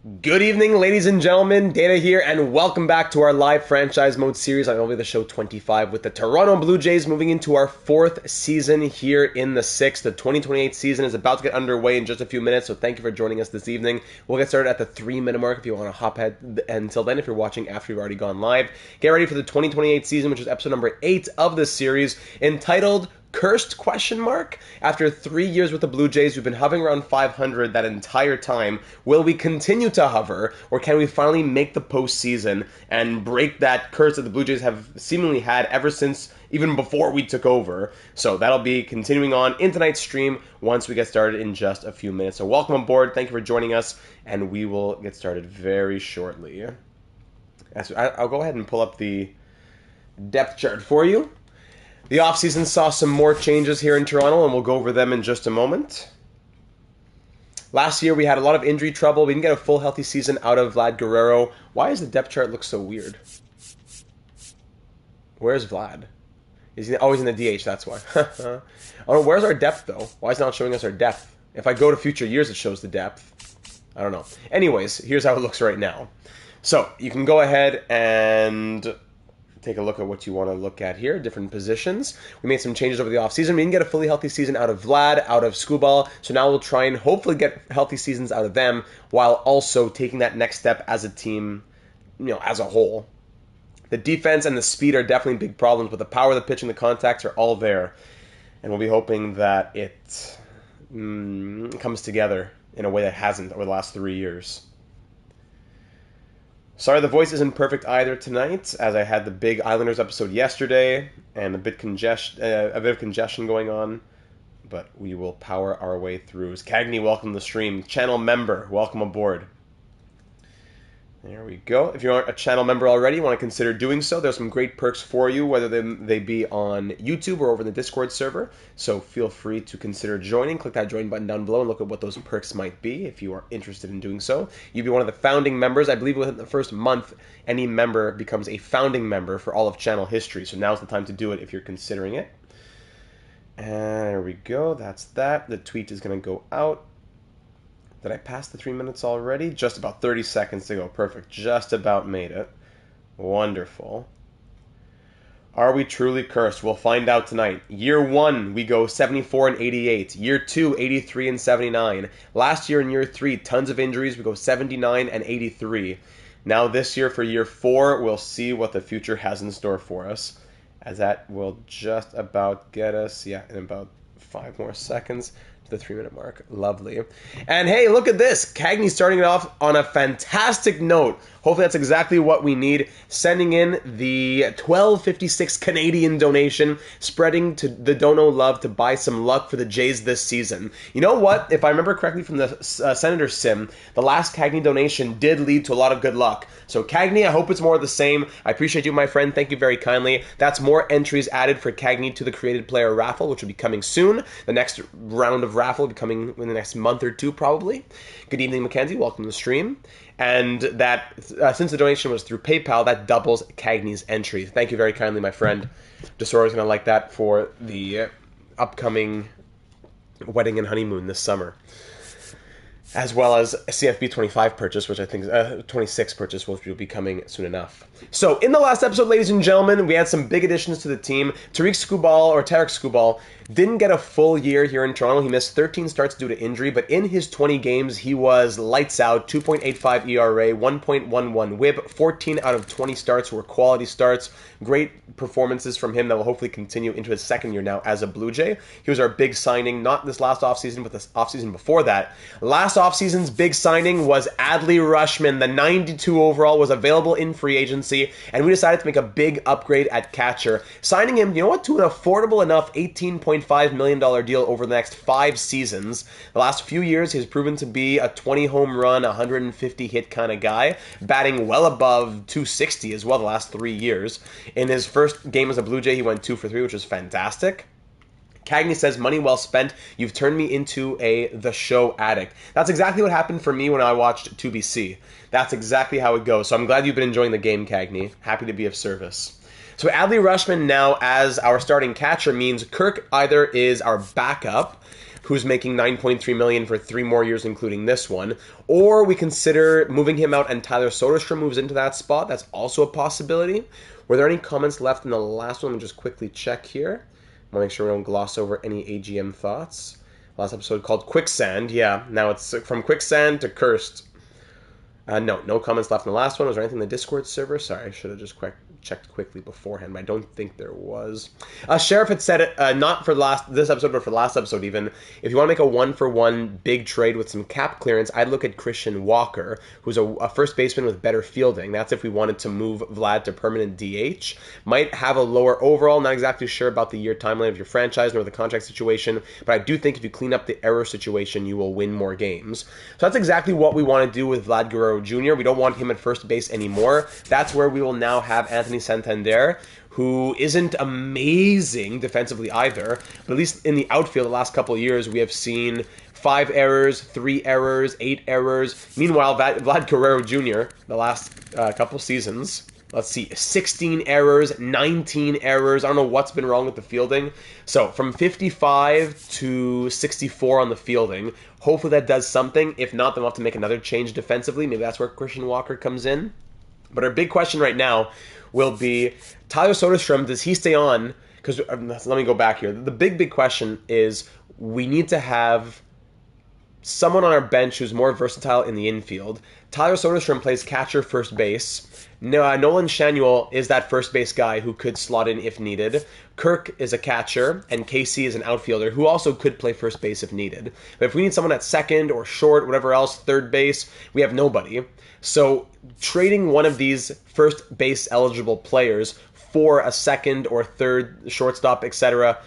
Good evening, ladies and gentlemen. Data here, and welcome back to our live franchise mode series on MLB The Show 25 with the Toronto Blue Jays moving into our fourth season here in the sixth. The 2028 season is about to get underway in just a few minutes, so thank you for joining us this evening. We'll get started at the 3-minute mark if you want to hop ahead. Until then, if you're watching after you've already gone live, get ready for the 2028 season, which is episode number 8 of this series, entitled Cursed question mark? After 3 years with the Blue Jays, we've been hovering around 500 that entire time. Will we continue to hover, or can we finally make the postseason and break that curse that the Blue Jays have seemingly had ever since even before we took over? So that'll be continuing on in tonight's stream once we get started in just a few minutes. So welcome aboard. Thank you for joining us, and we will get started very shortly. I'll go ahead and pull up the depth chart for you. The offseason saw some more changes here in Toronto, and we'll go over them in just a moment. Last year, we had a lot of injury trouble. We didn't get a full healthy season out of Vlad Guerrero. Why does the depth chart look so weird? Where's Vlad? He's always in the DH, that's why. Oh, where's our depth, though? Why is it not showing us our depth? If I go to future years, it shows the depth. I don't know. Anyways, here's how it looks right now. So, you can go ahead and take a look at what you want to look at here, different positions. We made some changes over the offseason. We didn't get a fully healthy season out of Vlad, out of Skubal, so now we'll try and hopefully get healthy seasons out of them while also taking that next step as a team, as a whole. The defense and the speed are definitely big problems, but the power of the pitch and the contacts are all there, and we'll be hoping that it comes together in a way that hasn't over the last 3 years. Sorry the voice isn't perfect either tonight, as I had the big Islanders episode yesterday and a bit of congestion going on, but we will power our way through. Cagney, welcome to the stream. Channel member, welcome aboard. There we go. If you aren't a channel member already, you want to consider doing so. There's some great perks for you, whether they be on YouTube or over in the Discord server. So feel free to consider joining. Click that join button down below and look at what those perks might be if you are interested in doing so. You'll be one of the founding members. I believe within the first month, any member becomes a founding member for all of channel history. So now's the time to do it if you're considering it. And there we go. That's that. The tweet is going to go out. Did I pass the 3 minutes already? Just about 30 seconds to go. Perfect. Just about made it. Wonderful. Are we truly cursed? We'll find out tonight. Year 1, we go 74 and 88. Year 2, 83 and 79. Last year in year 3, tons of injuries. We go 79 and 83. Now this year for year 4, we'll see what the future has in store for us, as that will just about get us, in about 5 more seconds. The 3-minute mark. Lovely. And hey, look at this. Cagney starting it off on a fantastic note. Hopefully that's exactly what we need. Sending in the $12.56 Canadian donation, spreading to the Dono love to buy some luck for the Jays this season. You know what? If I remember correctly from the Senator Sim, the last Cagney donation did lead to a lot of good luck. So Cagney, I hope it's more of the same. I appreciate you, my friend. Thank you very kindly. That's more entries added for Cagney to the Created Player raffle, which will be coming soon. The next round of raffle will be coming in the next month or two, probably. Good evening, Mackenzie. Welcome to the stream. And that, since the donation was through PayPal, that doubles Cagney's entry. Thank you very kindly, my friend. Desoro's going to like that for the upcoming wedding and honeymoon this summer, as well as a CFB 25 purchase, which I think 26 purchase, which will be coming soon enough. So, in the last episode, ladies and gentlemen, we had some big additions to the team. Tarek Skubal didn't get a full year here in Toronto. He missed 13 starts due to injury, but in his 20 games, he was lights out, 2.85 ERA, 1.11 WHIP, 14 out of 20 starts were quality starts. Great performances from him that will hopefully continue into his second year now as a Blue Jay. He was our big signing, not this last offseason, but this offseason before that. Last offseason's big signing was Adley Rutschman. The 92 overall was available in free agency, and we decided to make a big upgrade at catcher. Signing him, to an affordable enough $18.5 million deal over the next 5 seasons. The last few years, he's proven to be a 20 home run, 150 hit kind of guy, batting well above 260 as well the last 3 years. In his first game as a Blue Jay, he went 2 for 3, which was fantastic. Cagney says, money well spent. You've turned me into a The Show addict. That's exactly what happened for me when I watched 2BC. That's exactly how it goes. So I'm glad you've been enjoying the game, Cagney. Happy to be of service. So Adley Rutschman now as our starting catcher means Kirk either is our backup who's making $9.3 million for 3 more years, including this one. Or we consider moving him out and Tyler Soderstrom moves into that spot. That's also a possibility. Were there any comments left in the last one? Let me just quickly check here. I want to make sure we don't gloss over any AGM thoughts. Last episode called Quicksand. Yeah, now it's from Quicksand to Cursed. No comments left in the last one. Was there anything in the Discord server? Sorry, I should have just checked quickly beforehand, but I don't think there was. Sheriff had said it, not for this episode, but for the last episode even. If you want to make a 1-for-1 big trade with some cap clearance, I'd look at Christian Walker, who's a first baseman with better fielding. That's if we wanted to move Vlad to permanent DH. Might have a lower overall. Not exactly sure about the year timeline of your franchise nor the contract situation, but I do think if you clean up the error situation, you will win more games. So that's exactly what we want to do with Vlad Guerrero Jr. We don't want him at first base anymore. That's where we will now have Anthony Santander, who isn't amazing defensively either, but at least in the outfield the last couple of years we have seen 5 errors, 3 errors, 8 errors. Meanwhile, Vlad Guerrero Jr., the last couple seasons, let's see, 16 errors, 19 errors. I don't know what's been wrong with the fielding. So from 55 to 64 on the fielding. Hopefully that does something. If not, then we'll have to make another change defensively. Maybe that's where Christian Walker comes in. But our big question right now will be, Tyler Soderstrom, does he stay on? Because let me go back here. The big question is we need to have someone on our bench who's more versatile in the infield. Tyler Soderstrom plays catcher, first base. Nolan Shanuel is that first base guy who could slot in if needed. Kirk is a catcher, and Casey is an outfielder who also could play first base if needed. But if we need someone at second or short, whatever else, third base, we have nobody. So trading one of these first base eligible players for a second or third shortstop, etc.,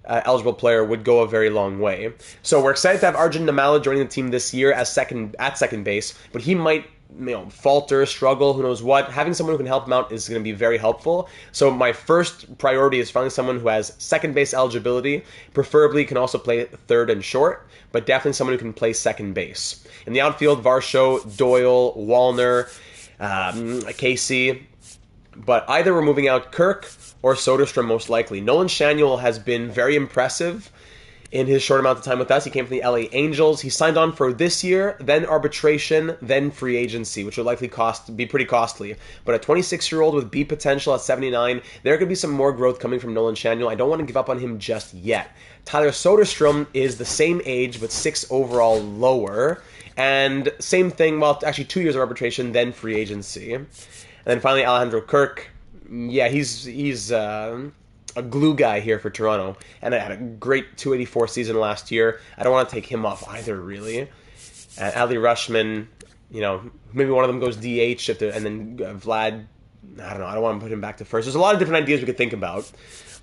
eligible player would go a very long way. So we're excited to have Arjun Namala joining the team this year at second base, but he might falter, struggle, who knows what. Having someone who can help him out is going to be very helpful. So my first priority is finding someone who has second base eligibility, preferably can also play third and short, but definitely someone who can play second base. In the outfield, Varsho, Doyle, Wallner, Casey, but either we're moving out Kirk or Soderstrom most likely. Nolan Shanuel has been very impressive in his short amount of time with us. He came from the LA Angels. He signed on for this year, then arbitration, then free agency, which would likely be pretty costly. But a 26-year-old with B potential at 79, there could be some more growth coming from Nolan Shanuel. I don't want to give up on him just yet. Tyler Soderstrom is the same age, but 6 overall lower. And same thing, well, actually 2 years of arbitration, then free agency. And then finally, Alejandro Kirk. Yeah, he's a glue guy here for Toronto, and I had a great 284 season last year. I don't want to take him off either, really. And Ali Rushman, maybe one of them goes DH, and then Vlad, I don't know, I don't want to put him back to first. There's a lot of different ideas we could think about.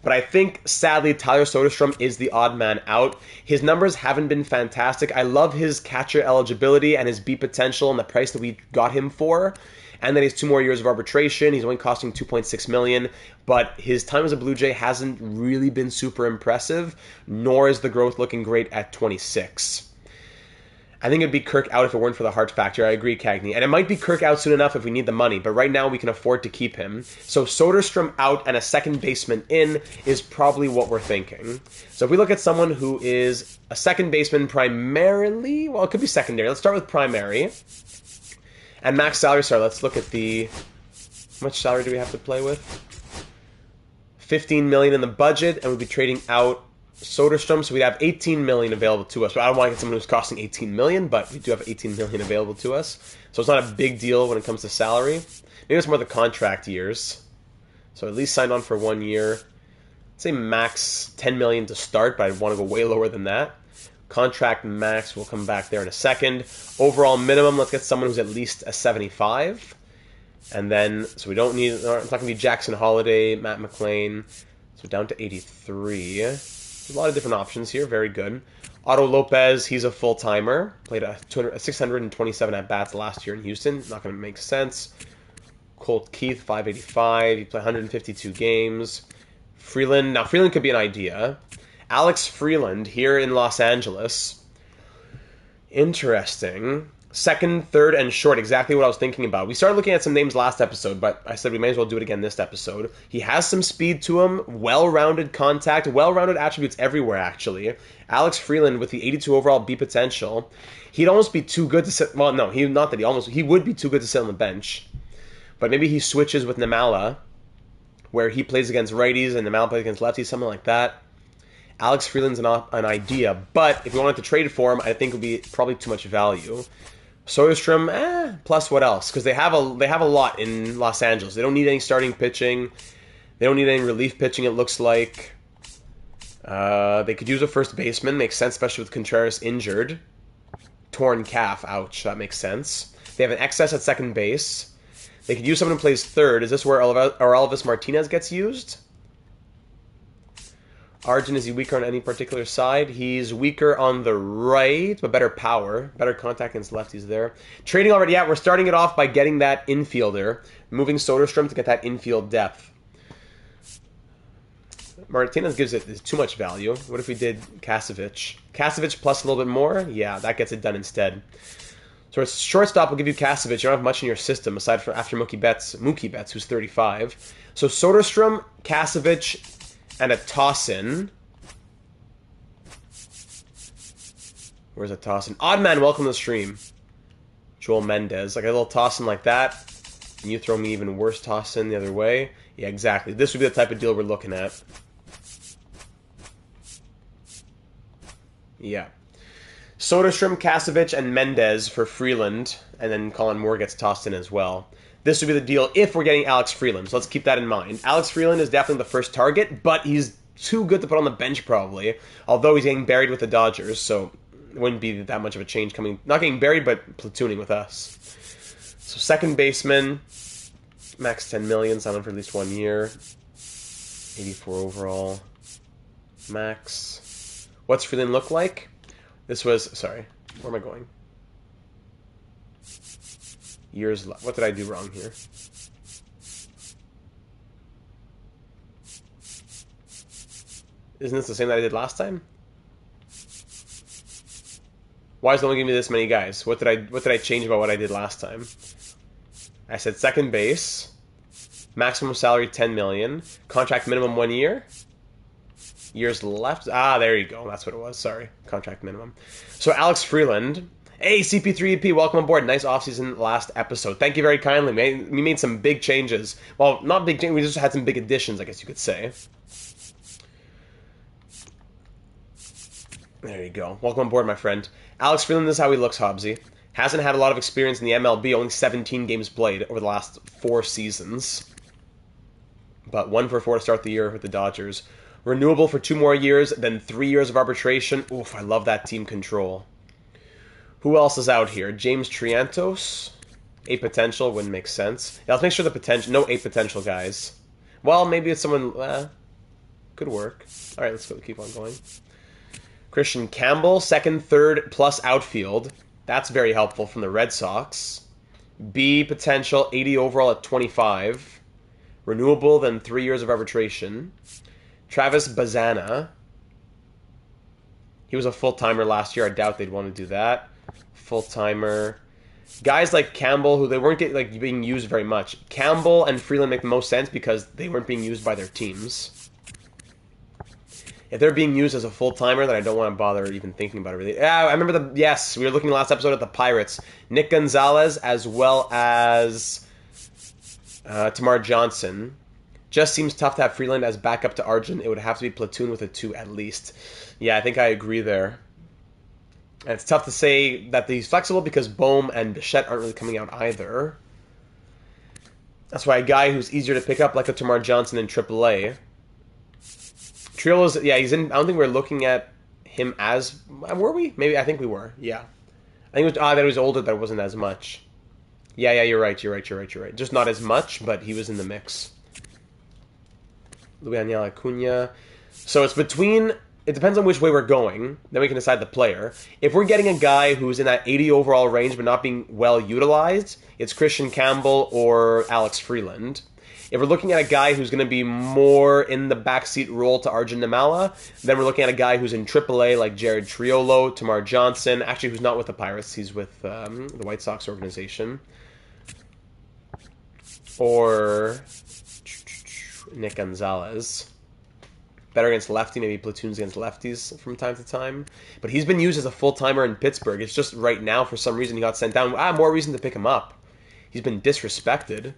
But I think, sadly, Tyler Soderstrom is the odd man out. His numbers haven't been fantastic. I love his catcher eligibility and his B potential and the price that we got him for. And then he has 2 more years of arbitration. He's only costing $2.6 million. But his time as a Blue Jay hasn't really been super impressive, nor is the growth looking great at 26. I think it'd be Kirk out if it weren't for the heart factor. I agree, Cagney. And it might be Kirk out soon enough if we need the money, but right now we can afford to keep him. So Soderstrom out and a second baseman in is probably what we're thinking. So if we look at someone who is a second baseman primarily, well, it could be secondary. Let's start with primary. And max salary, let's look at how much salary do we have to play with? $15 million in the budget, and we'd be trading out Soderstrom, so we'd have $18 million available to us. So I don't want to get someone who's costing $18 million, but we do have $18 million available to us. So it's not a big deal when it comes to salary. Maybe it's more the contract years. So at least signed on for 1 year. Let's say max $10 million to start, but I want to go way lower than that. Contract max, we'll come back there in a second. Overall minimum, let's get someone who's at least a 75. And then, so we don't need, it's not going to be Jackson Holiday, Matt McLean. So down to 83. There's a lot of different options here, very good. Otto Lopez, he's a full-timer. Played a 627 at-bats last year in Houston. Not going to make sense. Colt Keith, 585. He played 152 games. Freeland, now Freeland could be an idea. Alex Freeland here in Los Angeles. Interesting. Second, third, and short, exactly what I was thinking about. We started looking at some names last episode, but I said we may as well do it again this episode. He has some speed to him, well-rounded contact, well-rounded attributes everywhere, actually. Alex Freeland with the 82 overall B potential. He'd almost be too good to sit... Well, no, he would be too good to sit on the bench. But maybe he switches with Namala, where he plays against righties and Namala plays against lefties, something like that. Alex Freeland's an idea, but if we wanted to trade for him, I think it would be probably too much value. Soderstrom, plus what else? Because they have a lot in Los Angeles. They don't need any starting pitching. They don't need any relief pitching, it looks like. They could use a first baseman. Makes sense, especially with Contreras injured. Torn calf. Ouch, that makes sense. They have an excess at second base. They could use someone who plays third. Is this where Elvis Martinez gets used? Arjun, is he weaker on any particular side? He's weaker on the right, but better power. Better contact against lefties there. Trading already out. We're starting it off by getting that infielder. Moving Soderstrom to get that infield depth. Martinez gives it too much value. What if we did Kasevich? Kasevich plus a little bit more? Yeah, that gets it done instead. So it's shortstop will give you Kasevich. You don't have much in your system aside from after Mookie Betts, who's 35. So Soderstrom, Kasevich, and a toss-in. Where's a toss-in? Oddman, welcome to the stream. Joel Mendez. Like a little toss-in like that. And you throw me even worse toss-in the other way. Yeah, exactly. This would be the type of deal we're looking at. Yeah. Soderstrom, Kasevich, and Mendez for Freeland. And then Colin Moore gets tossed in as well. This would be the deal if we're getting Alex Freeland. So let's keep that in mind. Alex Freeland is definitely the first target, but he's too good to put on the bench probably. Although he's getting buried with the Dodgers, so it wouldn't be that much of a change coming. Not getting buried, but platooning with us. So second baseman, max 10 million, signed on for at least 1 year. 84 overall, max. What's Freeland look like? This was, sorry, where am I going? Years left. What did I do wrong here? Isn't this the same that I did last time? Why is it only giving me this many guys? What did I change about what I did last time? I said second base, maximum salary 10 million, contract minimum 1 year. Years left. Ah, there you go. That's what it was. Sorry, contract minimum. So Alex Freeland. Hey, CP3EP, welcome aboard. Nice offseason last episode. Thank you very kindly. We made some big changes. Well, not big changes. We just had some big additions, I guess you could say. There you go. Welcome aboard, my friend. Alex Freeland, this is how he looks, Hobbsy. Hasn't had a lot of experience in the MLB. Only 17 games played over the last 4 seasons. But 1 for 4 to start the year with the Dodgers. Renewable for 2 more years, then 3 years of arbitration. Oof, I love that team control. Who else is out here? James Triantos. 8 potential wouldn't make sense. Yeah, let's make sure the potential. No 8 potential guys. Well, maybe it's someone. Could work. All right, let's go. Keep on going. Christian Campbell, second, third, plus outfield. That's very helpful from the Red Sox. B potential, 80 overall at 25. Renewable, then 3 years of arbitration. Travis Bazana. He was a full-timer last year. I doubt they'd want to do that. Full-timer. Guys like Campbell, who they weren't being used very much. Campbell and Freeland make the most sense because they weren't being used by their teams. If they're being used as a full-timer, then I don't want to bother even thinking about it really. I remember yes, we were looking last episode at the Pirates. Nick Gonzalez as well as Tamar Johnson. Just seems tough to have Freeland as backup to Arjun. It would have to be platoon with a 2 at least. Yeah, I think I agree there. And it's tough to say that he's flexible because Bohm and Bichette aren't really coming out either. That's why a guy who's easier to pick up, like a Tamar Johnson in AAA. Triolo's, yeah, he's in. I don't think we're looking at him as. Were we? Maybe, I think we were. Yeah. I think it was that he was older, that it wasn't as much. Yeah, you're right. Just not as much, but he was in the mix. Luis Daniel Acuna. So it's between. It depends on which way we're going. Then we can decide the player. If we're getting a guy who's in that 80 overall range but not being well utilized, it's Christian Campbell or Alex Freeland. If we're looking at a guy who's going to be more in the backseat role to Arjun Nimmala, then we're looking at a guy who's in AAA like Jared Triolo, Tamar Johnson, actually who's not with the Pirates, he's with the White Sox organization, or Nick Gonzalez. Better against lefty, maybe platoons against lefties from time to time. But he's been used as a full-timer in Pittsburgh. It's just right now, for some reason, he got sent down. More reason to pick him up. He's been disrespected.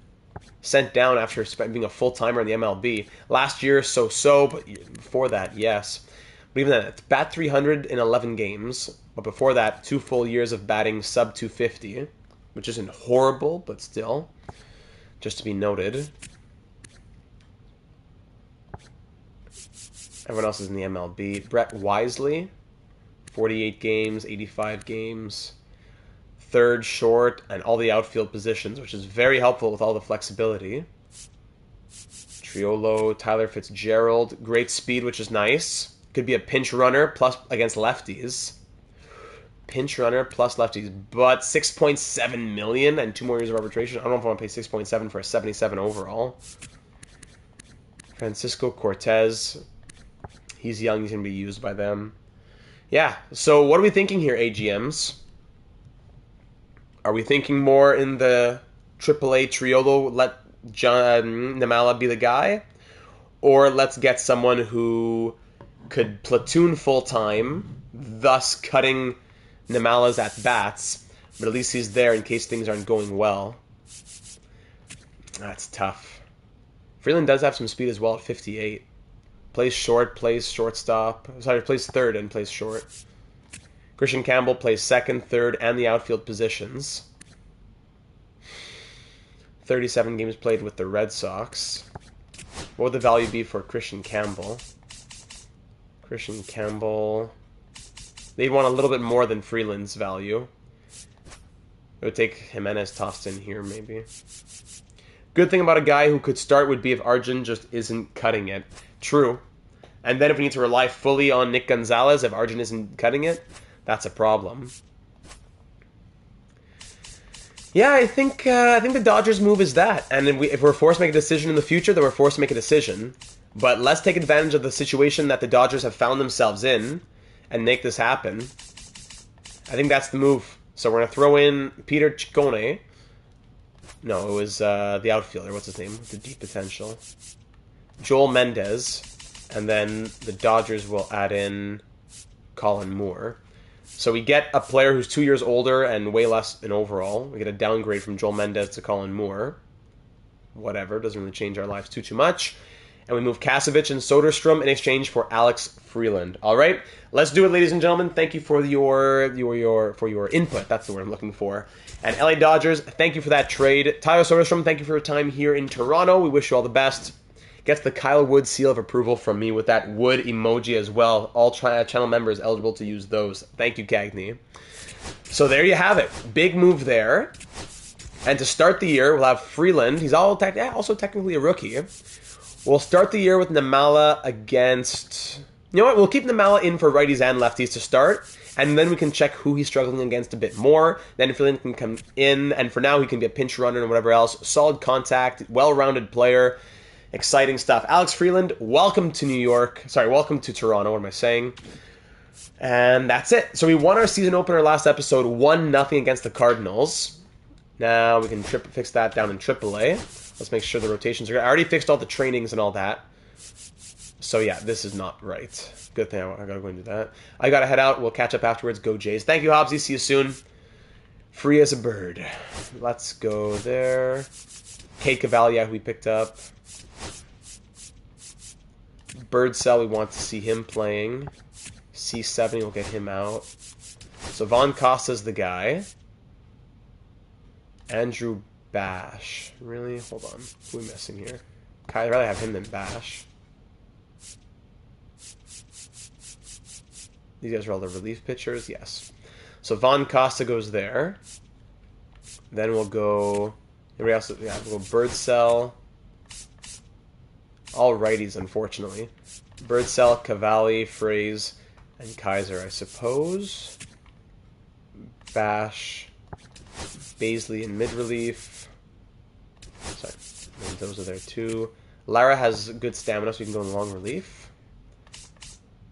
Sent down after being a full-timer in the MLB. Last year, so-so, but before that, yes. But even then, it's bat 300 in 11 games. But before that, 2 full years of batting sub 250, which isn't horrible, but still, just to be noted. Everyone else is in the MLB. Brett Wisely, 48 games, 85 games. Third, short, and all the outfield positions, which is very helpful with all the flexibility. Triolo, Tyler Fitzgerald, great speed, which is nice. Could be a pinch runner plus against lefties. Pinch runner plus lefties, but $6.7 million and 2 more years of arbitration. I don't know if I want to pay $6.7 for a 77 overall. Francisco Cortez. He's young, he's going to be used by them. Yeah, so what are we thinking here, AGMs? Are we thinking more in the AAA Triolo, let Nimmala be the guy? Or let's get someone who could platoon full-time, thus cutting Nimmala's at-bats, but at least he's there in case things aren't going well. That's tough. Freeland does have some speed as well at 58. Plays short, plays shortstop. Sorry, plays third and plays short. Christian Campbell plays second, third, and the outfield positions. 37 games played with the Red Sox. What would the value be for Christian Campbell? Christian Campbell... They'd want a little bit more than Freeland's value. It would take Jimenez tossed in here, maybe. Good thing about a guy who could start would be if Arjun just isn't cutting it. True. And then if we need to rely fully on Nick Gonzalez, if Arjun isn't cutting it, that's a problem. Yeah, I think the Dodgers' move is that. And if we're forced to make a decision in the future, then we're forced to make a decision. But let's take advantage of the situation that the Dodgers have found themselves in and make this happen. I think that's the move. So we're going to throw in Peter Ciccone. No, it was the outfielder. What's his name? The deep potential. Joel Mendez. And then the Dodgers will add in Colin Moore. So we get a player who's 2 years older and way less in overall. We get a downgrade from Joel Mendez to Colin Moore. Whatever, doesn't really change our lives too much. And we move Kasevich and Soderstrom in exchange for Alex Freeland. All right, let's do it, ladies and gentlemen. Thank you for your input. That's the word I'm looking for. And LA Dodgers, thank you for that trade. Tyler Soderstrom, thank you for your time here in Toronto. We wish you all the best. Gets the Kyle Wood seal of approval from me with that wood emoji as well. All channel members eligible to use those. Thank you, Cagney. So there you have it. Big move there. And to start the year, we'll have Freeland. He's also technically a rookie. We'll start the year with Nimmala against... You know what? We'll keep Nimmala in for righties and lefties to start. And then we can check who he's struggling against a bit more. Then Freeland can come in. And for now, he can be a pinch runner and whatever else. Solid contact. Well-rounded player. Exciting stuff. Alex Freeland, welcome to New York. Sorry, welcome to Toronto. What am I saying? And that's it. So we won our season opener last episode 1-0 against the Cardinals. Now we can fix that down in AAA. Let's make sure the rotations are good. I already fixed all the trainings and all that. So yeah, this is not right. Good thing I gotta go and do that. I gotta head out. We'll catch up afterwards. Go Jays. Thank you, Hobbsy. See you soon. Free as a bird. Let's go there. Kate Cavalier, who we picked up. Bird Cell, we want to see him playing. C70 will get him out. So Von Costa's the guy. Andrew Bash. Really? Hold on. Who are we missing here? I'd rather have him than Bash. These guys are all the relief pitchers? Yes. So Von Costa goes there. Then we'll go... Everybody else, yeah, we'll go Bird Cell. All righties, unfortunately. Birdsell, Cavalli, Fraze, and Kaiser, I suppose. Bash, Baisley in mid-relief. Sorry, Mendoza there too. Lara has good stamina, so we can go in long relief.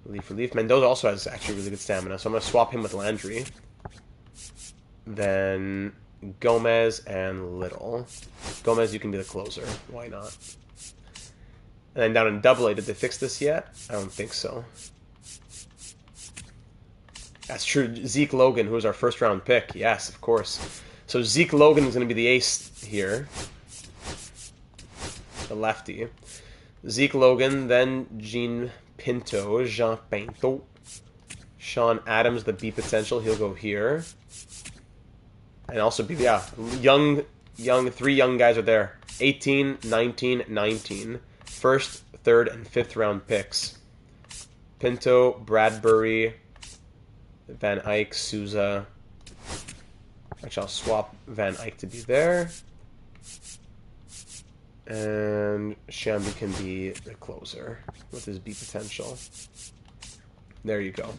Relief. Mendoza also has actually really good stamina, so I'm going to swap him with Landry. Then Gomez and Little. Gomez, you can be the closer. Why not? And then down in Double A, did they fix this yet? I don't think so. That's true. Zeke Logan, who was our first round pick. Yes, of course. So Zeke Logan is going to be the ace here. The lefty. Zeke Logan, then Jean Pinto, Jean Pinto. Sean Adams, the B potential. He'll go here. And also be, yeah, three young guys are there. 18, 19, 19. First, third, and fifth round picks. Pinto, Bradbury, Van Eyck, Souza. Actually, I'll swap Van Eyck to be there. And Shambi can be the closer with his B potential. There you go.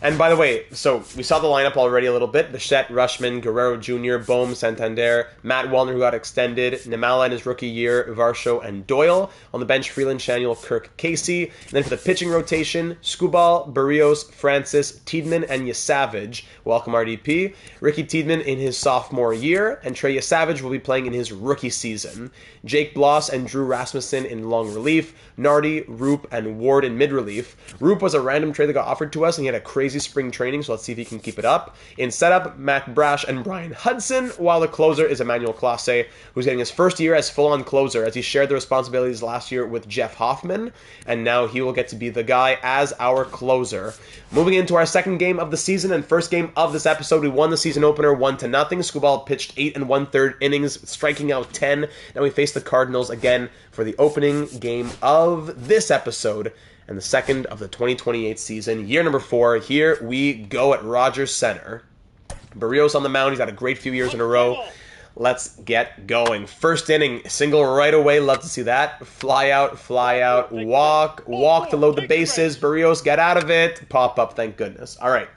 And by the way, so we saw the lineup already a little bit. Bichette, Rushman, Guerrero Jr., Bohm, Santander, Matt Wallner, who got extended, Nimala in his rookie year, Varsho, and Doyle. On the bench, Freeland, Shanuel, Kirk, Casey. And then for the pitching rotation, Skubal, Barrios, Francis, Tiedemann, and Yasavage. Welcome, RDP. Ricky Tiedemann in his sophomore year, and Trey Yasavage will be playing in his rookie season. Jake Bloss and Drew Rasmussen in long relief. Nardi, Roop, and Ward in mid-relief. Roop was a random trade that got offered to us, and he had a crazy spring training, so let's see if he can keep it up. In setup, Matt Brash and Brian Hudson, while the closer is Emmanuel Classe, who's getting his first year as full-on closer, as he shared the responsibilities last year with Jeff Hoffman, and now he will get to be the guy as our closer. Moving into our second game of the season and first game of this episode, we won the season opener 1-0. Skubal pitched 8 1/3 innings, striking out 10. Now we face the Cardinals again for the opening game of this episode and the second of the 2028 season, year number 4. Here we go at Rogers Center. Barrios on the mound. He's had a great few years in a row. Let's get going. First inning, single right away. Love to see that. Fly out, walk to load the bases. Barrios, get out of it. Pop up, thank goodness. All right.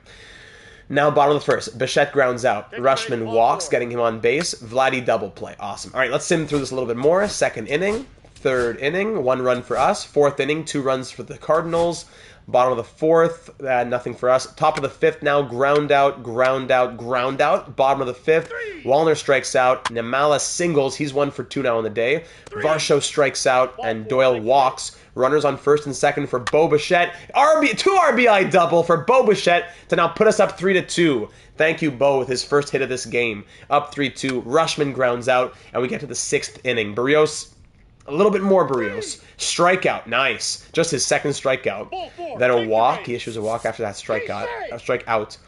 Now, bottom of the first. Bichette grounds out. Rushman walks, getting him on base. Vladdy double play. Awesome. All right, let's sim through this a little bit more. Second inning. Third inning, 1 run for us. Fourth inning, 2 runs for the Cardinals. Bottom of the fourth, nothing for us. Top of the fifth now, ground out. Bottom of the fifth, Wallner strikes out. Nimala singles. He's 1 for 2 now on the day. Varsho strikes out, and Doyle walks. Runners on first and second for Bo Bichette. 2 RBI double for Bo Bichette to now put us up 3-2. Thank you, Bo, with his first hit of this game. Up 3-2. Rushman grounds out, and we get to the 6th inning. Barrios, a little bit more Barrios. Strikeout. Nice. Just his second strikeout. Then a walk. He issues a walk after that strikeout.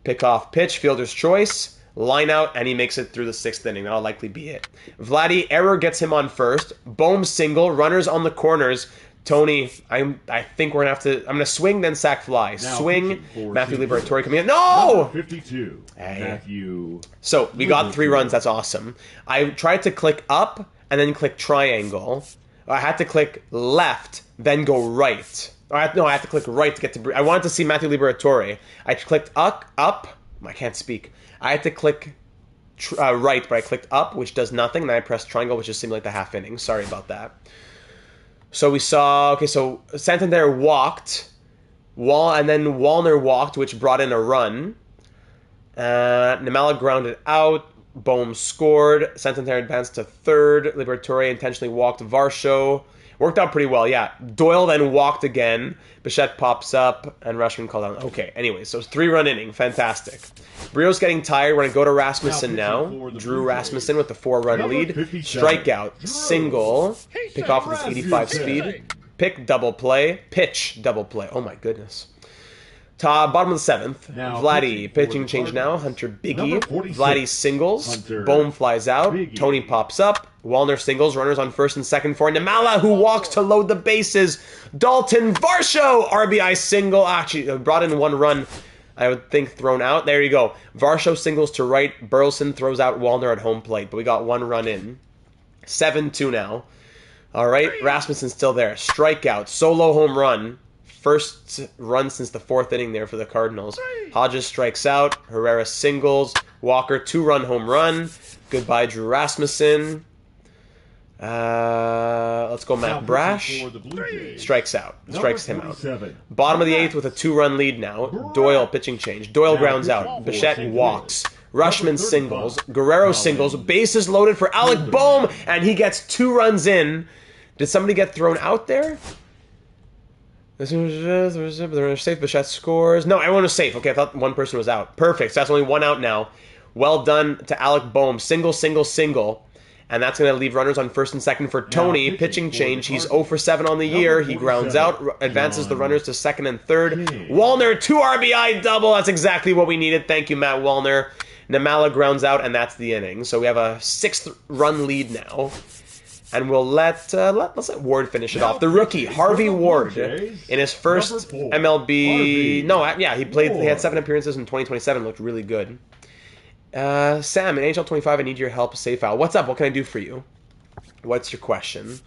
Pick off pitch. Fielder's choice. Line out, and he makes it through the 6th inning. That'll likely be it. Vladdy, error gets him on first. Bohm single. Runners on the corners. Tony, I think we're going to have to... I'm going to swing, then sack fly. Now, swing. Matthew Liberatore coming in. No! 52. Hey. Matthew. So, we got 3 runs. That's awesome. I tried to click up and then click triangle. I had to click left, then go right. I had to click right to get to... I wanted to see Matthew Liberatore. I clicked up. I can't speak. I had to click right, but I clicked up, which does nothing. And then I pressed triangle, which just seemed like the half inning. Sorry about that. So we saw... Okay, so Santander walked. And then Wallner walked, which brought in a run. Nimala grounded out. Bohm scored. Santander advanced to third. Liberatore intentionally walked Varsho. Worked out pretty well, yeah. Doyle then walked again. Bichette pops up, and Rushman called out. Okay, anyway, so it's 3-run inning. Fantastic. Brio's getting tired. We're going to go to Rasmussen now. Drew Rasmussen with the 4-run lead. Strikeout. Single. Pick off with his 85 speed. Pick, double play. Pitch, double play. Oh, my goodness. Bottom of the 7th. Vladdy, pitching change now. Hunter Biggie. Vladdy singles. Bohm flies out. Biggie. Tony pops up. Wallner singles. Runners on first and second for Nimala, who walks to load the bases. Dalton Varsho, RBI single. Actually, brought in 1 run, I would think, thrown out. There you go. Varsho singles to right. Burleson throws out Wallner at home plate, but we got 1 run in. 7-2 now. All right, Rasmussen's still there. Strikeout. Solo home run. First run since the 4th inning there for the Cardinals. Hodges strikes out. Herrera singles. Walker, 2-run home run. Goodbye, Drew Rasmussen. Let's go Matt Brash. Strikes out. Strikes him out. Bottom of the 8th with a 2-run lead now. Doyle pitching change. Doyle grounds out. Bichette walks. Rushman singles. Guerrero singles. Bases loaded for Alec Boehm, and he gets 2 runs in. Did somebody get thrown out there? They're safe. Bichette scores. No, everyone was safe. Okay, I thought one person was out. Perfect. So that's only 1 out now. Well done to Alec Boehm. Single, single, single. And that's going to leave runners on first and second for Tony. Pitching change. He's 0 for 7 on the year. He grounds out, advances the runners to second and third. Wallner, 2 RBI double. That's exactly what we needed. Thank you, Matt Wallner. Namala grounds out, and that's the inning. So we have a 6th-run lead now. And we'll let's let Ward finish it off. The rookie, Harvey Ward, in his first MLB... No, yeah, he had 7 appearances in 2027. Looked really good. Sam, in NHL 25, I need your help. Save file. What's up? What can I do for you? What's your question?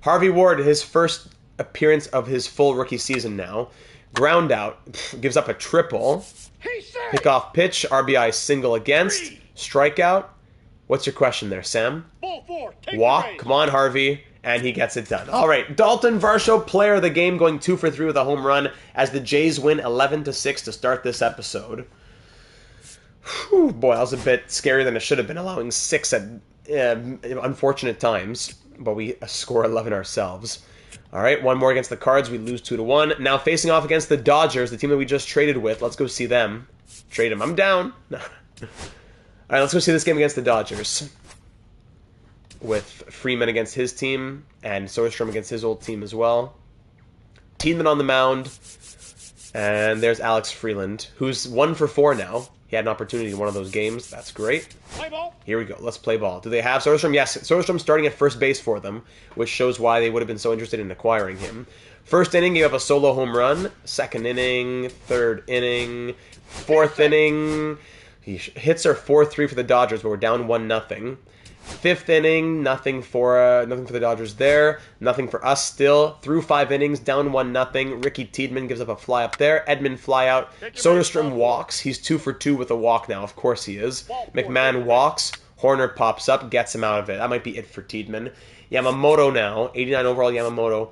Harvey Ward, his first appearance of his full rookie season now. Ground out. Gives up a triple. Pick off pitch. RBI single against. Strikeout. What's your question there, Sam? Walk. Come on, Harvey. And he gets it done. All right. Dalton Varsho, player of the game, going 2 for 3 with a home run as the Jays win 11-6 to start this episode. Whew, boy, that was a bit scarier than it should have been, allowing 6 at unfortunate times, but we score 11 ourselves. All right, 1 more against the Cards. We lose 2-1. Now facing off against the Dodgers, the team that we just traded with. Let's go see them. Trade them. I'm down. No. All right, let's go see this game against the Dodgers. With Freeman against his team, and Soderstrom against his old team as well. Tiedemann on the mound. And there's Alex Freeland, who's 1 for 4 now. He had an opportunity in one of those games. That's great. Play ball. Here we go. Let's play ball. Do they have Soderstrom? Yes. Soderstrom starting at first base for them, which shows why they would have been so interested in acquiring him. First inning, gave up a solo home run. Second inning, third inning, fourth inning. Hits are 4-3 for the Dodgers, but we're down 1-0. Fifth inning, nothing for the Dodgers there. Nothing for us still. Through 5 innings, down 1-0. Ricky Tiedemann gives up a fly up there. Edmund fly out. Soderstrom walks. He's 2 for 2 with a walk now. Of course he is. McMahon walks. Horner pops up, gets him out of it. That might be it for Tiedemann. Yamamoto now. 89 overall Yamamoto.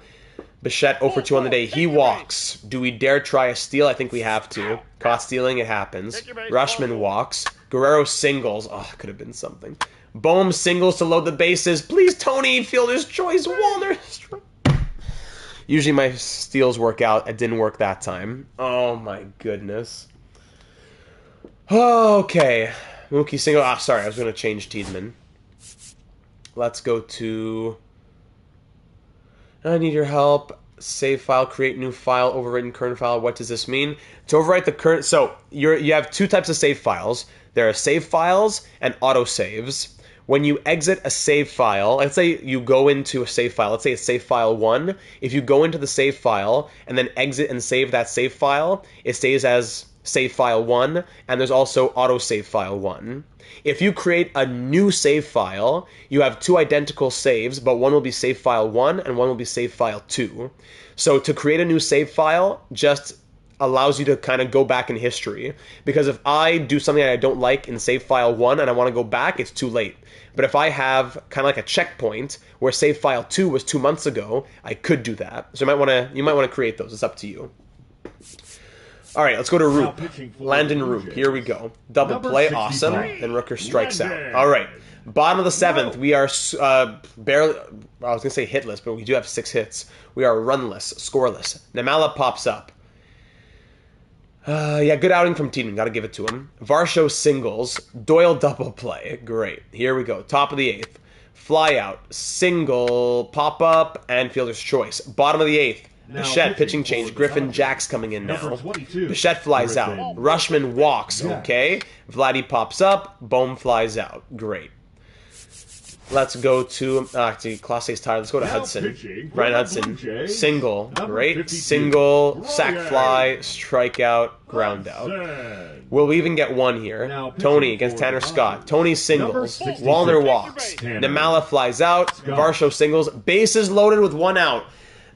Bichette 0 for 2 on the day. He walks. Do we dare try a steal? I think we have to. Caught stealing, it happens. Rushman walks. Guerrero singles. Oh, could have been something. Boehm singles to load the bases. Please, Tony, fielder's choice. Wallner. Usually my steals work out. It didn't work that time. Oh, my goodness. Okay. Mookie single. Ah, sorry. I was going to change Tiedemann. Let's go to... I need your help. Save file, create new file, overwritten current file. What does this mean? To overwrite the current... So, you have 2 types of save files. There are save files and autosaves. When you exit a save file, let's say you go into a save file. Let's say it's save file 1. If you go into the save file and then exit and save that save file, it stays as save file 1, and there's also autosave file 1. If you create a new save file, you have 2 identical saves, but one will be save file 1 and one will be save file 2. So to create a new save file just allows you to kind of go back in history. Because if I do something that I don't like in save file 1 and I want to go back, it's too late. But if I have kind of like a checkpoint where save file 2 was 2 months ago, I could do that. So you might want to create those. It's up to you. All right, let's go to Roop. Landon Roop. Here we go. Double play. Awesome. And Rooker strikes out. All right. Bottom of the 7th. We are barely... I was going to say hitless, but we do have 6 hits. We are runless, scoreless. Namala pops up. Yeah, good outing from Tiedemann. Got to give it to him. Varsho singles. Doyle double play. Great. Here we go. Top of the 8th. Fly out. Single. Pop up. And fielder's choice. Bottom of the 8th. Bichette pitching change. Griffin Jack's coming in now. Bichette flies out. Rushman walks. Okay. Vladdy pops up. Boehm flies out. Great. Let's go to... actually, Class A's tired. Let's go to Hudson. Brian Hudson. Single. Great. Single. Sack fly. Strikeout. Ground out. Will we even get 1 here? Tony against Tanner Scott. Tony singles. Wallner walks. Namala flies out. Varsho singles. Bases loaded with 1 out.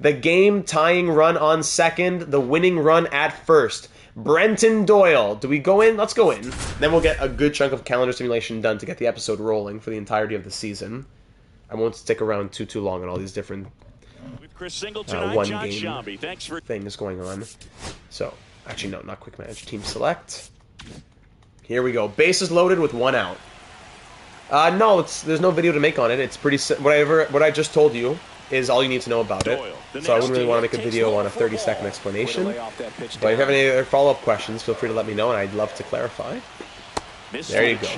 The game-tying run on second. The winning run at first. Brenton Doyle. Do we go in? Let's go in. Then we'll get a good chunk of calendar simulation done to get the episode rolling for the entirety of the season. I won't stick around too long on all these different one-game things going on. So, actually, no, not quick manage. Team select. Here we go. Bases loaded with 1 out. No, there's no video to make on it. It's pretty... What I just told you is all you need to know about it. So I wouldn't really want to make a video on a 30-second explanation. But if you have any other follow-up questions, feel free to let me know, and I'd love to clarify. There you go.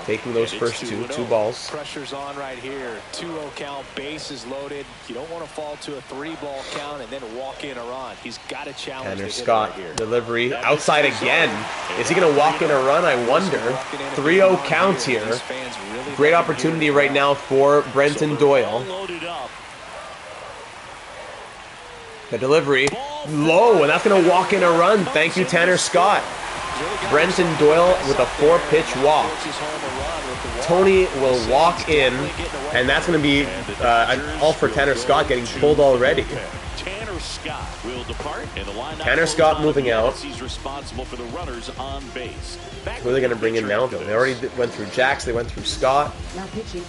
Taking those first two balls. Pressure's on right here. 2-0 count, bases loaded. You don't want to fall to a 3-ball count and then walk in a run. He's got to challenge. Tanner Scott, delivery outside again. Is he going to walk in a run? I wonder. 3-0 count here. Great opportunity right now for Brenton Doyle. The delivery low, and that's going to walk in a run. Thank you, Tanner Scott. Brenton Doyle with a 4-pitch walk. Tony will walk in, and that's going to be all for Tanner Scott getting pulled already. Tanner Scott moving out. Who are they going to bring in now, though? They already went through Jax, they went through Scott.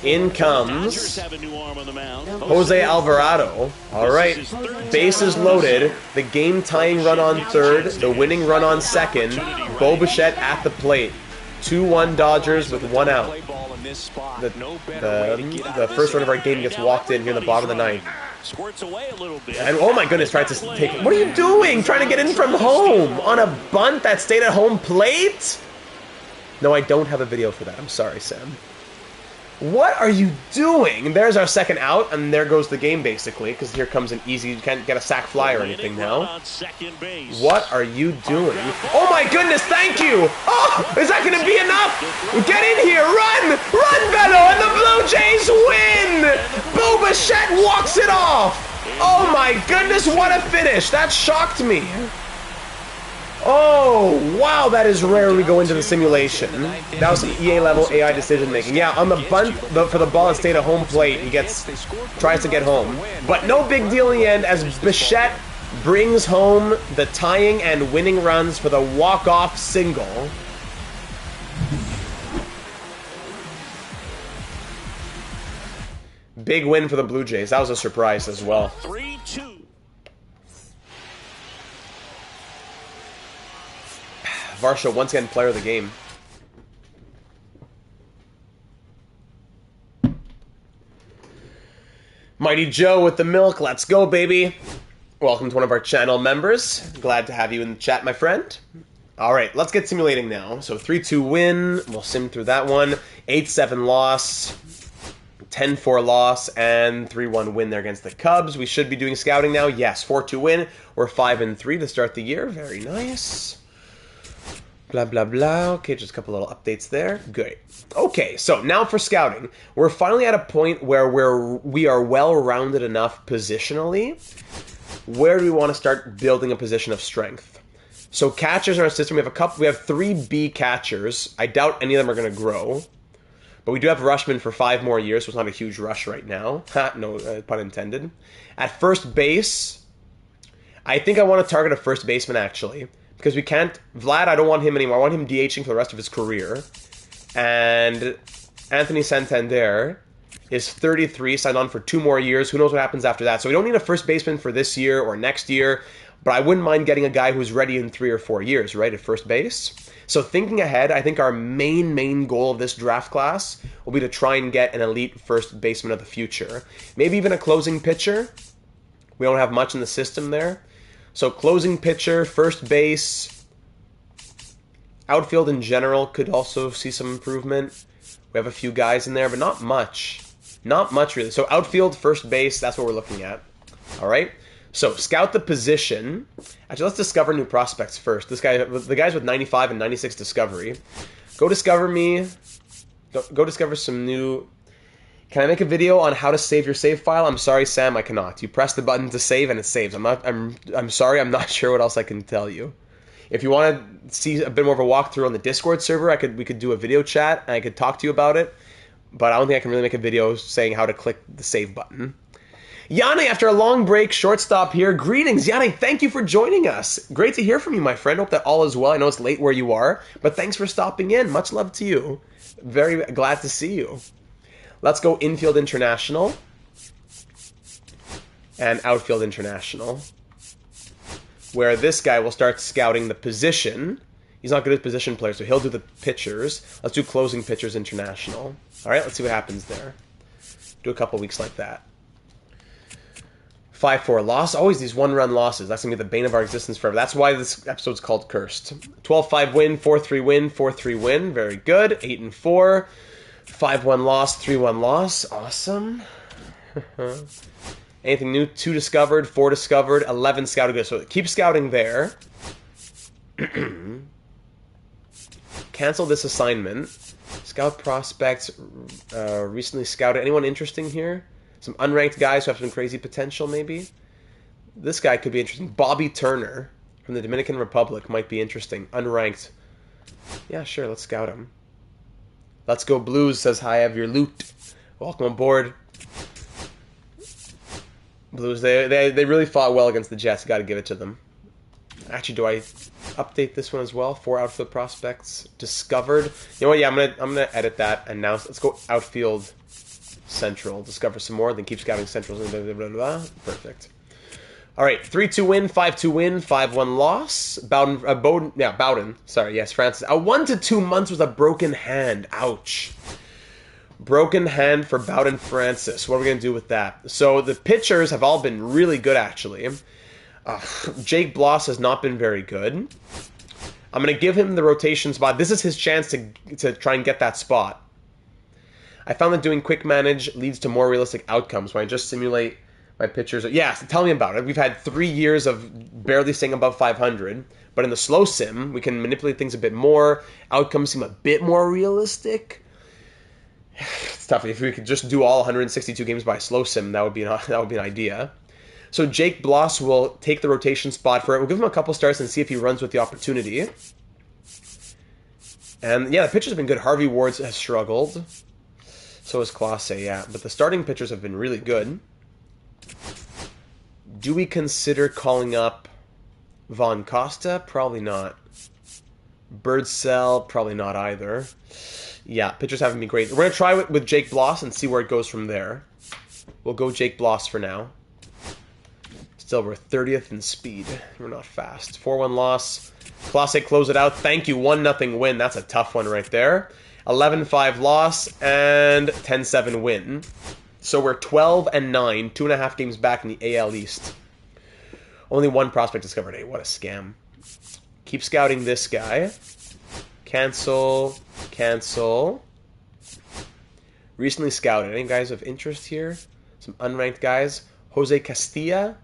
In comes Jose Alvarado. All right, bases loaded. The game-tying run on third, the winning run on second. Bo Bichette at the plate. 2-1 Dodgers with 1 out. The first run of our game gets walked in here in the bottom of the ninth. And oh my goodness, tried to take it. What are you doing? Trying to get in from home on a bunt that stayed at home plate? No, I don't have a video for that. I'm sorry, Sam. What are you doing? There's our second out, and there goes the game, basically, because here comes an easy... You can't get a sac fly or anything now. What are you doing? Oh, my goodness, thank you! Oh, is that going to be enough? Get in here! Run! Run, Bello! And the Blue Jays win! Bo Bichette walks it off! Oh, my goodness, what a finish! That shocked me. Oh, wow, that is rare we go into the simulation. That was some EA-level AI decision-making. Yeah, on the bunt for the ball that stayed at home plate, he tries to get home. But no big deal in the end as Bichette brings home the tying and winning runs for the walk-off single. Big win for the Blue Jays. That was a surprise as well. 3-2. Varsho once again player of the game. Mighty Joe with the milk. Let's go, baby. Welcome to one of our channel members. Glad to have you in the chat, my friend. All right, let's get simulating now. So 3-2 win. We'll sim through that one. 8-7 loss. 10-4 loss and 3-1 win there against the Cubs. We should be doing scouting now. Yes, 4-2 win. We're 5-3 to start the year. Very nice. Blah, blah, blah. Okay, just a couple little updates there. Good. Okay, so now for scouting. We're finally at a point where we are well-rounded enough positionally. Where do we want to start building a position of strength? So catchers in our system, we have 3 B catchers. I doubt any of them are going to grow. But we do have Rushman for 5 more years, so it's not a huge rush right now. No pun intended. At first base, I think I want to target a first baseman, actually. Because we can't... Vlad, I don't want him anymore. I want him DHing for the rest of his career. And Anthony Santander is 33, signed on for 2 more years. Who knows what happens after that. So we don't need a first baseman for this year or next year. But I wouldn't mind getting a guy who's ready in 3 or 4 years, right, at first base. So thinking ahead, I think our main goal of this draft class will be to try and get an elite first baseman of the future. Maybe even a closing pitcher. We don't have much in the system there. So closing pitcher, first base, outfield in general could also see some improvement. We have a few guys in there, but not much. Not much, really. So outfield, first base, that's what we're looking at. All right? So scout the position. Actually, let's discover new prospects first. The guys with 95 and 96 discovery. Go discover me. Go discover some new... Can I make a video on how to save your save file? I'm sorry, Sam, I cannot. You press the button to save and it saves. I'm sorry, I'm not sure what else I can tell you. If you want to see a bit more of a walkthrough on the Discord server, we could do a video chat and I could talk to you about it. But I don't think I can really make a video saying how to click the save button. Yanni, after a long break, shortstop here. Greetings, Yanni. Thank you for joining us. Great to hear from you, my friend. Hope that all is well. I know it's late where you are, but thanks for stopping in. Much love to you. Very glad to see you. Let's go infield international and outfield international, where this guy will start scouting the position. He's not good at position players, so he'll do the pitchers. Let's do closing pitchers international. All right, let's see what happens there. Do a couple weeks like that. 5-4 loss. Always these one-run losses. That's going to be the bane of our existence forever. That's why this episode's called Cursed. 12-5 win, 4-3 win, 4-3 win. Very good. 8-4. 5-1 loss, 3-1 loss. Awesome. Anything new? 2 discovered, 4 discovered, 11 scouted. Good. So keep scouting there. Cancel this assignment. Scout prospects recently scouted. Anyone interesting here? Some unranked guys who have some crazy potential, maybe? This guy could be interesting. Bobby Turner from the Dominican Republic might be interesting. Unranked. Yeah, sure, let's scout him. Let's go Blues, says hi, have your loot. Welcome aboard. Blues, they really fought well against the Jets. Got to give it to them. Actually, do I update this one as well? 4 outfield prospects discovered. You know what? Yeah, I'm gonna edit that. And now let's go outfield central. Discover some more. Then keep scouting centrals. Blah, blah, blah, blah. Perfect. All right, 3-2 win, 5-2 win, 5-1 loss. Bowden. Sorry, yes, Francis. 1 to 2 months with a broken hand. Ouch. Broken hand for Bowden Francis. What are we going to do with that? So the pitchers have all been really good, actually. Jake Bloss has not been very good. I'm going to give him the rotation spot. This is his chance to try and get that spot. I found that doing quick manage leads to more realistic outcomes when I just simulate my pitchers. Yeah, tell me about it. We've had 3 years of barely staying above 500. But in the slow sim, we can manipulate things a bit more. Outcomes seem a bit more realistic. It's tough. If we could just do all 162 games by slow sim, that would be an idea. So Jake Bloss will take the rotation spot for it. We'll give him a couple starts and see if he runs with the opportunity. And yeah, the pitchers have been good. Harvey Ward has struggled. So has Clase, yeah. But the starting pitchers have been really good. Do we consider calling up Von Costa? Probably not. Birdsell? Probably not either. Yeah, pitchers haven't been great. We're going to try it with Jake Bloss and see where it goes from there. We'll go Jake Bloss for now. Still, we're 30th in speed. We're not fast. 4-1 loss. Clase close it out. Thank you. 1-0 win. That's a tough one right there. 11-5 loss and 10-7 win. So we're 12-9, 2.5 games back in the AL East. Only 1 prospect discovered. Hey, what a scam. Keep scouting this guy. Cancel. Cancel. Recently scouted. Any guys of interest here? Some unranked guys. Jose Castilla.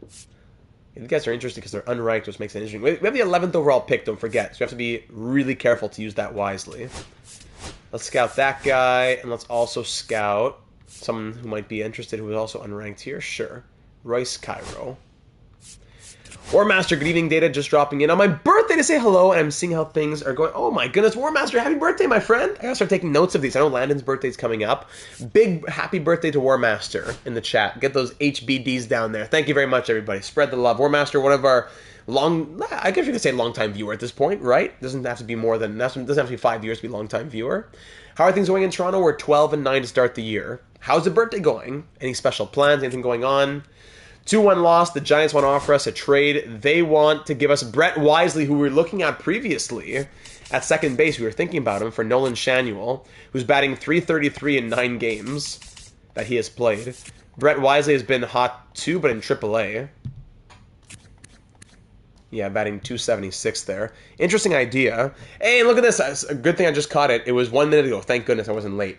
These guys are interesting because they're unranked, which makes it interesting. We have the 11th overall pick, don't forget. So we have to be really careful to use that wisely. Let's scout that guy, and let's also scout someone who might be interested who is also unranked here. Sure. Royce Cairo. War Master, good evening, Data. Just dropping in on my birthday to say hello, and I'm seeing how things are going. Oh my goodness, War Master, happy birthday, my friend. I gotta start taking notes of these. I know Landon's birthday's coming up. Big happy birthday to War Master in the chat. Get those HBDs down there. Thank you very much, everybody. Spread the love. War Master, one of our I guess you could say long-time viewer at this point, right? Doesn't have to be more than, doesn't have to be 5 years to be a long-time viewer. How are things going in Toronto? We're 12-9 to start the year. How's the birthday going? Any special plans? Anything going on? 2-1 loss. The Giants want to offer us a trade. They want to give us Brett Wisely, who we were looking at previously at second base. We were thinking about him for Nolan Shanuel, who's batting .333 in 9 games that he has played. Brett Wisely has been hot too, but in AAA. Yeah, batting .276 there. Interesting idea. Hey, look at this. A good thing I just caught it. It was 1 minute ago. Thank goodness I wasn't late.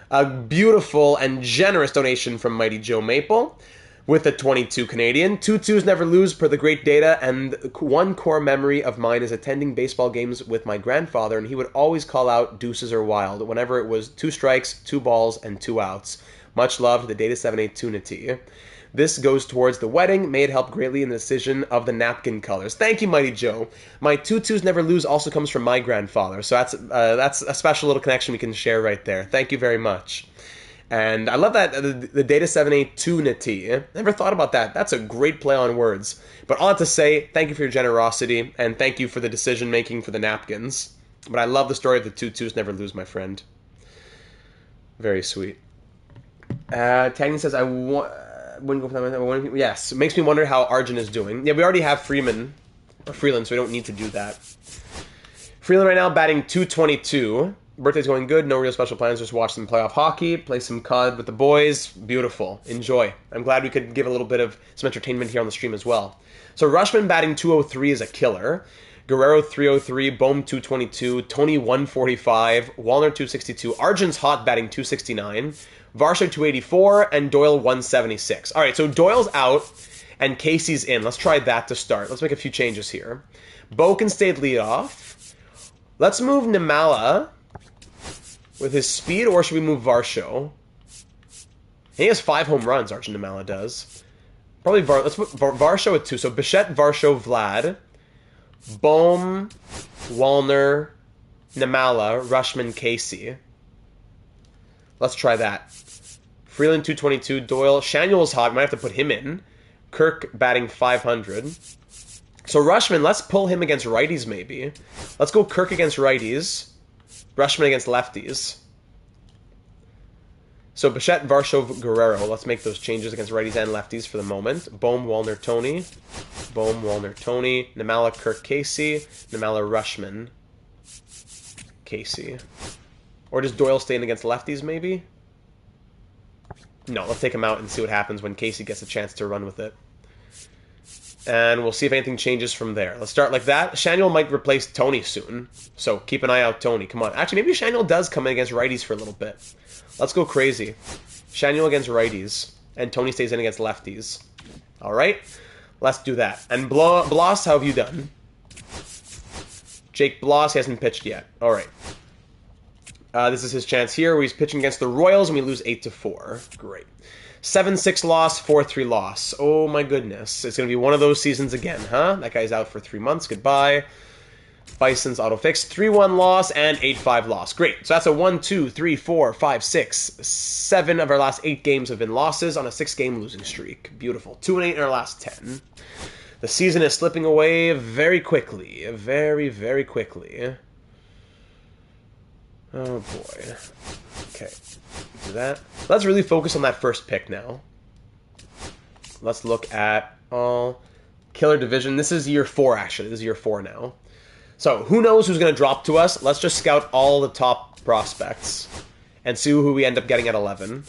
A beautiful and generous donation from Mighty Joe Maple with a 22 Canadian. 2-2s never lose per the great Data, and one core memory of mine is attending baseball games with my grandfather, and he would always call out deuces or wild whenever it was 2 strikes, 2 balls, and 2 outs. Much love to the Data 782 This goes towards the wedding. May it help greatly in the decision of the napkin colors. Thank you, Mighty Joe. My 2-2s never lose also comes from my grandfather, so that's a special little connection we can share right there. Thank you very much. And I love that, the Data 782 Never thought about that. That's a great play on words. But all I have to say, thank you for your generosity, and thank you for the decision-making for the napkins. But I love the story of the 2-2s never lose, my friend. Very sweet. Tagny says, wouldn't go for that. Yes, it makes me wonder how Arjun is doing. Yeah, we already have Freeland, so we don't need to do that. Freeland right now batting .222. Birthday's going good. No real special plans. Just watch some playoff hockey. Play some COD with the boys. Beautiful. Enjoy. I'm glad we could give a little bit of some entertainment here on the stream as well. So Rushman batting .203 is a killer. Guerrero .303. Bohm .222. Tony .145. Wallner .262. Arjun's hot batting .269. Varsho .284. And Doyle .176. All right, so Doyle's out and Casey's in. Let's try that to start. Let's make a few changes here. Bo can stay at leadoff. Let's move Nimala with his speed, or should we move Varsho? He has 5 home runs, Arjun Nimala does. Probably let's put Varsho at 2. So Bichette, Varsho, Vlad, Bohm, Wallner, Nimala, Rushman, Casey. Let's try that. Freeland .222, Doyle. Shanuel's hot. Might have to put him in. Kirk batting .500. So Rushman, let's pull him against righties maybe. Let's go Kirk against righties. Rushman against lefties. So Bichette, Varsho, Guerrero. Let's make those changes against righties and lefties for the moment. Bohm, Wallner, Tony. Bohm, Wallner, Tony. Nimala, Kirk, Casey. Nimala, Rushman, Casey. Or does Doyle stay in against lefties maybe? No, let's take him out and see what happens when Casey gets a chance to run with it. And we'll see if anything changes from there. Let's start like that. Shanuel might replace Tony soon. So keep an eye out, Tony. Come on. Actually, maybe Shanuel does come in against righties for a little bit. Let's go crazy. Shanuel against righties. And Tony stays in against lefties. All right. Let's do that. And Bloss, how have you done? Jake Bloss, he hasn't pitched yet. All right. This is his chance here where he's pitching against the Royals and we lose 8-4. Great. 7-6 loss, 4-3 loss. Oh my goodness. It's going to be one of those seasons again, huh? That guy's out for 3 months. Goodbye. Bison's auto-fix. 3-1 loss and 8-5 loss. Great. So that's a 1, 2, 3, 4, 5, 6. 7 of our last 8 games have been losses on a 6-game losing streak. Beautiful. 2-8 in our last 10. The season is slipping away very quickly. Very, very quickly. Oh boy. Okay. Do that. Let's really focus on that first pick now. Let's look at all killer division. This is year 4 actually. This is year 4 now. So who knows who's going to drop to us? Let's just scout all the top prospects and see who we end up getting at 11.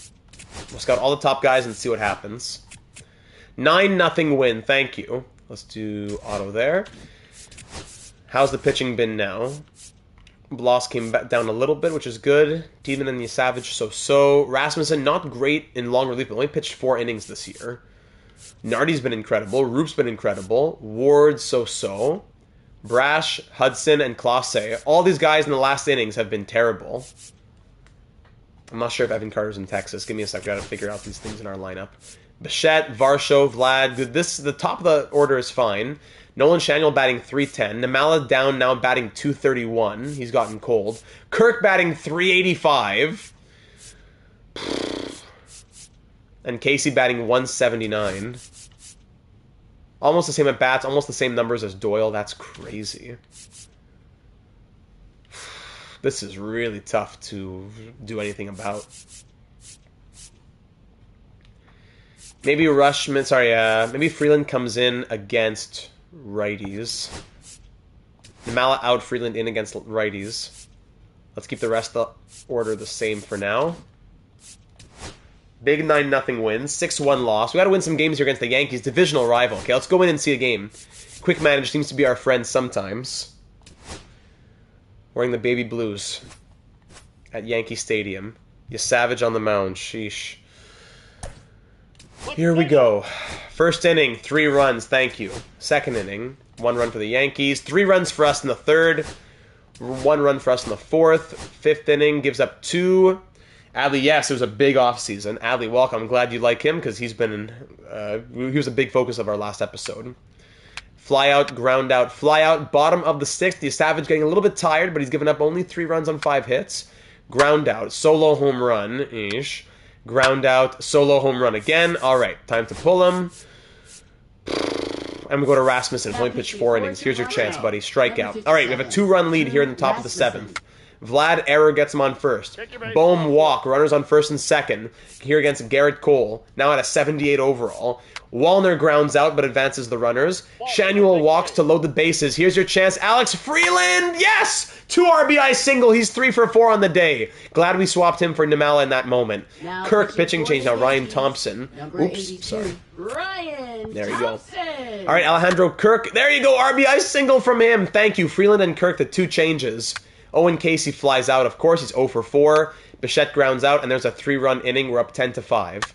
We'll scout all the top guys and see what happens. 9-0 win. Thank you. Let's do auto there. How's the pitching been now? Bloss came back down a little bit, which is good. Tiedemann and the Savage, so-so. Rasmussen, not great in long relief, but only pitched 4 innings this year. Nardi's been incredible. Roop's been incredible. Ward, so-so. Brash, Hudson, and Clase. All these guys in the last innings have been terrible. I'm not sure if Evan Carter's in Texas. Give me a second. I gotta figure out these things in our lineup. Bichette, Varsho, Vlad. The top of the order is fine. Nolan Shanuel batting .310. Nimala down now batting .231. He's gotten cold. Kirk batting .385. And Casey batting .179. Almost the same at bats. Almost the same numbers as Doyle. That's crazy. This is really tough to do anything about. Maybe maybe Freeland comes in against righties. Nimala out, Freeland in against righties. Let's keep the rest of the order the same for now. Big 9-0 win, 6-1 loss. We got to win some games here against the Yankees, divisional rival. Okay, let's go in and see a game. Quick Manage seems to be our friend sometimes. Wearing the baby blues at Yankee Stadium. You Savage on the mound. Sheesh. Here we go. First inning, 3 runs. Thank you. Second inning, 1 run for the Yankees. 3 runs for us in the third. 1 run for us in the fourth. Fifth inning gives up 2. Adley, yes, it was a big offseason. Adley, welcome. I'm glad you like him because he was a big focus of our last episode. Fly out, ground out, fly out. Bottom of the 6th. The Savage getting a little bit tired, but he's given up only 3 runs on 5 hits. Ground out, solo home run-ish. Ground out, solo home run again. All right, time to pull him. I'm going to go to Rasmussen. Only pitched 4 innings. Here's your chance, buddy. Strikeout. All right, we have a 2-run lead here in the top of the 7th. Vlad error gets him on first. Bohm walk, runners on first and second. Here against Garrett Cole, now at a 78 overall. Wallner grounds out but advances the runners. Shanuel walks to load the bases. Here's your chance. Alex Freeland, yes! 2 RBI single. He's 3 for 4 on the day. Glad we swapped him for Namala in that moment. Now Kirk pitching change now. Ryan Thompson. Number Oops, 82, sorry. Ryan There you go. Thompson. All right, Alejandro Kirk. There you go. RBI single from him. Thank you. Freeland and Kirk, the 2 changes. Owen Casey flies out, of course. He's 0 for 4. Bichette grounds out, and there's a 3-run inning. We're up 10-5.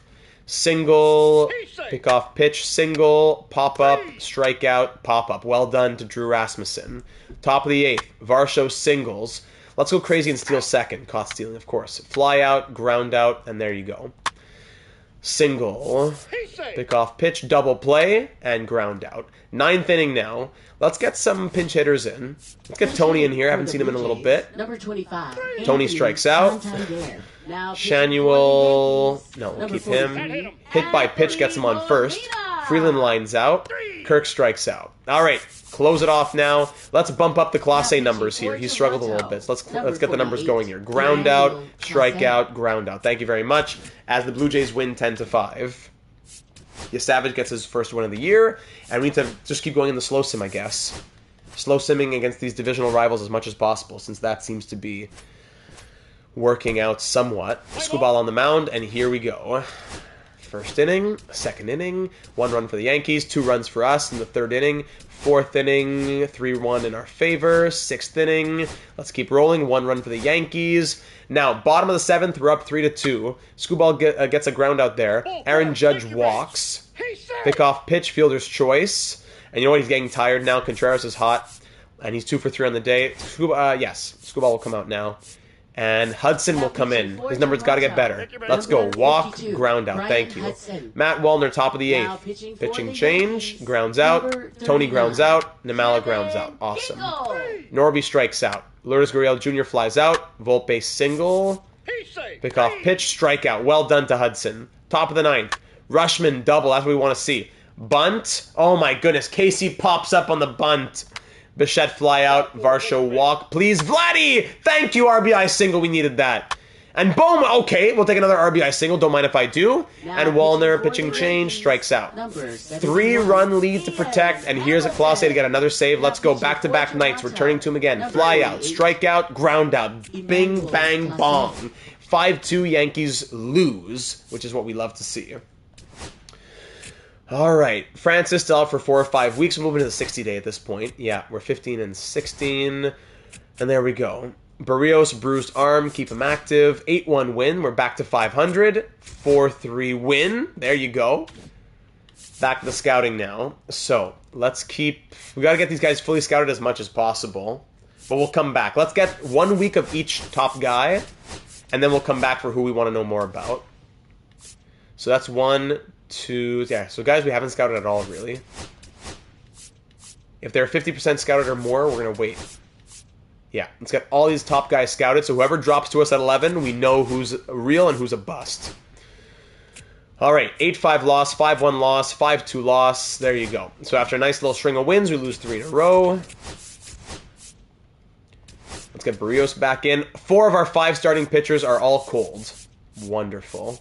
Single, pick off pitch, single, pop up, strikeout, pop up. Well done to Drew Rasmussen. Top of the 8th, Varsho singles. Let's go crazy and steal second. Caught stealing, of course. Fly out, ground out, and there you go. Single, pick off pitch, double play, and ground out. 9th inning now. Let's get some pinch hitters in. Let's get Tony in here. I haven't seen him in a little bit. Number 25. Tony strikes out. Shanuel, no, we'll keep him. Hit by pitch gets him on first. Freeland lines out. Kirk strikes out. All right, close it off now. Let's bump up the Class A numbers here. He struggled a little bit. So let's get the numbers going here. Ground out, strikeout, ground out. Thank you very much. As the Blue Jays win 10-5. Savage gets his first win of the year, and we need to just keep going in the slow sim, I guess. Slow simming against these divisional rivals as much as possible, since that seems to be working out somewhat. Screwball on the mound, and here we go. First inning, second inning, 1 run for the Yankees, 2 runs for us in the 3rd inning. 4th inning, 3-1 in our favor. 6th inning, let's keep rolling, 1 run for the Yankees. Now, bottom of the 7th, we're up 3-2. Screwball gets a ground out there. Aaron Judge walks. Pick off pitch, fielder's choice. And you know what? He's getting tired now. Contreras is hot, and he's 2 for 3 on the day. Screwball will come out now. And Hudson will come in. His number's got to get better. Let's go. Walk, ground out. Thank you. Matt Wallner, top of the 8th. Pitching change, grounds out. Tony grounds out. Namala grounds out. Awesome. Norby strikes out. Lourdes Gurriel Jr. flies out. Volpe single. Pick off pitch, strikeout. Well done to Hudson. Top of the 9th. Rushman double. That's what we want to see. Bunt. Oh my goodness. Casey pops up on the bunt. Bichette fly out, Varsho walk. Please, Vladdy! Thank you, RBI single. We needed that. And boom, okay, we'll take another RBI single. Don't mind if I do. And Wallner, pitching change, strikes out. 3-run lead to protect, and here's a Class A to get another save. Let's go. Back-to-back nights. Returning to him again. Fly out, strikeout, ground out. Bing, bang, bong. 5-2 Yankees lose, which is what we love to see. All right, Francis still out for 4 or 5 weeks. We're moving to the 60-day at this point. Yeah, we're 15-16, and there we go. Barrios, bruised arm, keep him active. 8-1 win. We're back to 500. 4-3 win. There you go. Back to the scouting now. So let's keep. We got to get these guys fully scouted as much as possible, but we'll come back. Let's get 1 week of each top guy, and then we'll come back for who we want to know more about. So that's 1, 2, yeah, so guys we haven't scouted at all, really. If they're 50% scouted or more, we're going to wait. Yeah, let's get all these top guys scouted, so whoever drops to us at 11, we know who's real and who's a bust. All right, 8-5 loss, 5-1 loss, 5-2 loss, there you go. So after a nice little string of wins, we lose 3 in a row. Let's get Barrios back in. 4 of our 5 starting pitchers are all cold. Wonderful.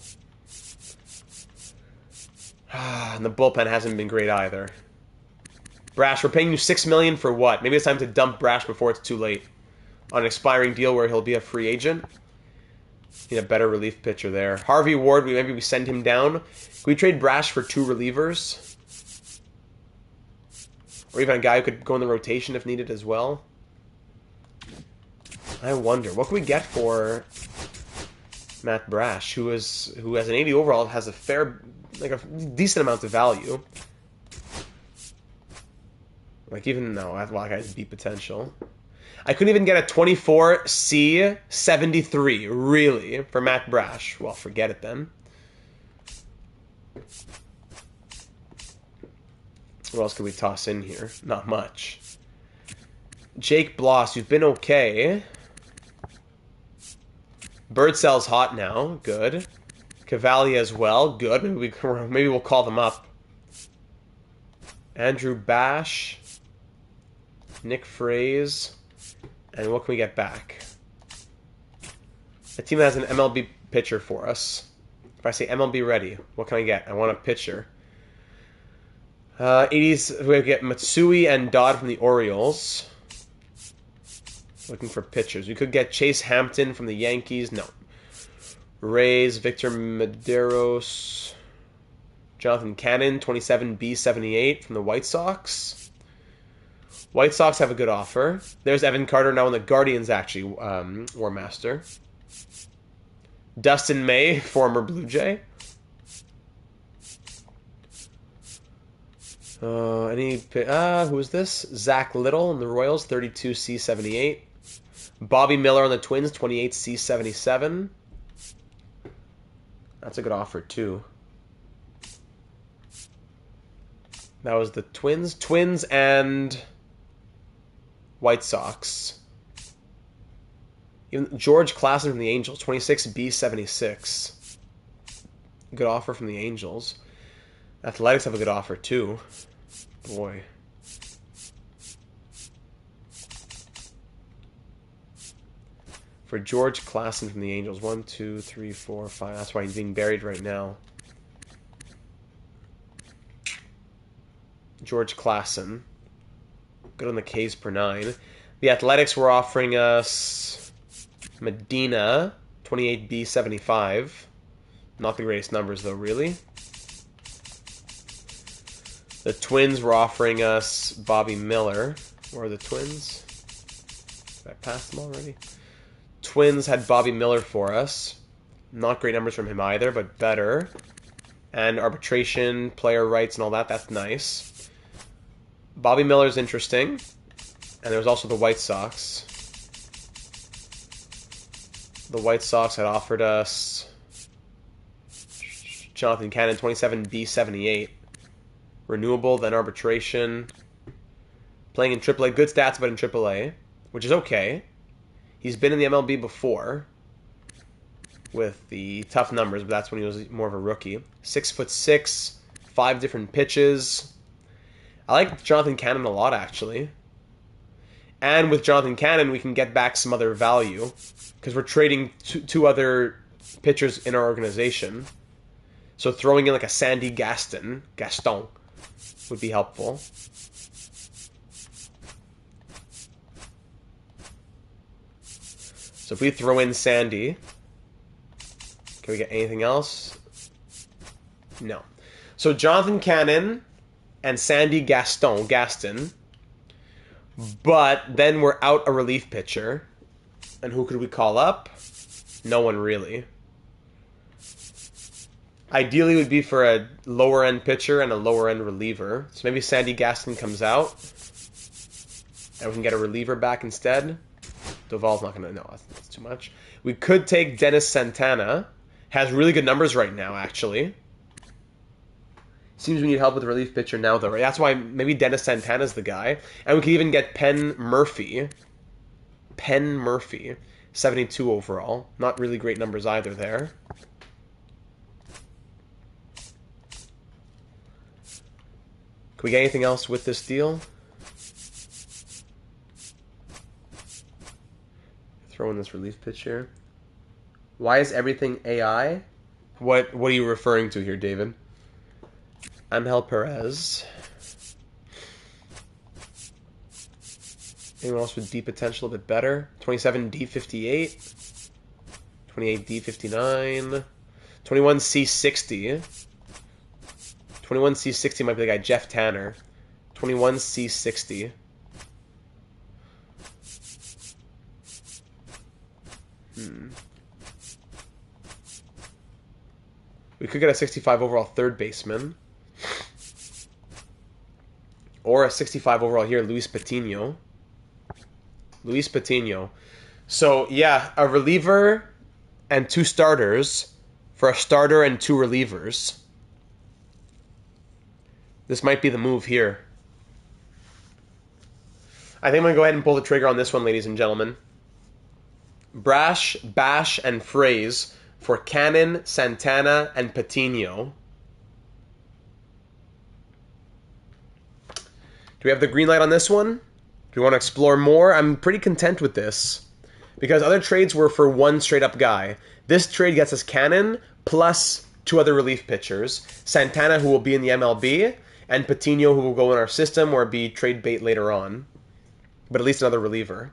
And the bullpen hasn't been great either. Brash, we're paying you $6 million for what? Maybe it's time to dump Brash before it's too late. On an expiring deal where he'll be a free agent. Need a better relief pitcher there. Harvey Ward, maybe we send him down. Can we trade Brash for 2 relievers? Or even a guy who could go in the rotation if needed as well? I wonder. What can we get for Matt Brash, who has an 80 overall, has a a decent amount of value. Like, even no, that guy's beat potential. I couldn't even get a 24C 73, really, for Matt Brash. Well, forget it then. What else could we toss in here? Not much. Jake Bloss, who's been okay. Birdcell's hot now. Good. Cavalier as well. Good. Maybe we'll call them up. Andrew Bash. Nick Fraze. And what can we get back? A team that has an MLB pitcher for us. If I say MLB ready, what can I get? I want a pitcher. 80s, we get Matsui and Dodd from the Orioles. Looking for pitchers. We could get Chase Hampton from the Yankees. No. Rays, Victor Medeiros. Jonathan Cannon, 27B78 from the White Sox. White Sox have a good offer. There's Evan Carter now in the Guardians, actually, War Master. Dustin May, former Blue Jay. Who is this? Zach Little in the Royals, 32C78. Bobby Miller on the Twins, 28C77. That's a good offer, too. That was the Twins. Twins and White Sox. Even George Klassen from the Angels, 26B76. Good offer from the Angels. Athletics have a good offer, too. Boy. For George Klassen from the Angels. 1, 2, 3, 4, 5. That's why he's being buried right now. George Klassen. Good on the Ks per 9. The Athletics were offering us Medina, 28B75. Not the greatest numbers, though, really. The Twins were offering us Bobby Miller. Or the Twins? Did I pass them already? Twins had Bobby Miller for us. Not great numbers from him either, but better. And arbitration, player rights, and all that. That's nice. Bobby Miller's interesting. And there was also the White Sox. The White Sox had offered us Jonathan Cannon, 27B78. Renewable, then arbitration. Playing in AAA. Good stats, but in AAA. Which is okay. He's been in the MLB before. With the tough numbers, but that's when he was more of a rookie. 6'6", 5 different pitches. I like Jonathan Cannon a lot, actually. And with Jonathan Cannon, we can get back some other value. Because we're trading two other pitchers in our organization. So throwing in like a Sandy Gaston would be helpful. So if we throw in Sandy, can we get anything else? No. So Jonathan Cannon and Sandy Gaston. But then we're out a relief pitcher. And who could we call up? No one really. Ideally, it would be for a lower-end pitcher and a lower-end reliever. So maybe Sandy Gaston comes out. And we can get a reliever back instead. Duvall's not going to... No, that's too much. We could take Dennis Santana. Has really good numbers right now, actually. Seems we need help with the relief pitcher now, though, right? That's why maybe Dennis Santana's the guy. And we could even get Penn Murphy. 72 overall. Not really great numbers either there. Can we get anything else with this deal? Throw in this relief pitcher. Why is everything AI? What are you referring to here, David? Angel Perez. Anyone else with D potential a bit better? 27D58. 28D59. 21C60. 21C60 might be the guy, Jeff Tanner. 21C60. We could get a 65 overall third baseman. Or a 65 overall here, Luis Patino. So, yeah, a reliever and 2 starters for a starter and 2 relievers. This might be the move here. I think I'm going to go ahead and pull the trigger on this one, ladies and gentlemen. Brash, Bash, and Phrase for Cannon, Santana, and Patino. Do we have the green light on this one? Do we want to explore more? I'm pretty content with this. Because other trades were for one straight-up guy. This trade gets us Cannon plus 2 other relief pitchers. Santana, who will be in the MLB, and Patino, who will go in our system or be trade bait later on. But at least another reliever.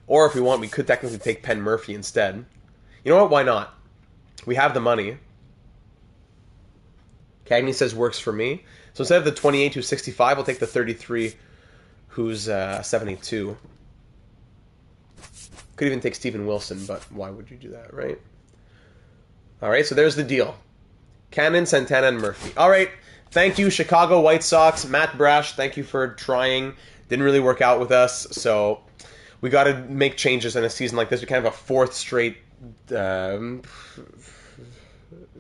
Or if we want, we could technically take Penn Murphy instead. You know what? Why not? We have the money. Cagney says works for me. So instead of the 28 who's 65, we'll take the 33 who's 72. Could even take Steven Wilson, but why would you do that, right? All right, so there's the deal. Cannon, Santana, and Murphy. All right, thank you, Chicago White Sox. Matt Brash, thank you for trying. Didn't really work out with us, so we got to make changes in a season like this. We kind of have a 4th straight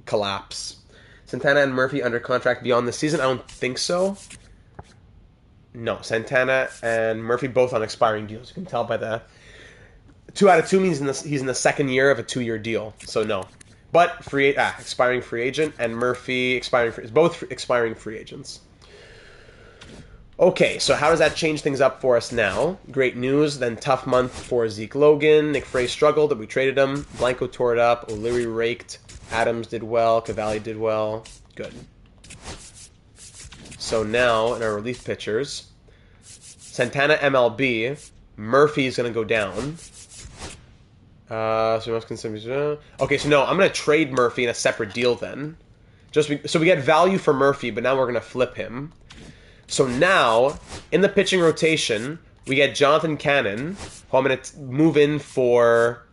collapse. Santana and Murphy under contract beyond the season? I don't think so. No, Santana and Murphy both on expiring deals. You can tell by the 2 out of 2 means he's in the second year of a 2-year deal. So no. But expiring free agent and Murphy both expiring free agents. Okay, so how does that change things up for us now? Great news, then tough month for Zeke Logan. Nick Frey struggled, but we traded him. Blanco tore it up. O'Leary raked. Adams did well. Cavalli did well. Good. So now, in our relief pitchers, Santana MLB. Murphy's going to go down. So we must consider... Okay, so no, I'm going to trade Murphy in a separate deal then. So we get value for Murphy, but now we're going to flip him. So now, in the pitching rotation, we get Jonathan Cannon, who I'm going to move in for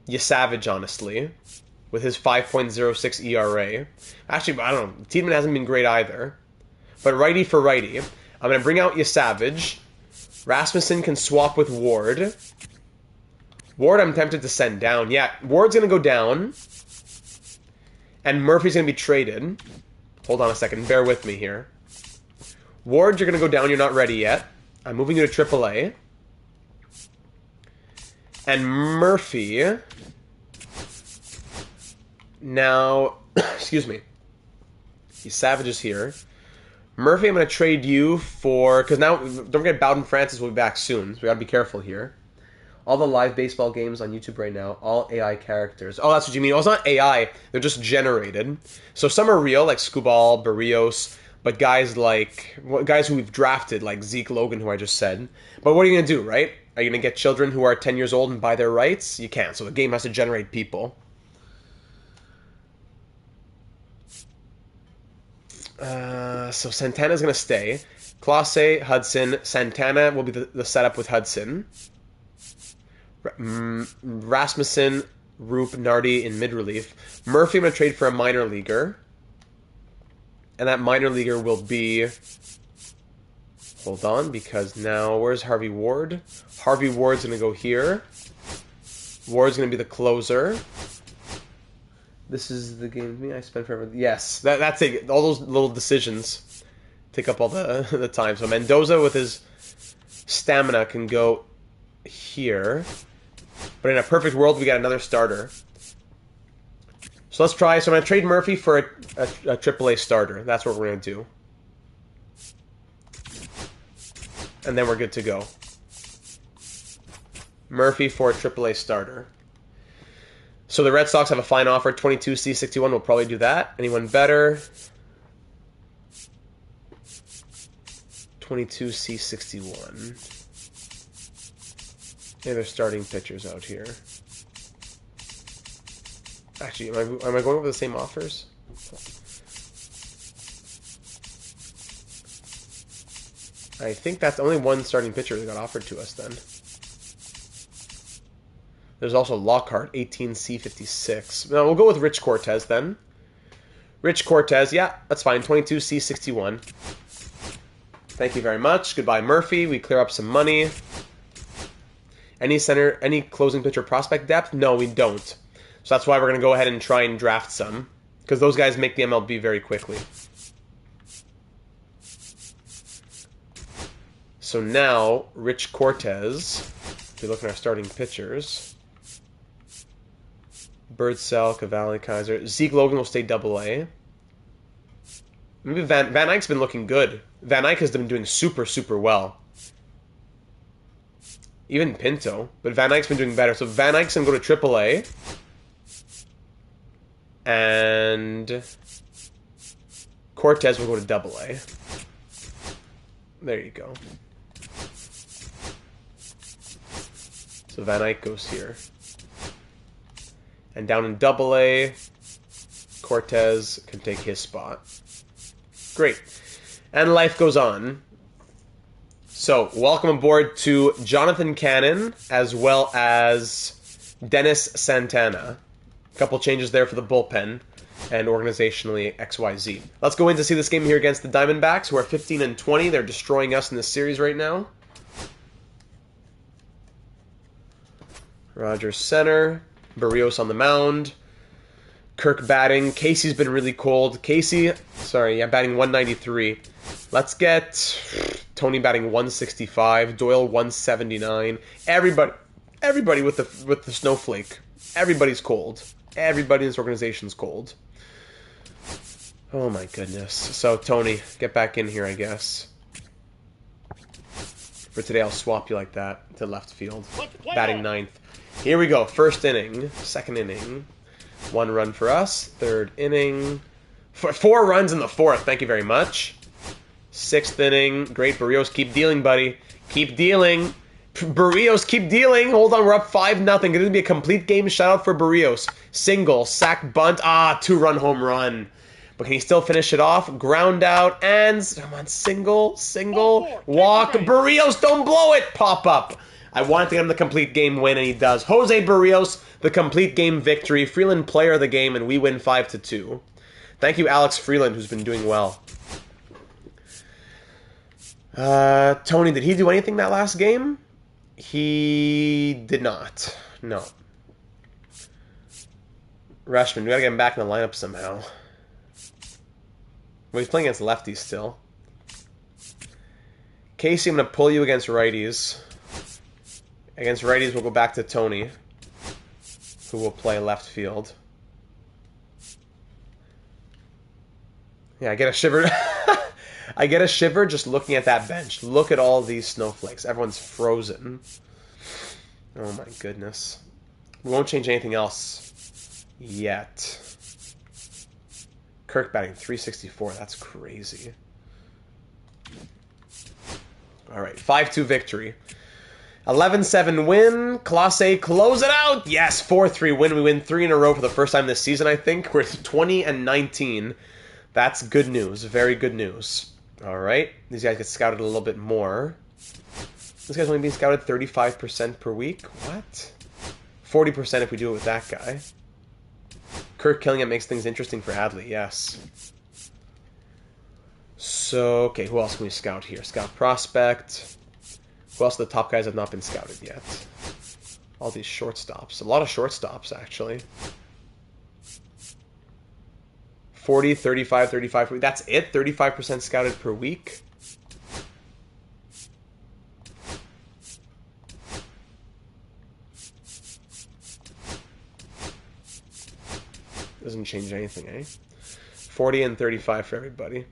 Yesavage, honestly, with his 5.06 ERA. Actually, I don't know. Tiedemann hasn't been great either. But righty for righty, I'm going to bring out Yesavage. Rasmussen can swap with Ward. Ward, I'm tempted to send down. Yeah, Ward's going to go down. And Murphy's going to be traded. Hold on a second. Bear with me here. Ward, you're going to go down. You're not ready yet. I'm moving you to AAA. And Murphy... Now... excuse me. Savage is here. Murphy, I'm going to trade you for... Because now, don't forget, Bowden Francis will be back soon. So we got to be careful here. All the live baseball games on YouTube right now, all AI characters. Oh, that's what you mean. Oh, it's not AI. They're just generated. So some are real, like Scubal, Barrios... But guys who we've drafted, like Zeke Logan, who I just said. But what are you going to do, right? Are you going to get children who are 10 years old and buy their rights? You can't. So the game has to generate people. So Santana's going to stay. Clase, Hudson. Santana will be the setup with Hudson. Rasmussen, Roop, Nardi in mid-relief. Murphy, I'm going to trade for a minor leaguer. And that minor leaguer will be... Hold on, because now... Where's Harvey Ward? Harvey Ward's going to go here. Ward's going to be the closer. This is the game with me. I spent forever... Yes, that's it. All those little decisions take up all the time. So Mendoza with his stamina can go here. But in a perfect world, we got another starter. So let's try. So I'm going to trade Murphy for a AAA starter. That's what we're going to do. And then we're good to go. Murphy for a AAA starter. So the Red Sox have a fine offer. 22C61. We'll probably do that. Anyone better? 22C61. Yeah, they're starting pitchers out here. Actually, am I going over the same offers? I think that's only one starting pitcher that got offered to us then. There's also Lockhart, 18C56. No, we'll go with Rich Cortez then. Rich Cortez, yeah, that's fine. 22C61. Thank you very much. Goodbye, Murphy. We clear up some money. Any closing pitcher prospect depth? No, we don't. So that's why we're going to go ahead and try and draft some. Because those guys make the MLB very quickly. So now, Rich Cortez. If we look at our starting pitchers. Birdsell, Cavalli, Kaiser. Zeke Logan will stay AA. Maybe Van Eyck's been looking good. Van Eyck has been doing super, super well. Even Pinto. But Van Eyck's been doing better. So Van Eyck's going to go to AAA. And Cortez will go to AA. There you go. So Van Eyck goes here. And down in AA, Cortez can take his spot. Great. And life goes on. So, welcome aboard to Jonathan Cannon, as well as Dennis Santana. A couple changes there for the bullpen, and organizationally XYZ. Let's go in to see this game here against the Diamondbacks, who are 15-20. They're destroying us in this series right now. Rogers center. Barrios on the mound. Kirk batting. Casey's been really cold. Casey, batting 193. Let's get Tony batting 165. Doyle 179. Everybody with the snowflake. Everybody's cold. Everybody in this organization's cold. Oh my goodness. So Tony, get back in here, I guess. For today, I'll swap you like that to left field. Batting ninth. Here we go. First inning. Second inning. 1 run for us. Third inning. 4 runs in the fourth. Thank you very much. 6th inning. Great. Barrios, keep dealing, buddy. Keep dealing. Barrios, keep dealing. Hold on, we're up 5-0. Going to be a complete game shutout for Barrios. Single, sack, bunt. 2-run home run. But can he still finish it off? Ground out and come on, single, walk. Barrios, don't blow it. Pop up. I wanted to get him the complete game win, and he does. Jose Barrios, the complete game victory. Freeland player of the game, and we win 5-2. Thank you, Alex Freeland, who's been doing well. Tony, did he do anything that last game? He did not. No. Rushman, we gotta get him back in the lineup somehow. Well, he's playing against lefties still. Casey, I'm gonna pull you against righties. Against righties, we'll go back to Tony, who will play left field. Yeah, I get a shiver. I get a shiver just looking at that bench. Look at all these snowflakes. Everyone's frozen. Oh my goodness. We won't change anything else yet. Kirk batting 364. That's crazy. All right, 5-2 victory. 11-7 win. Class A, close it out. Yes, 4-3 win. We win 3 in a row for the first time this season, I think. We're 20-19. That's good news. Very good news. All right. These guys get scouted a little bit more. This guy's only being scouted 35% per week. What? 40% if we do it with that guy. Kirk killing it makes things interesting for Adley. Yes. So, okay, who else can we scout here? Scout prospect. Who else of the top guys have not been scouted yet? All these shortstops. A lot of shortstops, actually. 40, 35, 35. That's it? 35% scouted per week? Doesn't change anything, eh? 40 and 35 for everybody.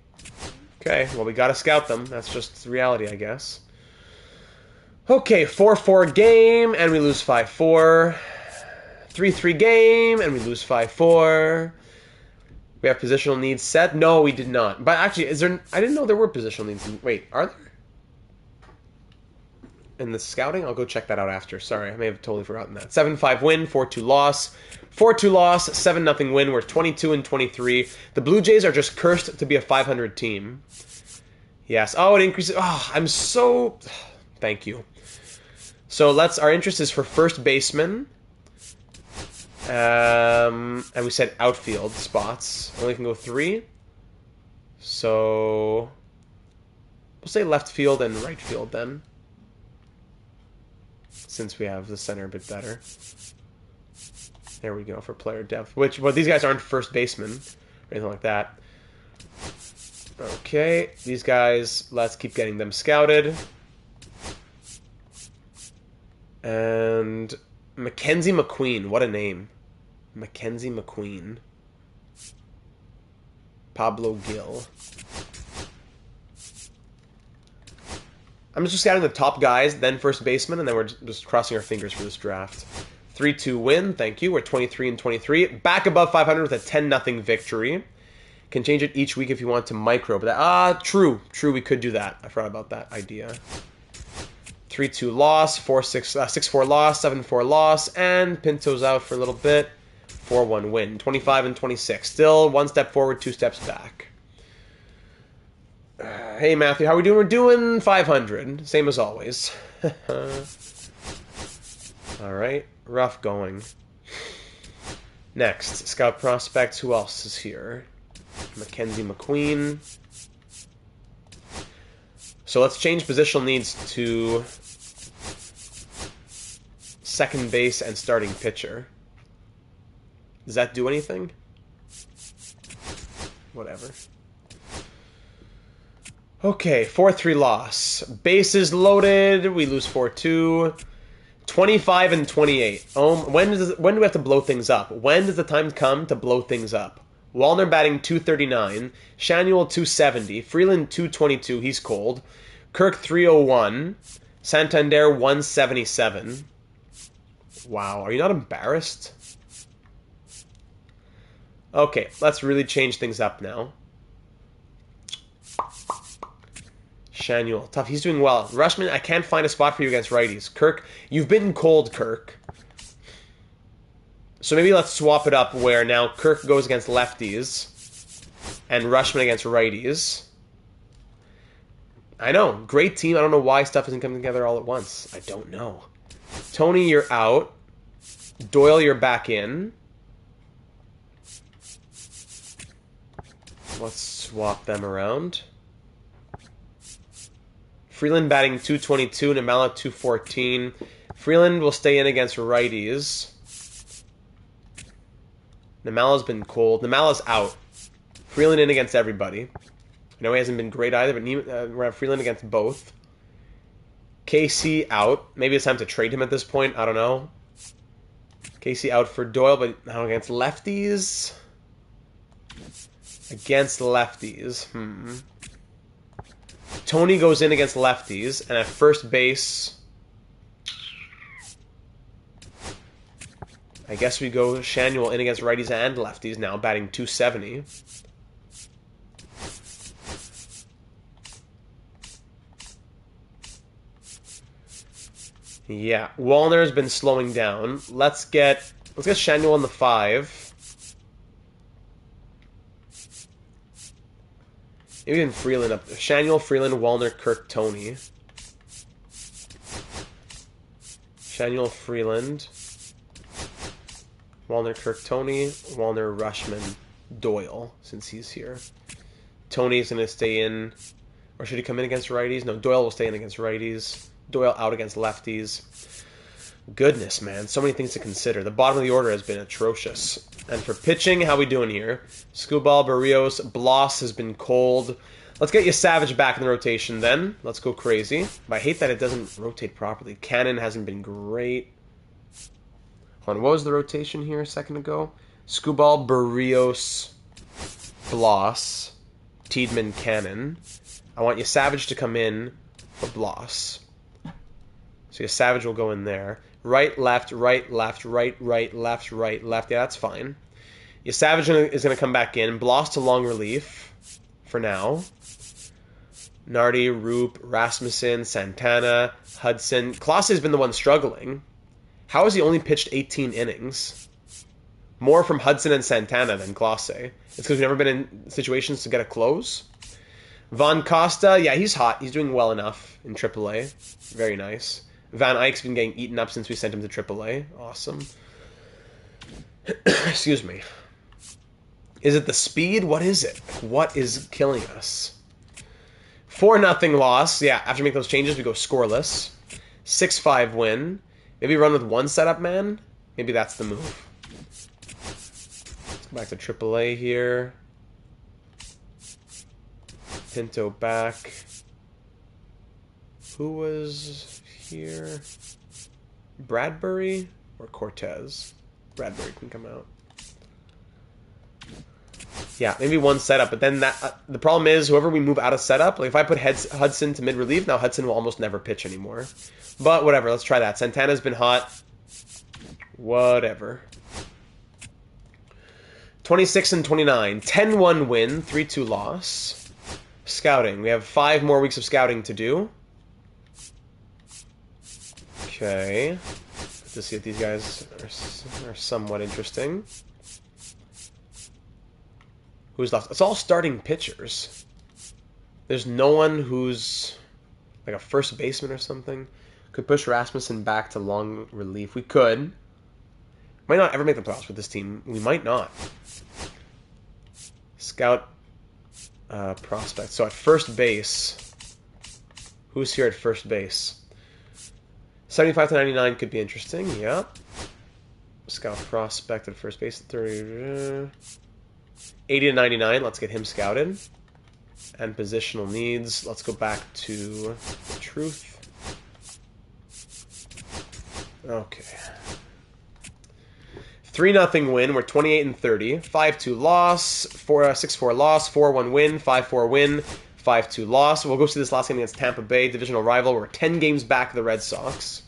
Okay, well, we gotta scout them. That's just reality, I guess. Okay, 4-4 game, and we lose 5-4. 3-3 game, and we lose 5-4. We have positional needs set. No, we did not. But actually, is there? I didn't know there were positional needs. Wait, are there? In the scouting? I'll go check that out after. Sorry, I may have totally forgotten that. 7-5 win, 4-2 loss. 4-2 loss, 7-0 win. We're 22-23. The Blue Jays are just cursed to be a 500 team. Yes. Oh, it increases. Oh, I'm so... Thank you. So our interest is for first baseman. And we said outfield spots. Only can go 3. So we'll say left field and right field then. Since we have the center a bit better. There we go for player depth. But these guys aren't first basemen or anything like that. Okay, these guys, let's keep getting them scouted. And Mackenzie McQueen, what a name. Mackenzie McQueen. Pablo Gil. I'm just scouting the top guys, then first baseman, and then we're just crossing our fingers for this draft. 3-2 win, thank you. We're 23-23. Back above 500 with a 10-0 victory. Can change it each week if you want to micro. But that, true, we could do that. I forgot about that idea. 3-2 loss, 6-4 loss, 7-4 loss, and Pinto's out for a little bit. 4-1 win. 25-26. Still one step forward, 2 steps back. Hey Matthew, how are we doing? We're doing 500, same as always. All right, rough going. Next, scout prospects. Who else is here? Mackenzie McQueen. So let's change positional needs to second base and starting pitcher. Does that do anything? Whatever. Okay, 4-3 loss. Bases loaded. We lose 4-2. 25-28. When do we have to blow things up? When does the time come to blow things up? Wallner batting 239. Shanuel 270. Freeland 222. He's cold. Kirk 301. Santander 177. Wow, are you not embarrassed? Okay, let's really change things up now. Shanuel, tough. He's doing well. Rushman, I can't find a spot for you against righties. Kirk, you've been cold, Kirk. So maybe let's swap it up where now Kirk goes against lefties and Rushman against righties. I know. Great team. I don't know why stuff isn't coming together all at once. I don't know. Tony, you're out. Doyle, you're back in. Let's swap them around. Freeland batting 222, Namala 214. Freeland will stay in against righties. Namala's been cold. Namala's out. Freeland in against everybody. I know he hasn't been great either, but we're going to have Freeland against both. Casey out. Maybe it's time to trade him at this point. I don't know. Casey out for Doyle, but now against lefties. Against lefties. Tony goes in against lefties, and at first base, I guess we go Shanuel in against righties and lefties now, batting 270. Yeah, Wallner's been slowing down. Let's get Shanuel in the 5. Maybe even Freeland up there. Shanuel, Freeland, Wallner, Kirk, Tony. Shanuel, Freeland, Wallner, Kirk, Tony, Wallner, Rushman, Doyle, since he's here. Tony's going to stay in. Or should he come in against righties? No, Doyle will stay in against righties. Doyle out against lefties. Goodness, man. So many things to consider. The bottom of the order has been atrocious. And for pitching, how we doing here? Scubal, Barrios, Bloss has been cold. Let's get you Savage back in the rotation then. Let's go crazy. But I hate that it doesn't rotate properly. Cannon hasn't been great. Hold on, what was the rotation here a second ago? Scubal, Barrios, Bloss, Tiedemann, Cannon. I want you Savage to come in for Bloss. So your Savage will go in there. Right, left, right, left, right, right, left, right, left. Yeah, that's fine. Your Savage is going to come back in. Bloss to long relief for now. Nardi, Roop, Rasmussen, Santana, Hudson. Clase has been the one struggling. How has he only pitched 18 innings? More from Hudson and Santana than Clase. It's because we've never been in situations to get a close. Von Costa, yeah, he's hot. He's doing well enough in AAA. Very nice. Van Eyck's been getting eaten up since we sent him to AAA. Awesome. Excuse me. Is it the speed? What is it? What is killing us? 4-0 loss. Yeah, after we make those changes, we go scoreless. 6-5 win. Maybe run with one setup man? Maybe that's the move. Let's go back to AAA here. Pinto back. Who was here? Bradbury or Cortez? Bradbury can come out. Yeah, maybe one setup, but then the problem is whoever we move out of setup, like if I put Hudson to mid-relief, now Hudson will almost never pitch anymore. But whatever, let's try that. Santana's been hot. Whatever. 26 and 29. 10-1 win, 3-2 loss. Scouting. We have 5 more weeks of scouting to do. Okay. To see if these guys are somewhat interesting. Who's left? It's all starting pitchers. There's no one who's like a first baseman or something. Could push Rasmussen back to long relief. We could. Might not ever make the playoffs with this team. We might not. Scout prospect. So at first base, who's here at first base? 75 to 99 could be interesting. Yeah. Scout prospect at first base. 30, 80 to 99. Let's get him scouted. And positional needs. Let's go back to the truth. Okay. 3-0 win. We're 28 and 30. 5-2 loss. 6-4 loss. 4-1 win. 5-4 win. 5-2 loss. We'll go see this last game against Tampa Bay, divisional rival. We're 10 games back of the Red Sox.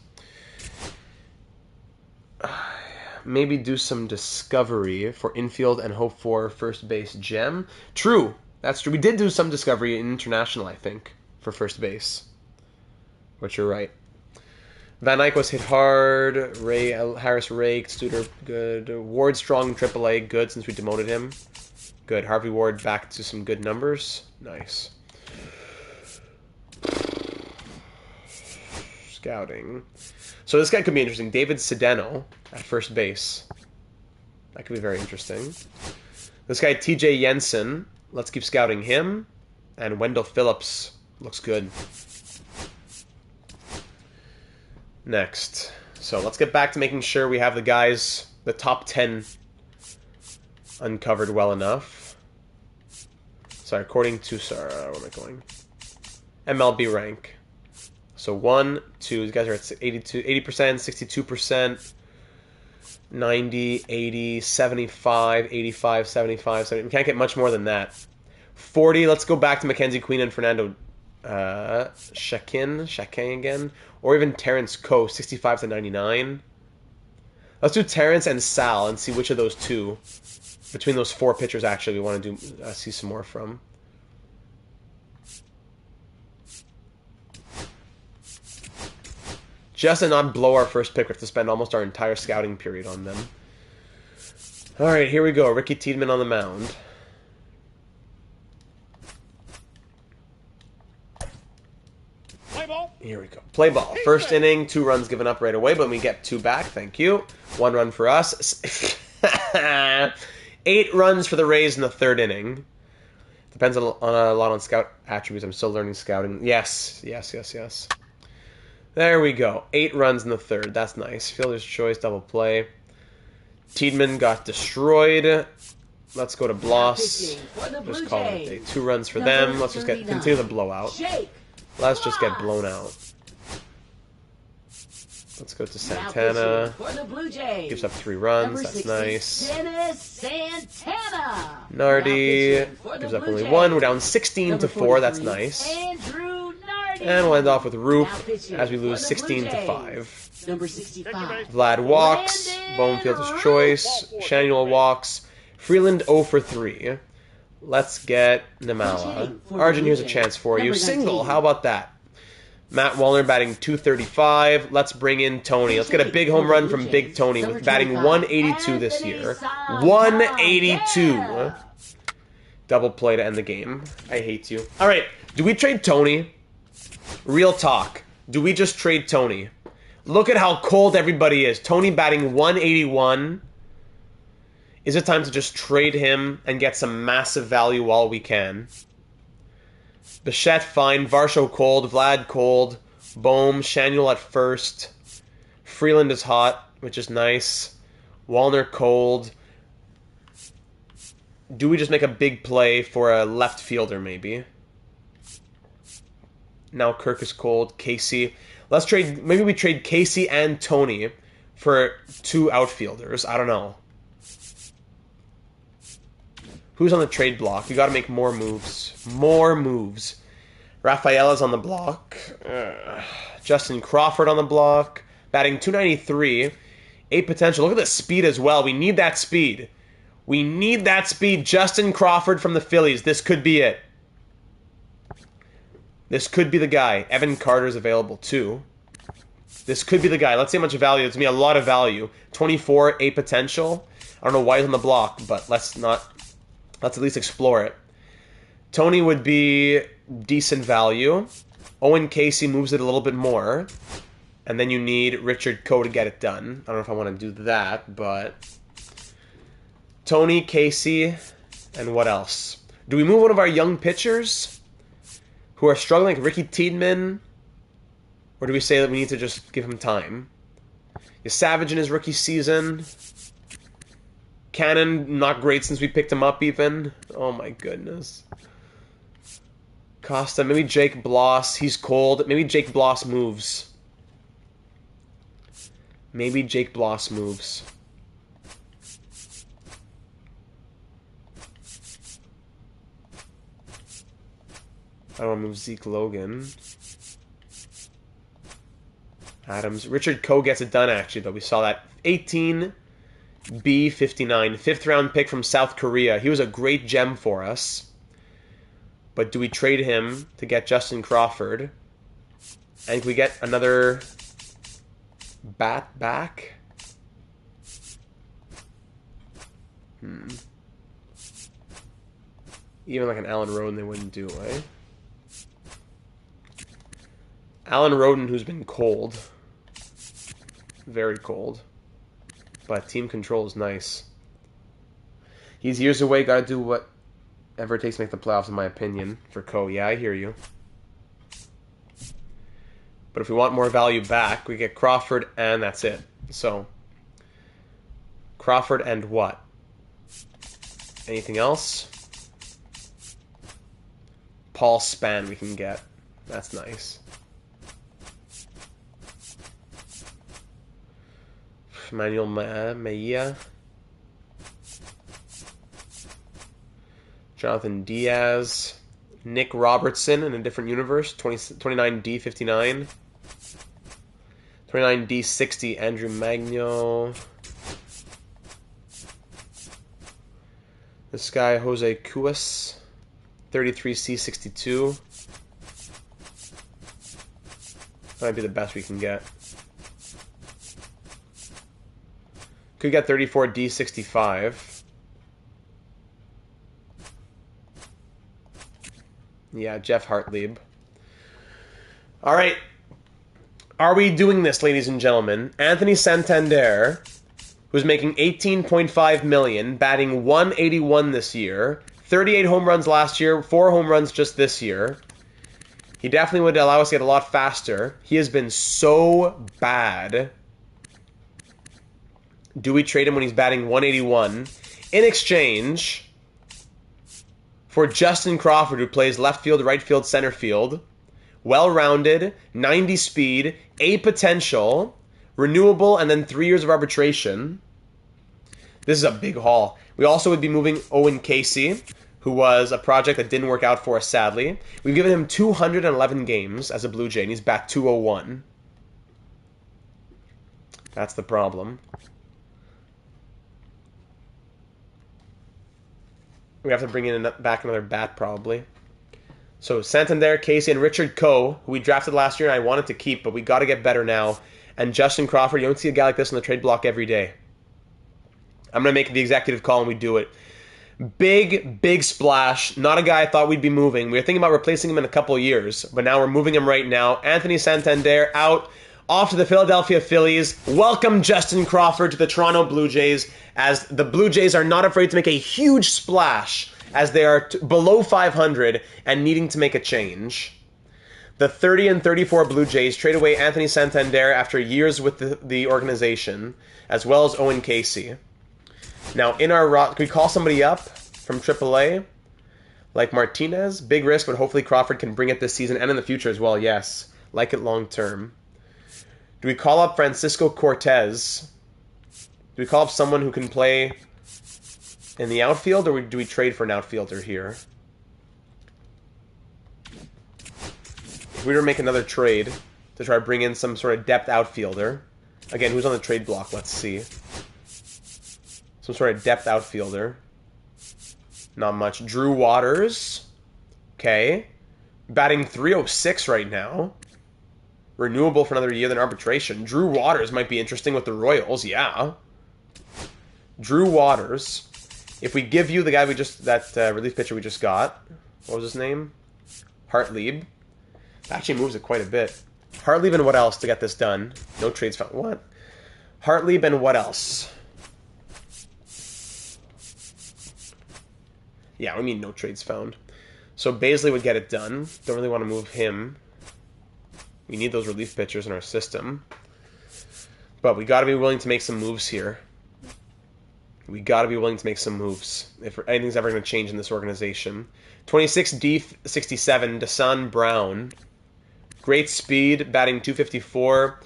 Maybe do some discovery for infield and hope for first base gem. True. That's true. We did do some discovery in international, I think, for first base. But you're right. Van Eyck was hit hard. Harris raked. Studer good. Ward strong AAA good since we demoted him. Good. Harvey Ward back to some good numbers. Nice. Scouting. So this guy could be interesting. David Sedeno at first base. That could be very interesting. This guy TJ Jensen. Let's keep scouting him. And Wendell Phillips looks good. Next. So let's get back to making sure we have the guys, the top 10 uncovered well enough. Sorry, according to, where am I going? MLB rank. So 1, 2, these guys are at 80%, 62%, 90, 80, 75, 85, 75, 70. We can't get much more than that. 40, let's go back to Mackenzie Queen and Fernando Shakin again. Or even Terrence Coe, 65 to 99. Let's do Terrence and Sal and see which of those two, between those 4 pitchers, actually, we want to do see some more from. Just to not blow our first pick, we have to spend almost our entire scouting period on them. All right, here we go. Ricky Tiedemann on the mound. Here we go. Play ball. First inning, 2 runs given up right away, but we get 2 back. Thank you. 1 run for us. 8 runs for the Rays in the 3rd inning. Depends a lot on scout attributes. I'm still learning scouting. Yes. There we go. 8 runs in the 3rd. That's nice. Fielder's choice, double play. Tiedemann got destroyed. Let's go to Bloss. Just call it a day. 2 runs for them. Let's just continue the blowout. Let's just get blown out. Let's go to Santana. Gives up 3 runs. That's nice. Nardi gives up only 1. We're down 16 to 4. That's nice. And we'll end off with Roop as we lose 16 to 5. Vlad walks. Bonefielder's choice. Shanuel walks. Freeland 0 for 3. Let's get Namala. Arjun, here's a chance for you. Single, how about that? Matt Wallner batting .235. Let's bring in Tony. Let's get a big home run from Big Tony with batting .182 this year. .182. Double play to end the game. I hate you. All right, do we trade Tony? Real talk. Do we just trade Tony? Look at how cold everybody is. Tony batting .181. Is it time to just trade him and get some massive value while we can? Bichette fine, Varsho cold, Vlad cold, Bohm, Shanuel at first. Freeland is hot, which is nice. Wallner cold. Do we just make a big play for a left fielder maybe? Now Kirk is cold, Casey. Let's trade, maybe we trade Casey and Tony for 2 outfielders. I don't know. Who's on the trade block? We got to make more moves. More moves. Rafaela's on the block. Justin Crawford on the block. Batting .293. 8 potential. Look at the speed as well. We need that speed. We need that speed. Justin Crawford from the Phillies. This could be it. This could be the guy. Evan Carter's available too. This could be the guy. Let's see how much value. It's going to be a lot of value. 24, 8 potential. I don't know why he's on the block, but let's at least explore it. Tony would be decent value. Owen Casey moves it a little bit more. And then you need Richard Coe to get it done. I don't know if I want to do that, but... Tony, Casey, and what else? Do we move one of our young pitchers who are struggling, like Ricky Tiedemann? Or do we say that we need to just give him time? Is Savage in his rookie season? Cannon, not great since we picked him up even. Oh my goodness. Costa, maybe Jake Bloss. He's cold. Maybe Jake Bloss moves. Maybe Jake Bloss moves. I don't want to move Zeke Logan. Adams. Richard Coe gets it done, actually, though. We saw that. 18 B59. 5th round pick from South Korea. He was a great gem for us. But do we trade him to get Justin Crawford? And can we get another bat back? Even like an Alan Roden they wouldn't do, eh? Alan Roden, who's been cold. Very cold. But team control is nice. He's years away, gotta do whatever it takes to make the playoffs, in my opinion, for Coe. Yeah, I hear you. But if we want more value back, we get Crawford, and that's it. So, Crawford and what? Anything else? Paul Span we can get. That's nice. Manuel Mejia. Jonathan Diaz. Nick Robertson in a different universe. 29D59. 29D60. Andrew Magno. This guy, Jose Cuas. 33C62. That might be the best we can get. Could get 34D65. Yeah, Jeff Hartlieb. All right. Are we doing this, ladies and gentlemen? Anthony Santander, who's making $18.5 million, batting .181 this year, 38 home runs last year, 4 home runs just this year. He definitely would allow us to get a lot faster. He has been so bad. Do we trade him when he's batting .181 in exchange for Justin Crawford, who plays left field, right field, center field, well-rounded, 90 speed, 8 potential, renewable, and then 3 years of arbitration? This is a big haul. We also would be moving Owen Casey, who was a project that didn't work out for us, sadly. We've given him 211 games as a Blue Jay, and he's bat .201. That's the problem. We have to bring in back another bat, probably. So Santander, Casey, and Richard Coe, who we drafted last year and I wanted to keep, but we got to get better now. And Justin Crawford. You don't see a guy like this on the trade block every day. I'm going to make the executive call and we do it. Big, big splash. Not a guy I thought we'd be moving. We were thinking about replacing him in a couple of years, but now we're moving him right now. Anthony Santander out. Off to the Philadelphia Phillies. Welcome Justin Crawford to the Toronto Blue Jays, as the Blue Jays are not afraid to make a huge splash as they are below 500 and needing to make a change. The 30 and 34 Blue Jays trade away Anthony Santander after years with the organization, as well as Owen Casey. Now, in our can we call somebody up from AAA? Like Martinez? Big risk, but hopefully Crawford can bring it this season and in the future as well, yes. Like it long term. Do we call up Francisco Cortez? Do we call up someone who can play in the outfield, or do we trade for an outfielder here? If we were to make another trade to try to bring in some sort of depth outfielder. Again, who's on the trade block? Let's see. Some sort of depth outfielder. Not much. Drew Waters. Okay. Batting 306 right now. Renewable for another year, then arbitration. Drew Waters might be interesting with the Royals, yeah. Drew Waters. If we give you the guy we just, that relief pitcher we just got, what was his name? Hartlieb. Actually moves it quite a bit. Hartlieb and what else to get this done? No trades found. What? Hartlieb and what else? Yeah, I mean no trades found. So Baisley would get it done. Don't really want to move him. We need those relief pitchers in our system. But we got to be willing to make some moves here. We got to be willing to make some moves if anything's ever going to change in this organization. 26D67, Desan Brown. Great speed, batting 254.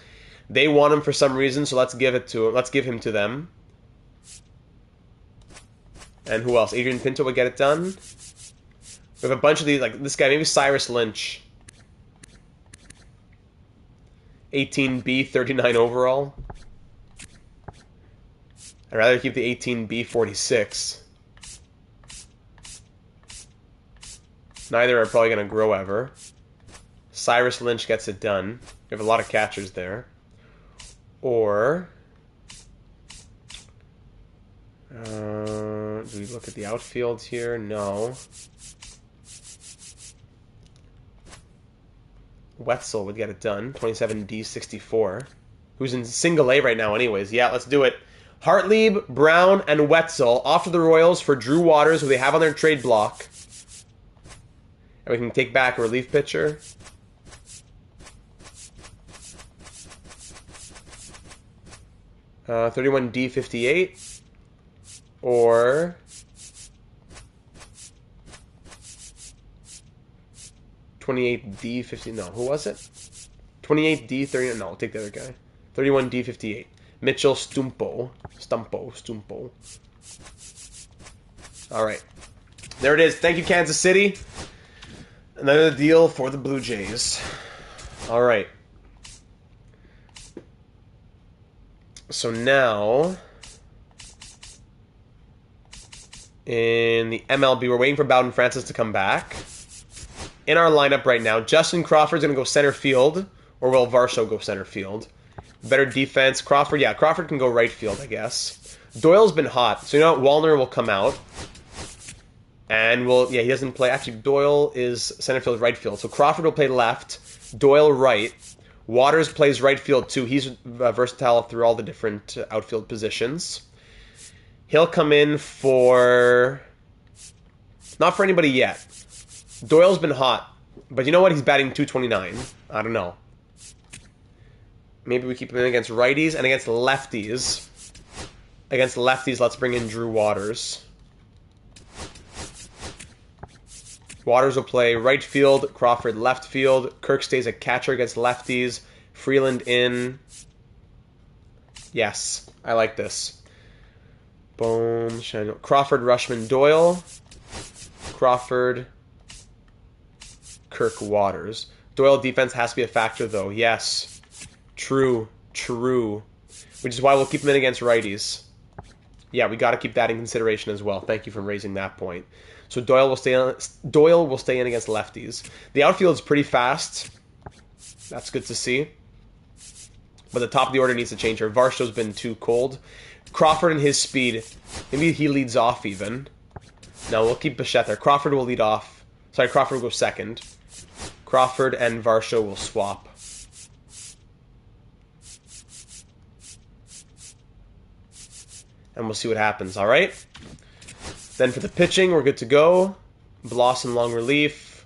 They want him for some reason, so let's give it to him. Let's give him to them. And who else? Adrian Pinto would get it done. We have a bunch of these, like this guy, maybe Cyrus Lynch. 18B, 39 overall. I'd rather keep the 18B, 46. Neither are probably going to grow ever. Cyrus Lynch gets it done. We have a lot of catchers there. Or... do we look at the outfield here? No. Wetzel would get it done. 27D64. Who's in single A right now anyways. Yeah, let's do it. Hartlieb, Brown, and Wetzel off to the Royals for Drew Waters, who they have on their trade block. And we can take back a relief pitcher. – 31D58. Or... 28D50. No, who was it? 28D30. No, I'll take the other guy. 31D58. Mitchell Stumpo. All right. There it is. Thank you, Kansas City. Another deal for the Blue Jays. All right. So now, in the MLB, we're waiting for Bowden Francis to come back. In our lineup right now, Justin Crawford's going to go center field, or will Varsho go center field? Better defense. Crawford, yeah, Crawford can go right field, I guess. Doyle's been hot, so you know what? Wallner will come out. And he doesn't play. Actually, Doyle is center field, right field. So Crawford will play left, Doyle right. Waters plays right field too. He's versatile through all the different outfield positions. He'll come in for... Not for anybody yet. Doyle's been hot. But you know what? He's batting 229. I don't know. Maybe we keep him in against righties and against lefties. Against lefties, let's bring in Drew Waters. Waters will play right field, Crawford left field. Kirk stays a catcher against lefties. Freeland in. Yes, I like this. Boom. Crawford, Rushman, Doyle. Crawford, Kirk, Waters. Doyle defense has to be a factor, though. Yes. True. Which is why we'll keep him in against righties. Yeah, we got to keep that in consideration as well. Thank you for raising that point. So Doyle will stay in against lefties. The outfield is pretty fast. That's good to see. But the top of the order needs to change here. Varsho's been too cold. Crawford and his speed. Maybe he leads off even. No, we'll keep Bichette there. Crawford will lead off. Sorry, Crawford will go second. Crawford and Varsho will swap. And we'll see what happens, all right? Then for the pitching, we're good to go. Bloss in long relief.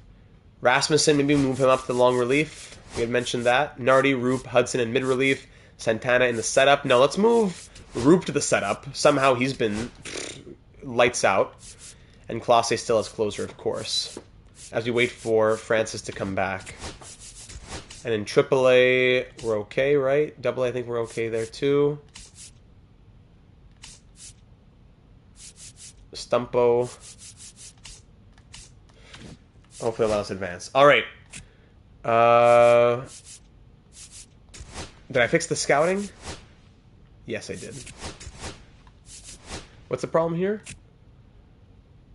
Rasmussen, maybe move him up to the long relief. We had mentioned that. Nardi, Roop, Hudson in mid relief. Santana in the setup. No, let's move Roop to the setup. Somehow he's been lights out. And Clase still as closer, of course. As we wait for Francis to come back. And in AAA, we're okay, right? AA, I think we're okay there too. Stumpo. Hopefully allow us to advance. Alright. Did I fix the scouting? Yes, I did. What's the problem here?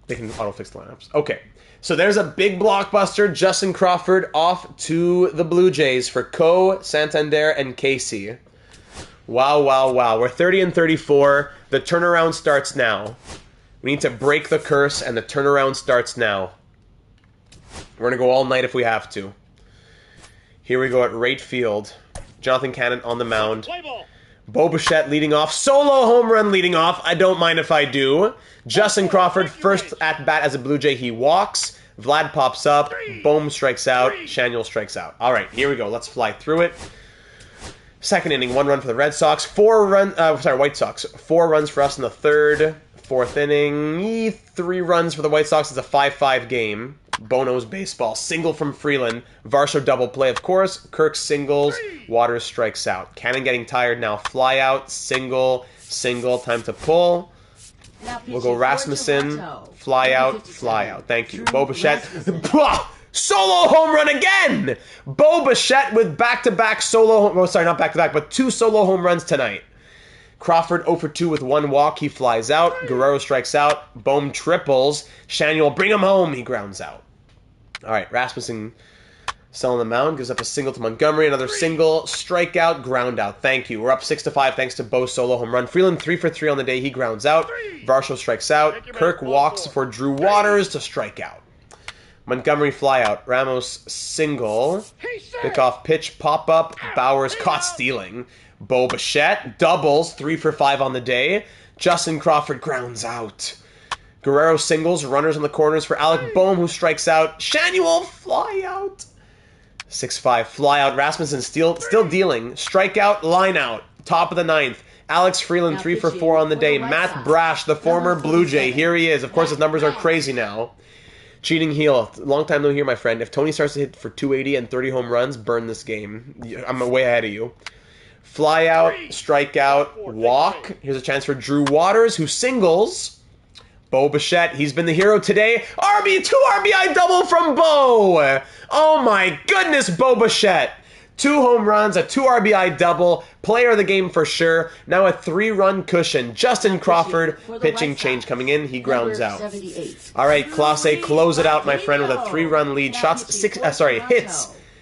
They can auto-fix the lineups. Okay. So there's a big blockbuster. Justin Crawford off to the Blue Jays for Co, Santander, and Casey. Wow, wow, wow. We're 30 and 34. The turnaround starts now. We need to break the curse, and the turnaround starts now. We're going to go all night if we have to. Here we go at right field. Jonathan Cannon on the mound. Bo Bichette leading off. Solo home run leading off. I don't mind if I do. Justin Crawford, first at bat as a Blue Jay. He walks. Vlad pops up. Bohm strikes out. Shanuel strikes out. All right, here we go. Let's fly through it. Second inning, 1 run for the Red Sox. White Sox. 4 runs for us in the third. Fourth inning, 3 runs for the White Sox. It's a 5-5 game. Bono's baseball. Single from Freeland. Varsho double play, of course. Kirk singles. Waters strikes out. Cannon getting tired now. Fly out. Single. Single. Time to pull. We'll go Rasmussen. Fly out. Fly out. Thank you. Bo Bichette. Solo home run again! Bo Bichette with back-to-back solo... Oh, sorry, not back-to-back, but 2 solo home runs tonight. Crawford 0 for 2 with 1 walk. He flies out. Guerrero strikes out. Bohm triples. Shanuel, bring him home. He grounds out. All right, Rasmussen still on the mound. Gives up a single to Montgomery. Another single. Strikeout. Ground out. Thank you. We're up 6-5 thanks to Bo's solo home run. Freeland 3 for 3 on the day. He grounds out. Varsho strikes out. Kirk walks for Drew Waters to strike out. Montgomery fly out. Ramos single. Pickoff pitch. Pop up. Bowers caught stealing. Bo Bichette doubles. 3 for 5 on the day. Justin Crawford grounds out. Guerrero singles. Runners on the corners for Alec Bohm, who strikes out. Shanuel fly out. 6-5 fly out. Rasmussen still dealing. Strikeout. Line out. Top of the 9th. Alex Freeland 3 for 4 on the day. Matt Brash, the former Blue Jay. Here he is. Of course, his numbers are crazy now. Cheating heel. Long time no hear, my friend. If Tony starts to hit for 280 and 30 home runs, burn this game. I'm way ahead of you. Fly out, strikeout, walk. Here's a chance for Drew Waters, who singles. Bo Bichette, he's been the hero today. 2 RBI double from Bo. Oh my goodness, Bo Bichette. 2 home runs, a 2 RBI double. Player of the game for sure. Now a 3-run cushion. Justin Crawford, pitching change coming in. He grounds out. All right, Clase, close it out, my friend, with a 3-run lead. Hits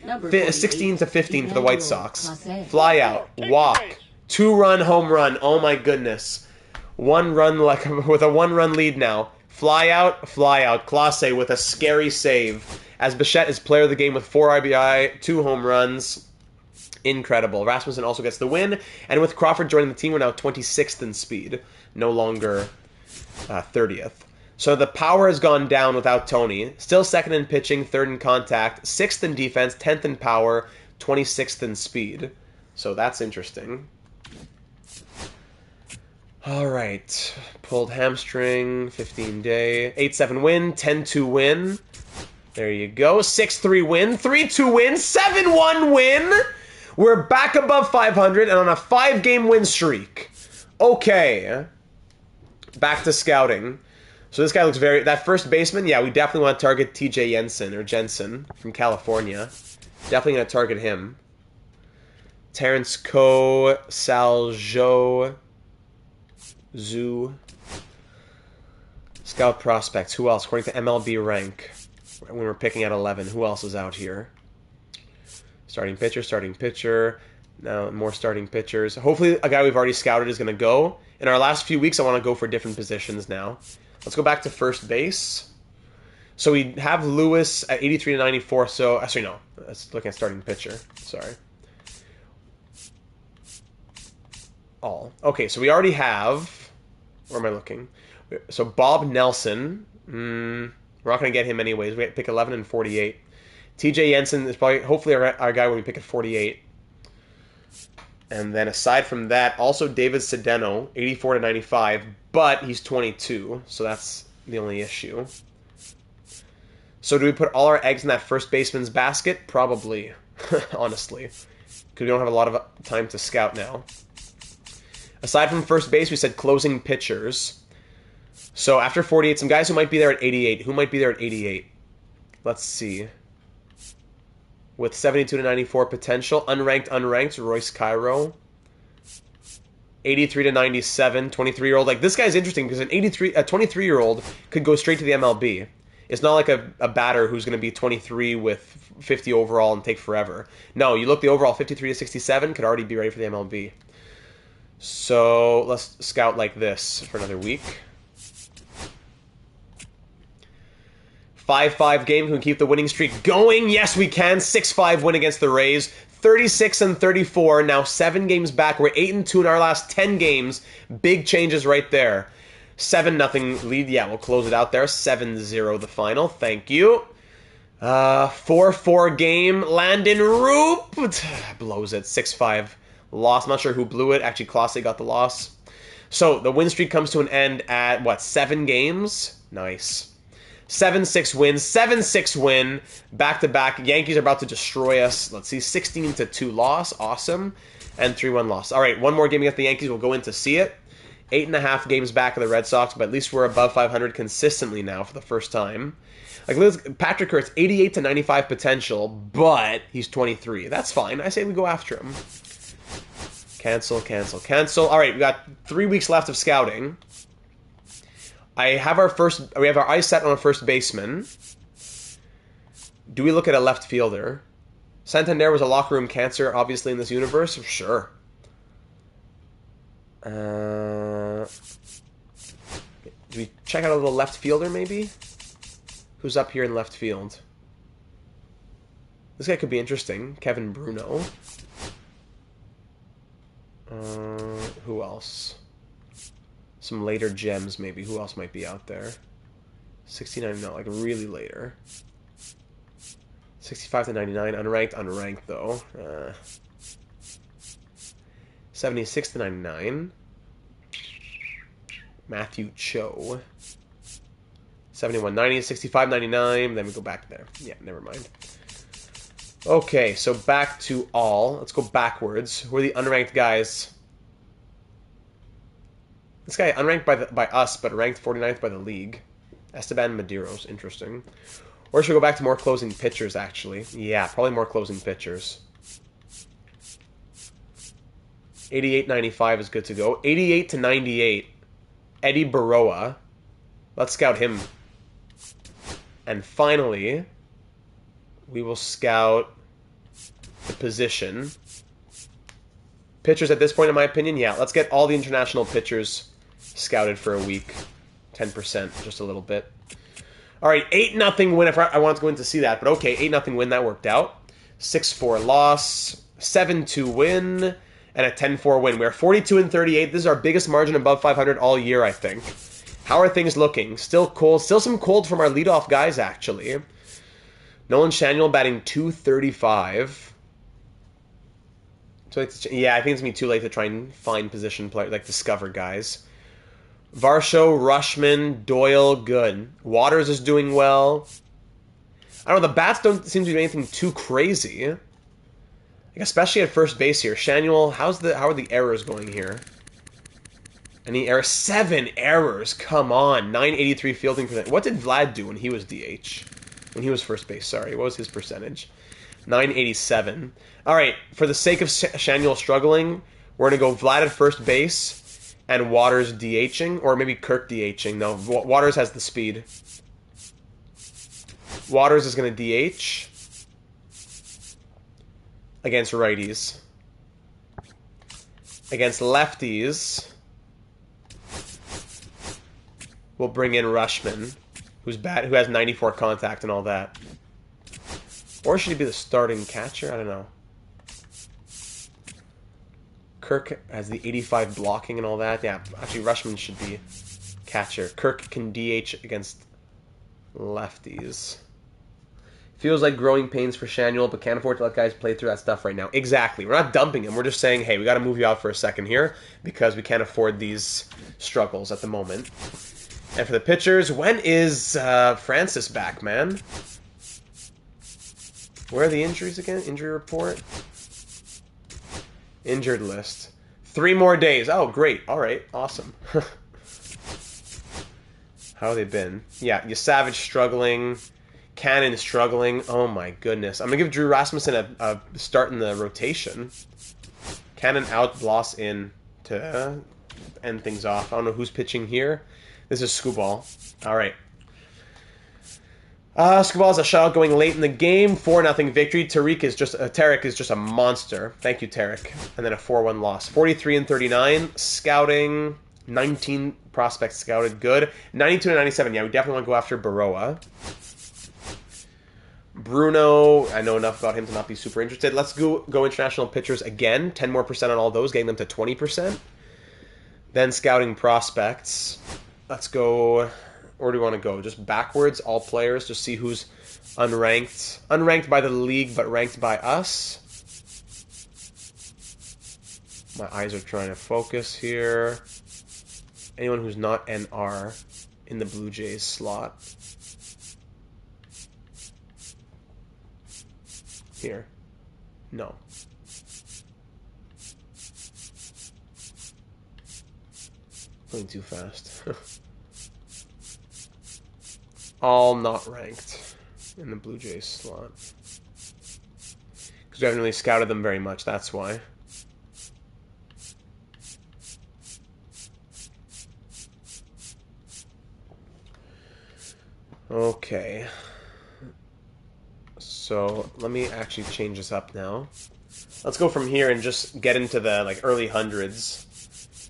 16-15 for the White Sox. Fly out, walk, 2-run home run. Oh my goodness. 1 run with a 1-run lead now. Fly out. Clase with a scary save. As Bichette is player of the game with 4 RBI, 2 home runs. Incredible. Rasmussen also gets the win. And with Crawford joining the team, we're now 26th in speed. No longer 30th. So the power has gone down without Tony. Still 2nd in pitching, 3rd in contact, 6th in defense, 10th in power, 26th in speed. So that's interesting. All right. Pulled hamstring, 15-day, 8-7 win, 10-2 win. There you go. 6-3 win, 3-2 win, 7-1 win. We're back above 500 and on a 5-game win streak. Okay. Back to scouting. So this guy looks that first baseman, yeah, we definitely want to target TJ Jensen from California. Definitely going to target him. Terrence Coe, Sal Zhou, Scout prospects. Who else? According to MLB rank. When we're picking at 11, who else is out here? Starting pitcher. Now more starting pitchers. Hopefully a guy we've already scouted is going to go. In our last few weeks, I want to go for different positions now. Let's go back to first base. So we have Lewis at 83-94. So, actually, no. Let's look at starting pitcher. Sorry. All. Okay, so we already have... Where am I looking? So Bob Nelson. We're not going to get him anyways. We have to pick 11 and 48. TJ Jensen is probably, hopefully, our guy when we pick at 48. And then aside from that, also David Sedeno, 84-95, but he's 22, so that's the only issue. So do we put all our eggs in that first baseman's basket? Probably, honestly, because we don't have a lot of time to scout now. Aside from first base, we said closing pitchers. So after 48, some guys who might be there at 88. Who might be there at 88? Let's see. With 72 to 94 potential. Unranked, Royce Cairo. 83 to 97, 23-year-old. Like, this guy's interesting because a 23-year-old could go straight to the MLB. It's not like a batter who's going to be 23 with 50 overall and take forever. No, you look the overall 53 to 67 could already be ready for the MLB. So let's scout like this for another week. 5-5 game. Can we keep the winning streak going? Yes, we can. 6-5 win against the Rays. 36-34. Now 7 games back. We're 8-2 in our last 10 games. Big changes right there. 7-0 lead. Yeah, we'll close it out there. 7-0 the final. Thank you. 4-4 game. Landon Roop blows it. 6-5 loss. I'm not sure who blew it. Actually, Clase got the loss. So the win streak comes to an end at, what, 7 games? Nice. 7-6 win, 7-6 win, back-to-back. Yankees are about to destroy us. Let's see, 16-2 loss, awesome, and 3-1 loss. All right, one more game against the Yankees. We'll go in to see it. 8.5 games back of the Red Sox, but at least we're above 500 consistently now for the first time. Like, Patrick Kurtz, 88 to 95 potential, but he's 23. That's fine. I say we go after him. Cancel, cancel, cancel. All right, we got 3 weeks left of scouting. We have our eyes set on a first baseman. Do we look at a left fielder? Santander was a locker room cancer, obviously, in this universe. Sure. Do we check out a little left fielder, maybe? Who's up here in left field? This guy could be interesting. Kevin Bruno. Who else? Some later gems, maybe. Who else might be out there? 69, no, like really later. 65 to 99, unranked though. 76 to 99. Matthew Cho. 71, 90, 65, 99. Then we go back there. Yeah, never mind. Okay, so back to all. Let's go backwards. Who are the unranked guys? This guy, unranked by us, but ranked 49th by the league. Esteban Medeiros, interesting. Or should we go back to more closing pitchers, actually? Yeah, probably more closing pitchers. 88-95 is good to go. 88 to 98. Eddie Baroa. Let's scout him. And finally, we will scout the position. Pitchers at this point, in my opinion, yeah. Let's get all the international pitchers scouted for a week. 10%, just a little bit. All right, 8-0 win. If I wanted to go in to see that, but okay, 8-0 win, that worked out. 6-4 loss, 7-2 win, and a 10-4 win. We're 42-38. This is our biggest margin above 500 all year, I think. How are things looking? Still cold. Still some cold from our leadoff guys, actually. Nolan Schanuel batting .235. Yeah, I think it's going to be too late to try and find position players, like discover guys. Varsho, Rushman, Doyle, good. Waters is doing well. I don't know, the bats don't seem to do anything too crazy. Like, especially at first base here. Schanuel, how are the errors going here? Any errors? 7 errors, come on. 983 fielding percent. What did Vlad do when he was DH? When he was first base, sorry. What was his percentage? 987. All right, for the sake of Schanuel struggling, we're going to go Vlad at first base and Waters DHing, or maybe Kirk DHing. No, Waters has the speed. Waters is going to DH against righties. Against lefties, we'll bring in Rushman, who has 94 contact and all that. Or should he be the starting catcher? I don't know. Kirk has the 85 blocking and all that. Yeah, actually Rushman should be catcher. Kirk can DH against lefties. Feels like growing pains for Schanuel, but can't afford to let guys play through that stuff right now. Exactly. We're not dumping him. We're just saying, hey, we got to move you out for a second here because we can't afford these struggles at the moment. And for the pitchers, when is Francis back, man? Where are the injuries again? Injury report? Injured list. 3 more days. Oh, great. All right. Awesome. How have they been? Yeah, Savage struggling. Cannon struggling. Oh my goodness. I'm going to give Drew Rasmussen a start in the rotation. Cannon out, Bloss in to end things off. I don't know who's pitching here. This is Screwball. All right. Screwball's a shutout going late in the game. 4-0 victory. Tarek is just a monster. Thank you, Tarek. And then a 4-1 loss. 43-39. Scouting. 19 prospects scouted. Good. 92-97. Yeah, we definitely want to go after Baroa. Bruno, I know enough about him to not be super interested. Let's go international pitchers again. 10% more on all those, getting them to 20%. Then scouting prospects. Let's go. Where do we want to go? Just backwards, all players. Just see who's unranked. Unranked by the league, but ranked by us. My eyes are trying to focus here. Anyone who's not NR in the Blue Jays slot. Here. No. Going too fast. All not ranked in the Blue Jays slot. Because we haven't really scouted them very much, that's why. Okay. So let me actually change this up now. Let's go from here and just get into the early hundreds.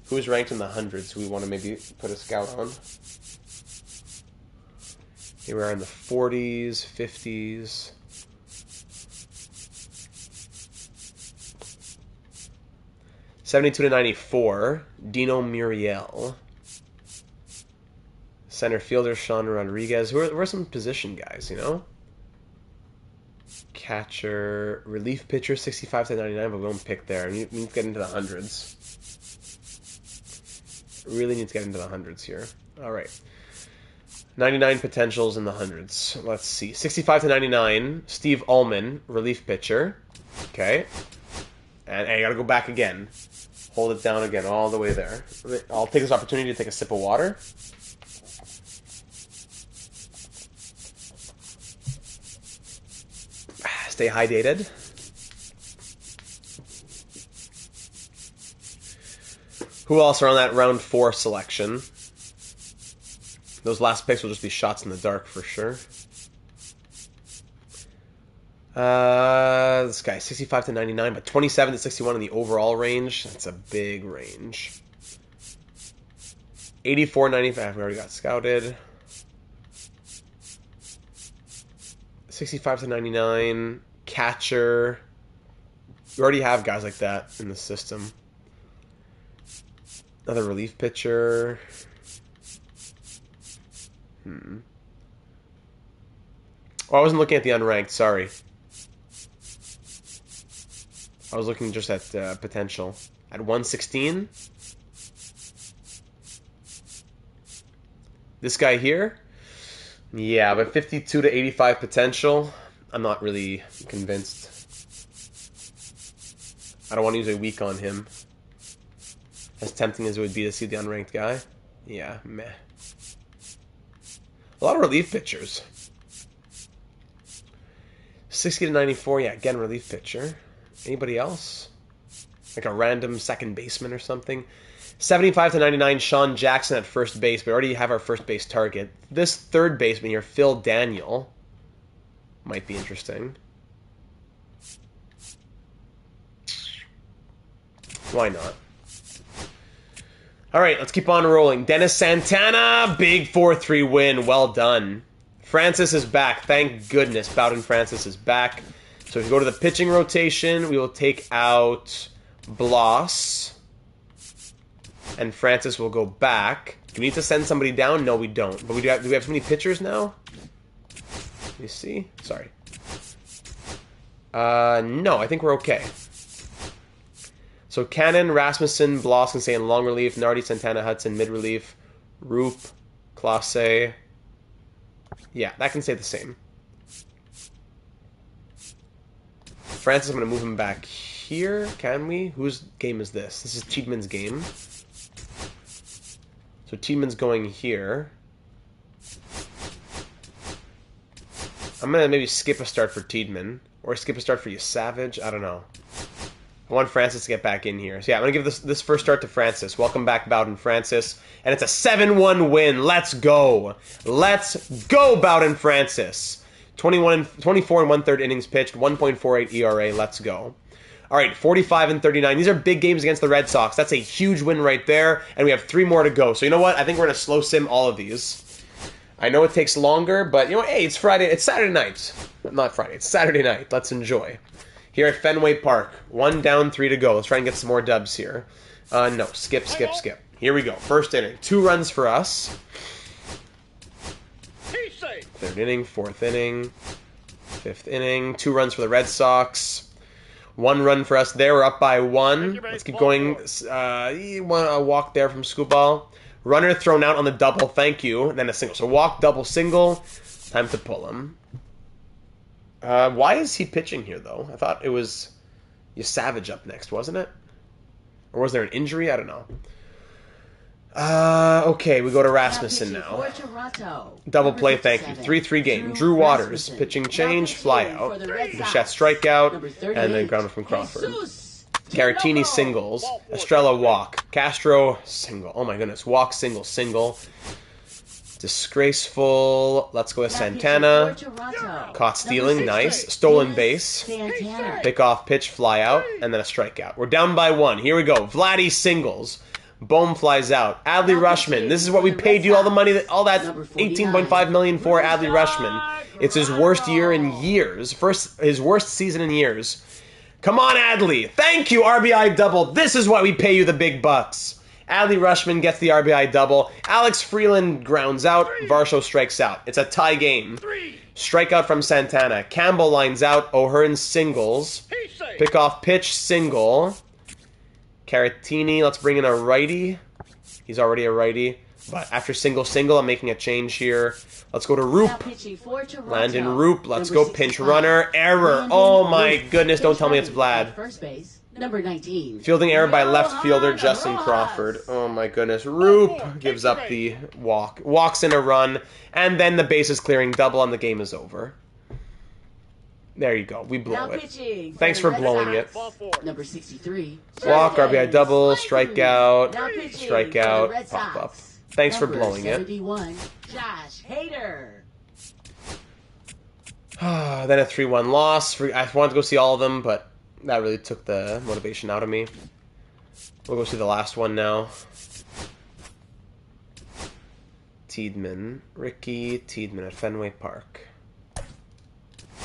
Who's ranked in the hundreds we want to maybe put a scout on? Here we are in the 40s, 50s. (72-94). Dino Muriel. Center fielder Sean Rodriguez. Who are some position guys, you know? Catcher, relief pitcher, 65-99, but we won't pick there. We need to get into the hundreds. Really need to get into the hundreds here. All right. 99 potentials in the hundreds. Let's see. 65-99, Steve Ullman, relief pitcher. Okay. And I got to go back again. Hold it down again all the way there. I'll take this opportunity to take a sip of water. Stay hydrated. Who else are on that round 4 selection? Those last picks will just be shots in the dark for sure. This guy, 65-99, but 27-61 in the overall range. That's a big range. 84-95, we already got scouted. 65-99, catcher. We already have guys like that in the system. Another relief pitcher. Oh, I wasn't looking at the unranked, sorry. I was looking just at potential. At 116. This guy here. Yeah, but 52-85 potential. I'm not really convinced. I don't want to use a week on him. As tempting as it would be to see the unranked guy. Yeah, meh. A lot of relief pitchers. 60-94, yeah, again, relief pitcher. Anybody else? Like a random second baseman or something. 75-99, Sean Jackson at first base. We already have our first base target. This third baseman here, Phil Daniel, might be interesting. Why not? All right, let's keep on rolling. Dennis Santana, big 4-3 win. Well done. Francis is back. Thank goodness Bowden Francis is back. So if you go to the pitching rotation, we will take out Bloss. And Francis will go back. Do we need to send somebody down? No, we don't. But do we have so many pitchers now? Let me see. Sorry. No, I think we're okay. So Cannon, Rasmussen, Bloss can stay in long relief. Nardi, Santana, Hudson, mid relief. Roop, Clase. Yeah, that can stay the same. Francis, I'm going to move him back here. Can we? Whose game is this? This is Tiedeman's game. So Tiedeman's going here. I'm going to maybe skip a start for Tiedemann. Or skip a start for you, Savage. I don't know. I want Francis to get back in here. So yeah, I'm going to give this first start to Francis. Welcome back, Bowden Francis. And it's a 7-1 win. Let's go. Let's go, Bowden Francis. 24 and 1/3 innings pitched, 1.48 ERA. Let's go. All right, 45 and 39. These are big games against the Red Sox. That's a huge win right there. And we have 3 more to go. So you know what? I think we're going to slow sim all of these. I know it takes longer, but you know what? Hey, it's Friday. It's Saturday night. Not Friday. It's Saturday night. Let's enjoy. Here at Fenway Park. 1 down, 3 to go. Let's try and get some more dubs here. No. Skip. Here we go. First inning. 2 runs for us. 3rd inning, 4th inning, 5th inning. 2 runs for the Red Sox. 1 run for us there. We're up by 1. Let's keep going. You want a walk there from Scooball. Runner thrown out on the double. Thank you. And then a single. So walk, double, single. Time to pull him. Why is he pitching here, though? I thought it was Savage up next, wasn't it? Or was there an injury? I don't know. Okay, we go to Rasmussen now. Double play, thank you. 3-3 game. Drew Waters, pitching change, fly out. Bichette strikeout, and then grounder from Crawford. Caratini singles. Estrella walk. Castro single. Oh my goodness. Walk, single, single. Disgraceful. Let's go with Santana. Caught stealing. Nice. Stolen base. Pick off pitch, fly out, and then a strikeout. We're down by 1. Here we go. Vladdy singles. Bohm flies out. Adley Rushman. This is what we paid you all the money, all that $18.5 million for Adley Rushman. It's his worst year in years. His worst season in years. Come on, Adley. Thank you, RBI double. This is why we pay you the big bucks. Adley Rushman gets the RBI double. Alex Freeland grounds out. Varsho strikes out. It's a tie game. Strikeout from Santana. Campbell lines out. O'Hearn singles. Pick off pitch, single. Caratini, let's bring in a righty. He's already a righty. But after single, I'm making a change here. Let's go to Roop. Landon Roop. Let's go pinch runner. Error. Oh my goodness. Don't tell me it's Vlad. Number 19. Fielding error by left fielder Justin Crawford. Oh my goodness. Roop gives up the walk. Walks in a run. And then the base is clearing double and the game is over. There you go. We blow it. Thanks for blowing it. Number 63. Walk, RBI double, strikeout, strikeout, pop up. Thanks for blowing 71. It. Josh Hader. Then a 3-1 loss. I wanted to go see all of them, but that really took the motivation out of me. We'll go see the last one now. Tiedemann. Ricky Tiedemann at Fenway Park.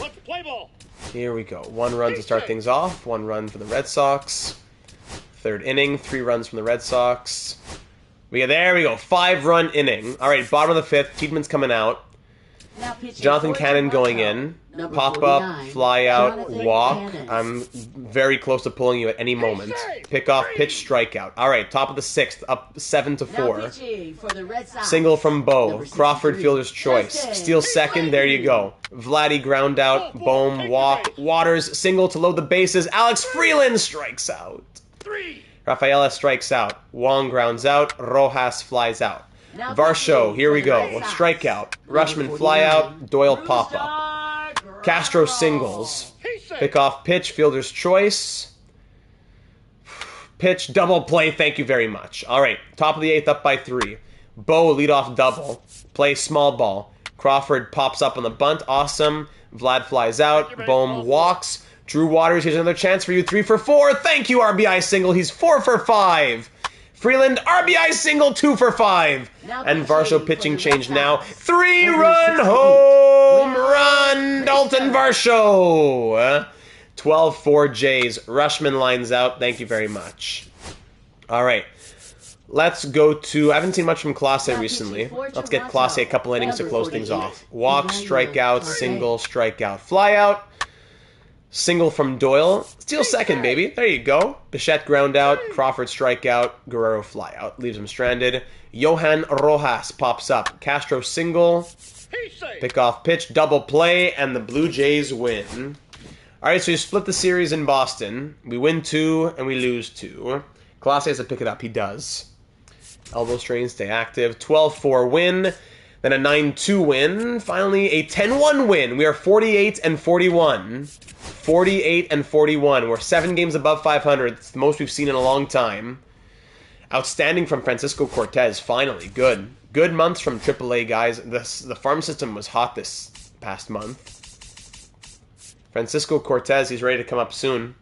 Let's play ball. Here we go. 1 run to start things off. 1 run for the Red Sox. 3rd inning. 3 runs from the Red Sox. There we go. 5-run inning. All right, bottom of the 5th. Tiedemann's coming out. Jonathan Cannon going in. Pop up, fly out, walk. I'm very close to pulling you at any moment. Pick off, pitch, strikeout. All right, top of the 6th, up 7-4. Single from Bo. Crawford fielder's choice. Steal second. There you go. Vladdy ground out. Bohm walk. Waters single to load the bases. Alex Freeland strikes out. Rafaela strikes out. Wong grounds out. Rojas flies out. Varsho, here we go. Strikeout. Rushman fly out. Doyle pop up. Castro singles. Pick off pitch. Fielder's choice. Pitch. Double play. Thank you very much. All right. Top of the 8th up by 3. Bo leadoff double. Play small ball. Crawford pops up on the bunt. Awesome. Vlad flies out. Bohm walks. Drew Waters, here's another chance for you. 3 for 4. Thank you, RBI single. He's 4 for 5. Freeland, RBI single, 2 for 5. And Varsho pitching change now. 3-run home run, Dalton Varsho. 12-4 Jays. Rushman lines out. Thank you very much. All right. Let's go to... I haven't seen much from Clase recently. Let's get Clase a couple innings to close things off. Walk, strikeout, single, strikeout, fly out. Single from Doyle. Steal second, baby. There you go. Bichette ground out. Crawford strikeout. Guerrero fly out. Leaves him stranded. Johan Rojas pops up. Castro single. Pick off pitch. Double play. And the Blue Jays win. Alright, so you split the series in Boston. We win 2 and we lose 2. Clase has to pick it up. He does. Elbow strain. Stay active. 12-4 win. Then a 9-2 win. Finally, a 10-1 win. We are 48 and 41. 48 and 41. We're 7 games above 500. It's the most we've seen in a long time. Outstanding from Francisco Cortez. Finally, good. Good months from AAA guys. The farm system was hot this past month. Francisco Cortez, he's ready to come up soon.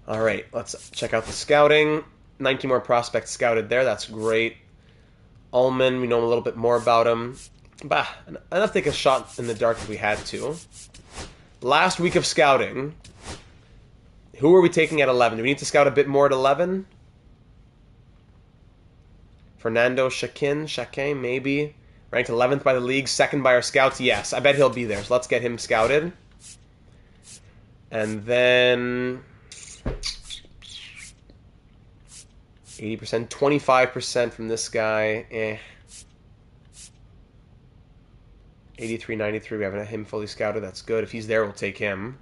All right, let's check out the scouting. 19 more prospects scouted there. That's great. Ullman, we know a little bit more about him. Bah, enough to take a shot in the dark if we had to. Last week of scouting. Who are we taking at 11? Do we need to scout a bit more at 11? Fernando Shaquin, maybe. Ranked 11th by the league, 2nd by our scouts. Yes, I bet he'll be there. So let's get him scouted. And then 80%, 25% from this guy. 83, 93. We haven't had him fully scouted. That's good. If he's there, we'll take him.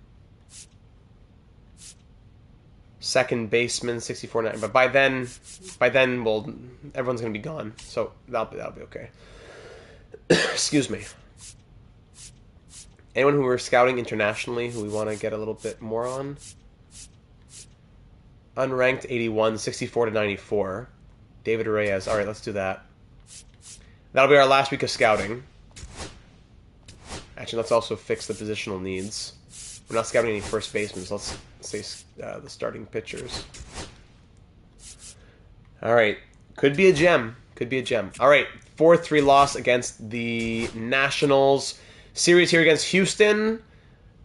Second baseman, 64, 90. But by then, everyone's gonna be gone. So that'll be okay. Excuse me. Anyone who we're scouting internationally who we want to get a little bit more on? Unranked 81, 64 to 94. David Reyes. All right, let's do that. That'll be our last week of scouting. Actually, let's also fix the positional needs. We're not scouting any first basemen, so let's say the starting pitchers. All right. Could be a gem. Could be a gem. All right. 4-3 loss against the Nationals. Series here against Houston.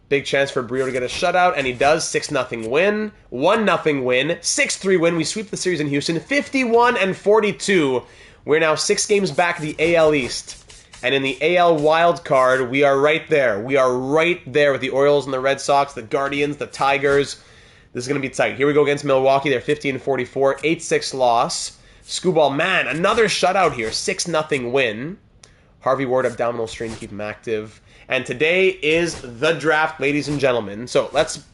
Big chance for Brio to get a shutout, and he does. 6-0 win. 1-0 win. 6-3 win. We sweep the series in Houston. 51 and 42. We're now 6 games back the AL East. And in the AL wild card, we are right there. We are right there with the Orioles and the Red Sox, the Guardians, the Tigers. This is going to be tight. Here we go against Milwaukee. They're 50 and 44. 8-6 loss. Scooball, man, another shutout here. 6-0 win. Harvey Ward, abdominal strain, keep him active. And today is the draft, ladies and gentlemen. So let's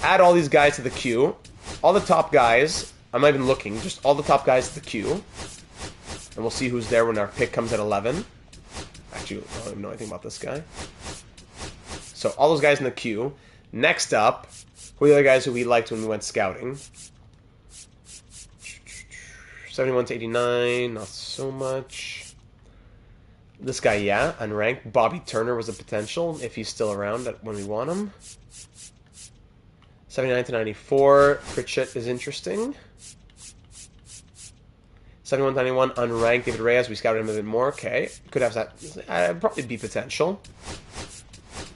add all these guys to the queue. All the top guys. I'm not even looking. Just all the top guys to the queue. And we'll see who's there when our pick comes at 11. Actually, I don't even know anything about this guy. So all those guys in the queue. Next up, who are the other guys who we liked when we went scouting? 71 to 89, not so much. This guy, yeah, unranked. Bobby Turner was a potential if he's still around when we want him. 79 to 94, Pritchett is interesting. 71 to 91, unranked. David Reyes, we scouted him a bit more. Okay, could have that. Probably be potential.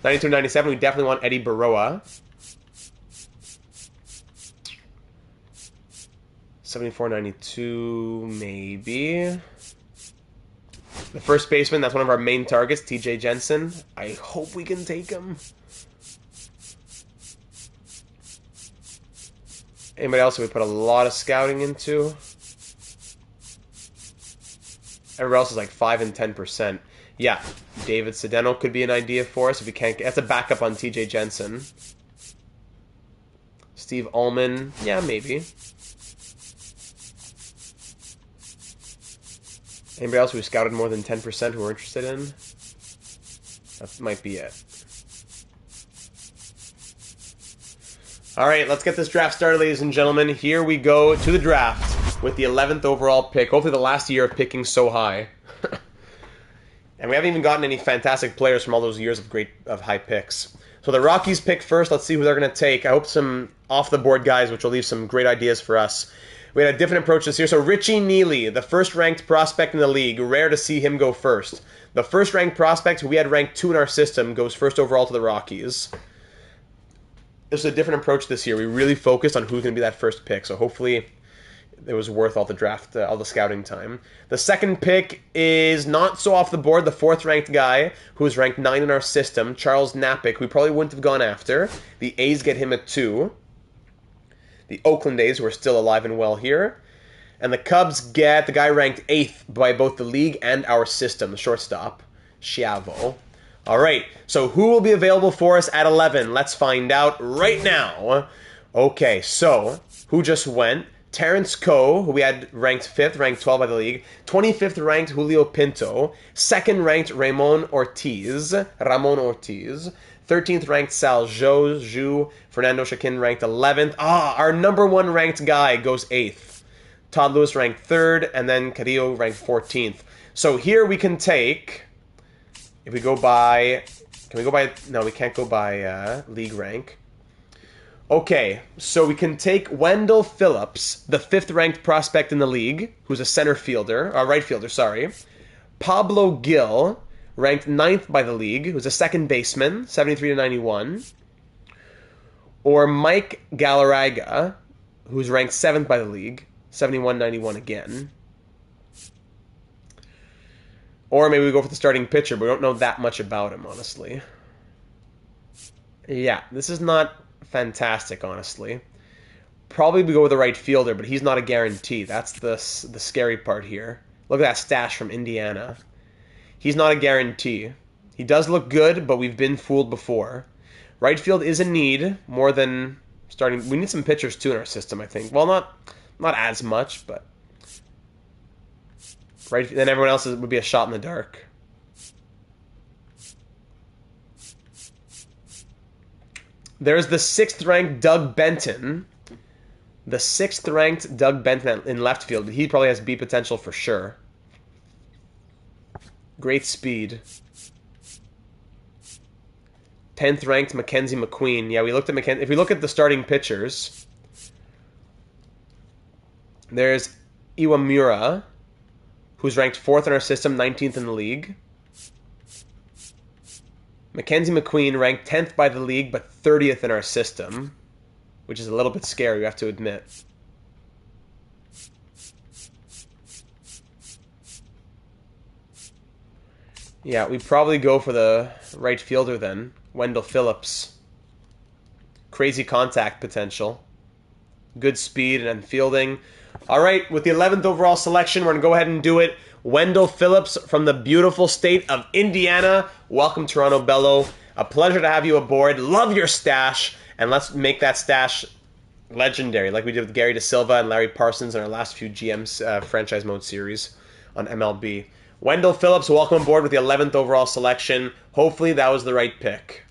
92 to 97, we definitely want Eddie Baroa. 74-92, maybe. The first baseman, that's one of our main targets, TJ Jensen. I hope we can take him. Anybody else who we put a lot of scouting into? Everybody else is like 5 and 10%. Yeah, David Sedeno could be an idea for us if we can't get... That's a backup on TJ Jensen. Steve Ullman, yeah, maybe. Anybody else who scouted more than 10% who we're interested in? That might be it. All right, let's get this draft started, ladies and gentlemen. Here we go to the draft with the 11th overall pick. Hopefully the last year of picking so high. And we haven't even gotten any fantastic players from all those years of high picks. So the Rockies pick first. Let's see who they're going to take. I hope some off-the-board guys, which will leave some great ideas for us. We had a different approach this year. So Richie Neely, the first-ranked prospect in the league. Rare to see him go first. The first-ranked prospect, who we had ranked 2 in our system, goes first overall to the Rockies. This is a different approach this year. We really focused on who's going to be that first pick. So hopefully it was worth all the draft, all the scouting time. The second pick is not so off the board. The 4th-ranked guy, who is ranked 9 in our system, Charles Napick, we probably wouldn't have gone after. The A's get him at 2. The Oakland A's, who are still alive and well here. And the Cubs get the guy ranked 8th by both the league and our system, the shortstop, Schiavo. All right, so who will be available for us at 11? Let's find out right now. Okay, so who just went? Terrence Coe, who we had ranked 5th, ranked 12 by the league. 25th ranked Julio Pinto. 2nd ranked Ramon Ortiz. 13th ranked Sal Zhu. Fernando Shakin ranked 11th. Our number 1 ranked guy goes 8th. Todd Lewis ranked 3rd, and then Carrillo ranked 14th. So here we can take, if we go by, can we go by, no, we can't go by league rank. Okay, so we can take Wendell Phillips, the 5th ranked prospect in the league, who's a center fielder, or right fielder, sorry. Pablo Gil, ranked 9th by the league, who's a second baseman, 73 to 91. Or Mike Galarraga, who's ranked 7th by the league, 71-91 again. Or maybe we go for the starting pitcher, but we don't know that much about him, honestly. Yeah, this is not fantastic, honestly. Probably we go with the right fielder, but he's not a guarantee. That's the scary part here. Look at that stash from Indiana. He's not a guarantee. He does look good, but we've been fooled before. Right field is a need, more than starting. We need some pitchers, too, in our system, I think. Well, not as much, but right. Then everyone else would be a shot in the dark. There's the 6th ranked Doug Benton. The 6th ranked Doug Benton in left field. He probably has B potential for sure. Great speed. 10th ranked Mackenzie McQueen. Yeah, we looked at Mackenzie. If we look at the starting pitchers, there's Iwamura, who's ranked 4th in our system, 19th in the league. Mackenzie McQueen ranked 10th by the league, but 30th in our system, which is a little bit scary, we have to admit. Yeah, we probably go for the right fielder then, Wendell Phillips. Crazy contact potential. Good speed and fielding. All right, with the 11th overall selection, we're going to go ahead and do it. Wendell Phillips from the beautiful state of Indiana. Welcome, Toronto Bello. A pleasure to have you aboard. Love your stash, and let's make that stash legendary, like we did with Gary De Silva and Larry Parsons in our last few GMs franchise mode series on MLB. Wendell Phillips, welcome aboard with the 11th overall selection. Hopefully that was the right pick.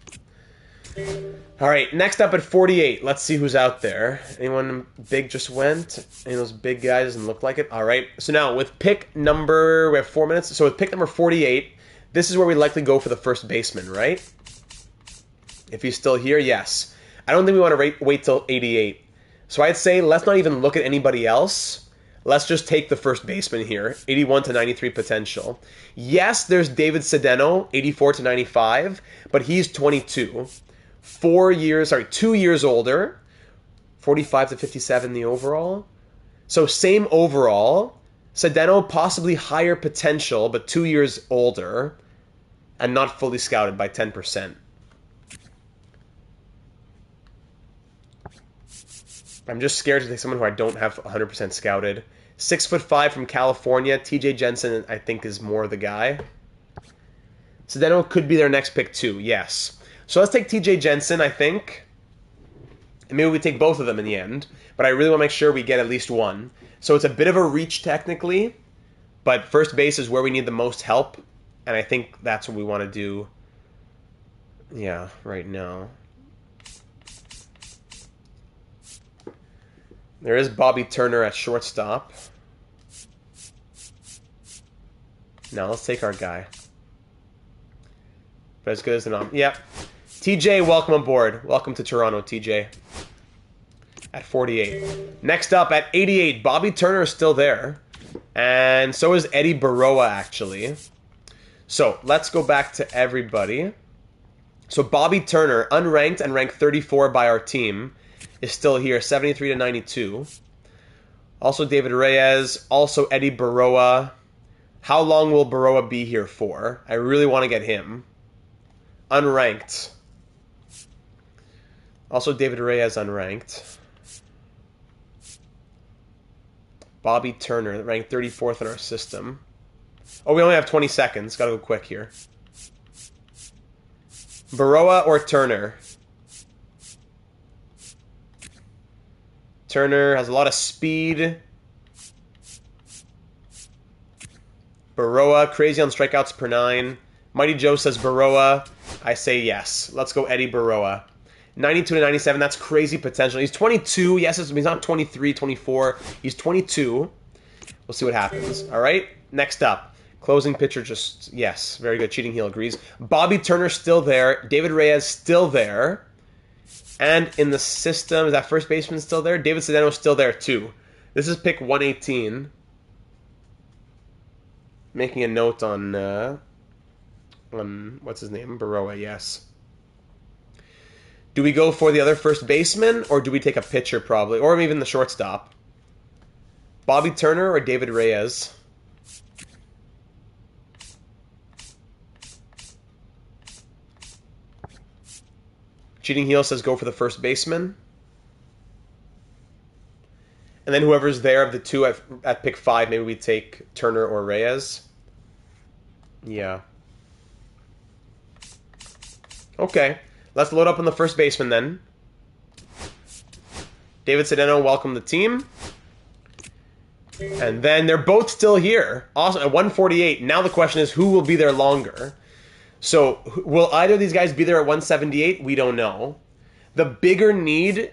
All right, next up at 48, let's see who's out there. Anyone big just went? Any of those big guys doesn't look like it? All right, so now with pick number, we have 4 minutes. So with pick number 48, this is where we likely go for the first baseman, right? If he's still here, yes. I don't think we want to wait till 88. So I'd say let's not even look at anybody else. Let's just take the first baseman here, 81 to 93 potential. Yes, there's David Cedeno, 84 to 95, but he's 22. 2 years older, 45 to 57 the overall. So same overall. Cedeno possibly higher potential, but 2 years older, and not fully scouted by 10%. I'm just scared to take someone who I don't have 100% scouted. 6'5" from California. TJ Jensen, I think, is more the guy. Cedeno could be their next pick too, yes. So let's take TJ Jensen, I think. And maybe we take both of them in the end. But I really want to make sure we get at least one. So it's a bit of a reach technically. But first base is where we need the most help. And I think that's what we want to do. Yeah, right now. There is Bobby Turner at shortstop. Now let's take our guy. But as good as the nom. Yep. TJ, welcome aboard. Welcome to Toronto, TJ. At 48. Next up at 88, Bobby Turner is still there. And so is Eddie Baroa, actually. So let's go back to everybody. So Bobby Turner, unranked and ranked 34 by our team, is still here, 73 to 92. Also David Reyes, also Eddie Baroa. How long will Baroa be here for? I really want to get him. Unranked. Also David Reyes, unranked. Bobby Turner, ranked 34th in our system. Oh, we only have 20 seconds. Gotta go quick here. Baroa or Turner? Turner has a lot of speed. Baroa, crazy on strikeouts per 9. Mighty Joe says Baroa. I say yes. Let's go Eddie Baroa. 92 to 97, that's crazy potential. He's 22. Yes, he's not 23, 24. He's 22. We'll see what happens. All right, next up. Closing pitcher just, yes, very good. Cheating heel agrees. Bobby Turner still there. David Reyes still there. And in the system, is that first baseman still there? David Sedano still there too. This is pick 118. Making a note on what's his name? Baroa, yes. Do we go for the other first baseman, or do we take a pitcher probably? Or even the shortstop? Bobby Turner or David Reyes? Cheating heel says go for the first baseman. And then whoever's there of the two at pick 5, maybe we take Turner or Reyes. Yeah. Okay. Let's load up on the first baseman then. David Sedano, welcome the team. And then they're both still here. Awesome. At 148. Now the question is, who will be there longer? So, will either of these guys be there at 178? We don't know. The bigger need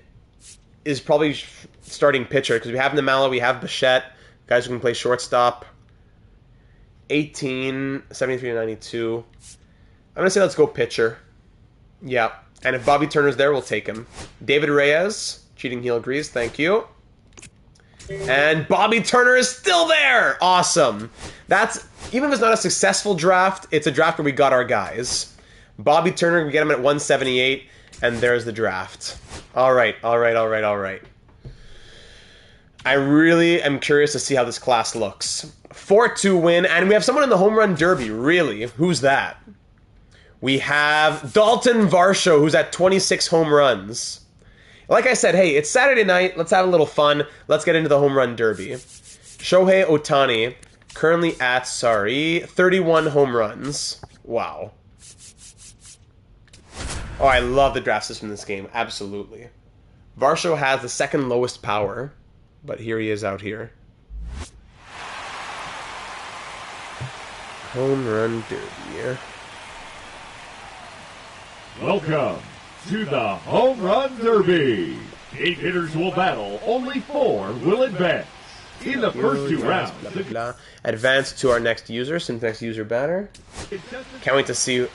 is probably starting pitcher, because we have Namala, we have Bichette, guys who can play shortstop. 18, 73 to 92. I'm going to say let's go pitcher. Yeah. And if Bobby Turner's there, we'll take him. David Reyes, cheating heel agrees, thank you. And Bobby Turner is still there! Awesome. That's, even if it's not a successful draft, it's a draft where we got our guys. Bobby Turner, we get him at 178, and there's the draft. All right. I really am curious to see how this class looks. 4-2 win, and we have someone in the home run derby, really. Who's that? We have Dalton Varsho, who's at 26 home runs. Like I said, hey, it's Saturday night. Let's have a little fun. Let's get into the home run derby. Shohei Ohtani, currently at, 31 home runs. Wow. Oh, I love the draft system in this game. Absolutely. Varsho has the second lowest power, but here he is out here. Home run derby. Welcome to the Home Run Derby. 8 hitters will battle, only 4 will advance. In the first 2 rounds, advance to our next user, since next user batter. Can't wait to see. Oh,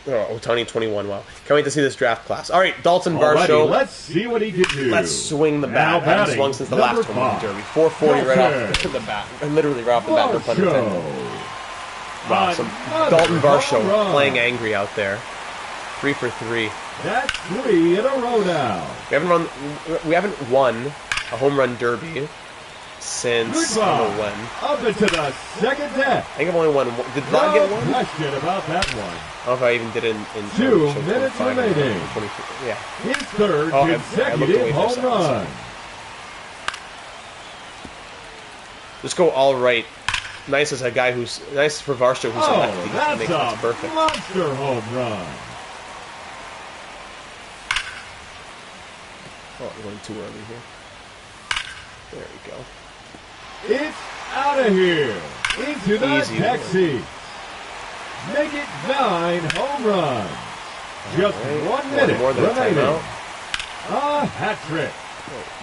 Ohtani 21, wow. Can't wait to see this draft class. All right, Dalton Varsho. Let's see what he can do. Let's swing the bat. I haven't swung since the last home run derby. 440 right off the bat. Literally right off the bat. No pun intended. Wow, some Dalton Varsho playing angry out there. 3 for 3. That's 3 in a row now. We haven't won a home run derby since I don't know when. Up into the second deck. I think I've only won one. Did Vlad get one? Question about that one. I don't know if I even did it in 2 minutes remaining. Yeah. His third consecutive home run. Let's go all right. Nice as a guy who's nice for Varsho who's a lefty. That's a perfect. Monster home run. Oh, we're going too early here. There we go. It's out of here. Into the Easy deck seat. Make it 9 home runs. Just 1 minute more than remaining. a timeout. A hat trick.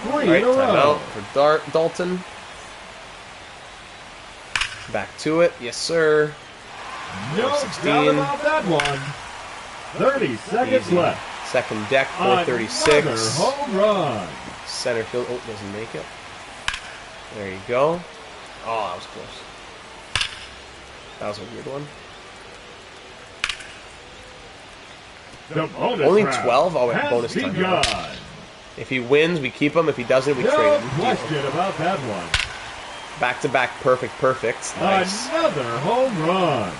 3 Right, in a row. Timeout for Dalton. Back to it. Yes, sir. No 16. doubt about that one. 30 seconds Easy. left. Second deck, 436. Another home run. Center field. Oh, doesn't make it. There you go. Oh, that was close. That was a weird one. The bonus Only round 12? Oh, wait, has bonus time. begun. If he wins, we keep him. If he doesn't, we trade No him. question about that one. Back-to-back perfect. Nice. Another home run.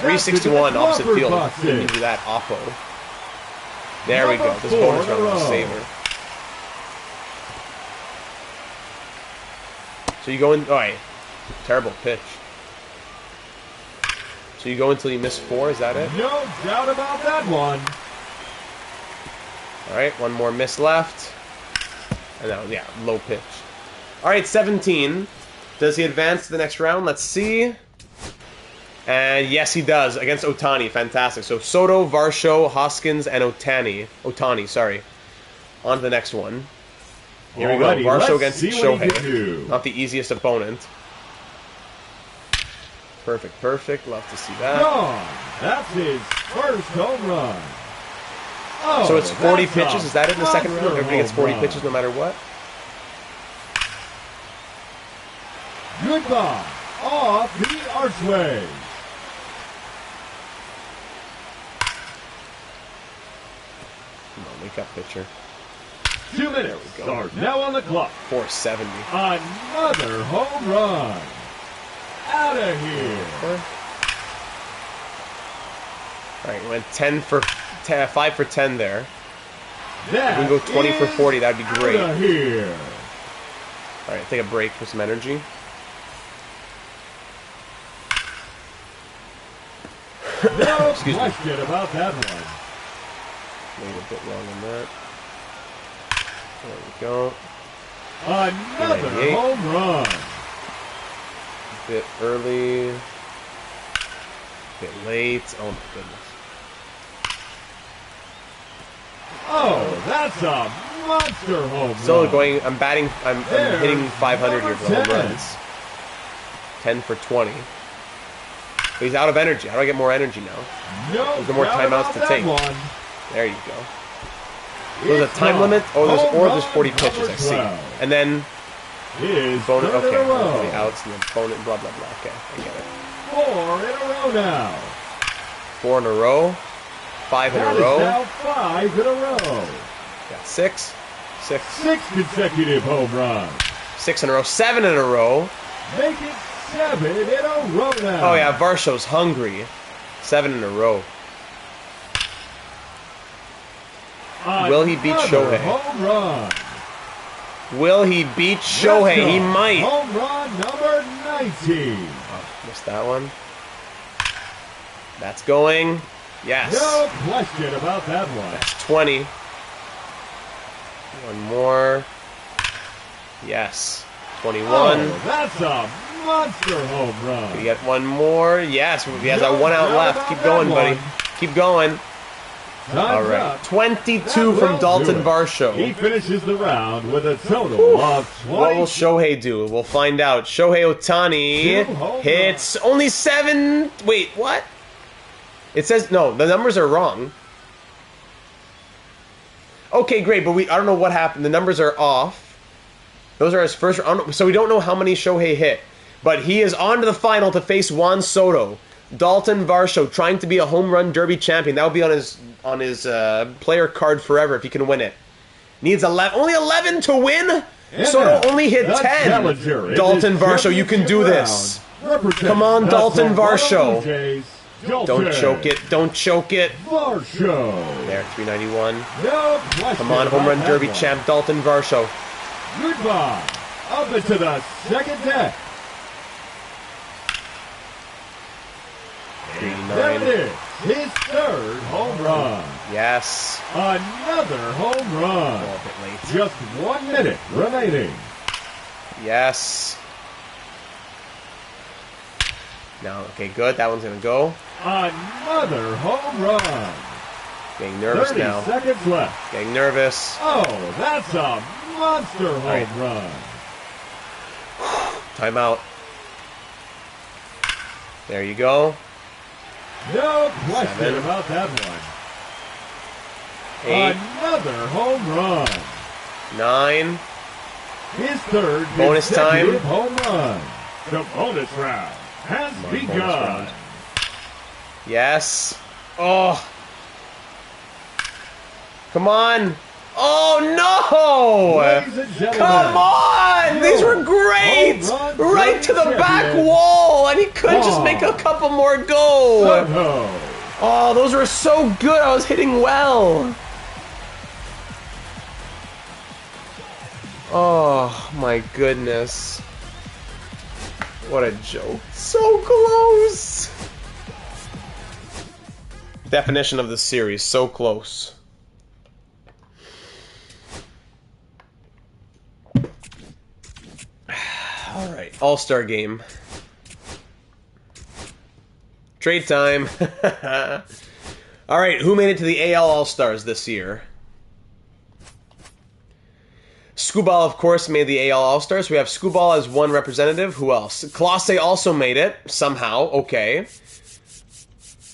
361, opposite field. boxes. Didn't do that, Oppo. There we go. Number This 4 bonus in a round was a row. saver. So you go in. Oh, wait. Terrible pitch. So you go until you miss 4, is that it? No doubt about that one. Alright, one more miss left. No, yeah, low pitch. All right, 17. Does he advance to the next round? Let's see. And yes, he does against Ohtani. Fantastic. So Soto, Varsho, Hoskins, and Ohtani, sorry. On to the next one. Here we go. Varsho against Shohei. Not the easiest opponent. Perfect, perfect. Love to see that. That's his first home run. Oh, so it's 40 pitches. Is that it in the second round? Everybody gets 40 pitches no matter what? Goodbye. Off the archway. Come on, wake up, pitcher. 2 minutes. Start now on the clock. 470. Another home run. Out of here. All right, went 5 for 10 there. That we can go 20 for 40. That'd be great. Out of here. All right, take a break for some energy. No Excuse question me. about that one. Made a bit wrong on that. There we go. Another 98. home run. A bit early. A bit late. Oh my goodness. Oh, that's a monster home run. Still going. I'm hitting 500 here for the home runs. 10 for 20. But he's out of energy. How do I get more energy now? No, There's more timeouts to take. One. There you go. There's a time limit. Oh, there's 40 pitches. I see. And then bonus. Okay, the outs and the bonus. Blah blah blah. Okay, I get it. 4 in a row now. 4 in a row. 5 in a row. Now 5 in a row. Got 6. 6 consecutive home runs. 6 in a row. 7 in a row. Make it 7 in a row now. Oh yeah, Varsho's hungry. 7 in a row. Will he beat Shohei? Home run. Will he beat Shohei? He might. Home run number 19. Oh, missed that one. That's going. Yes. No question about that one. That's 20. One more. Yes. 21. Oh, that's a monster home run. We get one more. Yes. He has that one out left. Keep going, buddy. Keep going. All right. 22 from Dalton Varsho. He finishes the round with a total of 20. What will Shohei do? We'll find out. Shohei Ohtani hits only 7. Wait, what? It says no. The numbers are wrong. Okay, great, but I don't know what happened. The numbers are off. Those are his first. So we don't know how many Shohei hit, but he is on to the final to face Juan Soto. Dalton Varsho trying to be a home run derby champion. That will be on his player card forever if he can win it. Needs 11. Only 11 to win. Soto only hit 10. Dalton Varsho, you can do this. Come on, Dalton Varsho. Don't choke it. Don't choke it. Varsho. There, 391. No question. Come on, home run derby champ, Dalton Varsho. Goodbye. Up into the second deck. 389. There it is. His third home run. Yes. Another home run. Oh, a bit late. Just 1 minute remaining. Yes. No, okay, good. That one's going to go. Another home run. Getting nervous 30 now. seconds left. Getting nervous. Oh, that's a monster home run. Timeout. There you go. No question 7. about that one. 8. Another home run. 9. His third Bonus time. consecutive home run. The bonus round has begun. Yes. Oh. Come on. Oh, Ladies and gentlemen, Come on! These were great! Right to the back wall! And he could just make a couple more go! Soto. Oh, those were so good! I was hitting well! Oh, my goodness. What a joke. So close! Definition of the series, so close. Alright, All-Star Game. Trade time. Alright, who made it to the AL All-Stars this year? Skubal, of course, made the AL All-Stars. We have Skubal as one representative. Who else? Clase also made it, somehow. Okay.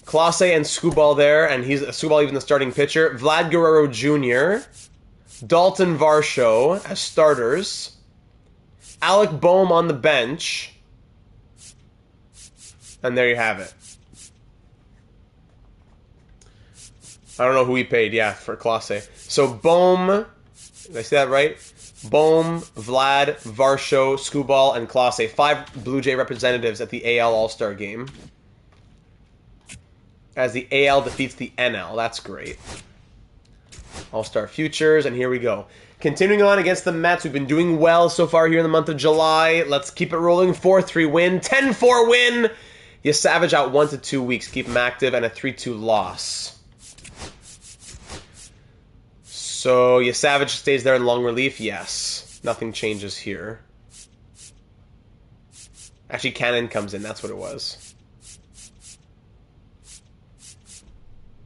Clase and Skubal there, and he's Skubal even the starting pitcher. Vlad Guerrero Jr., Dalton Varsho as starters. Alec Boehm on the bench. And there you have it. I don't know who he paid, yeah, for Clase. So Boehm, did I say that right? Boehm, Vlad, Varsho, Skubal, and Clase. 5 Blue Jay representatives at the AL All-Star Game. As the AL defeats the NL. That's great. All-Star Futures, and here we go. Continuing on against the Mets. We've been doing well so far here in the month of July. Let's keep it rolling. 4-3 win. 10-4 win. Savage out 1 to 2 weeks. Keep him active, and a 3-2 loss. So, Savage stays there in long relief? Yes. Nothing changes here. Actually, Cannon comes in. That's what it was.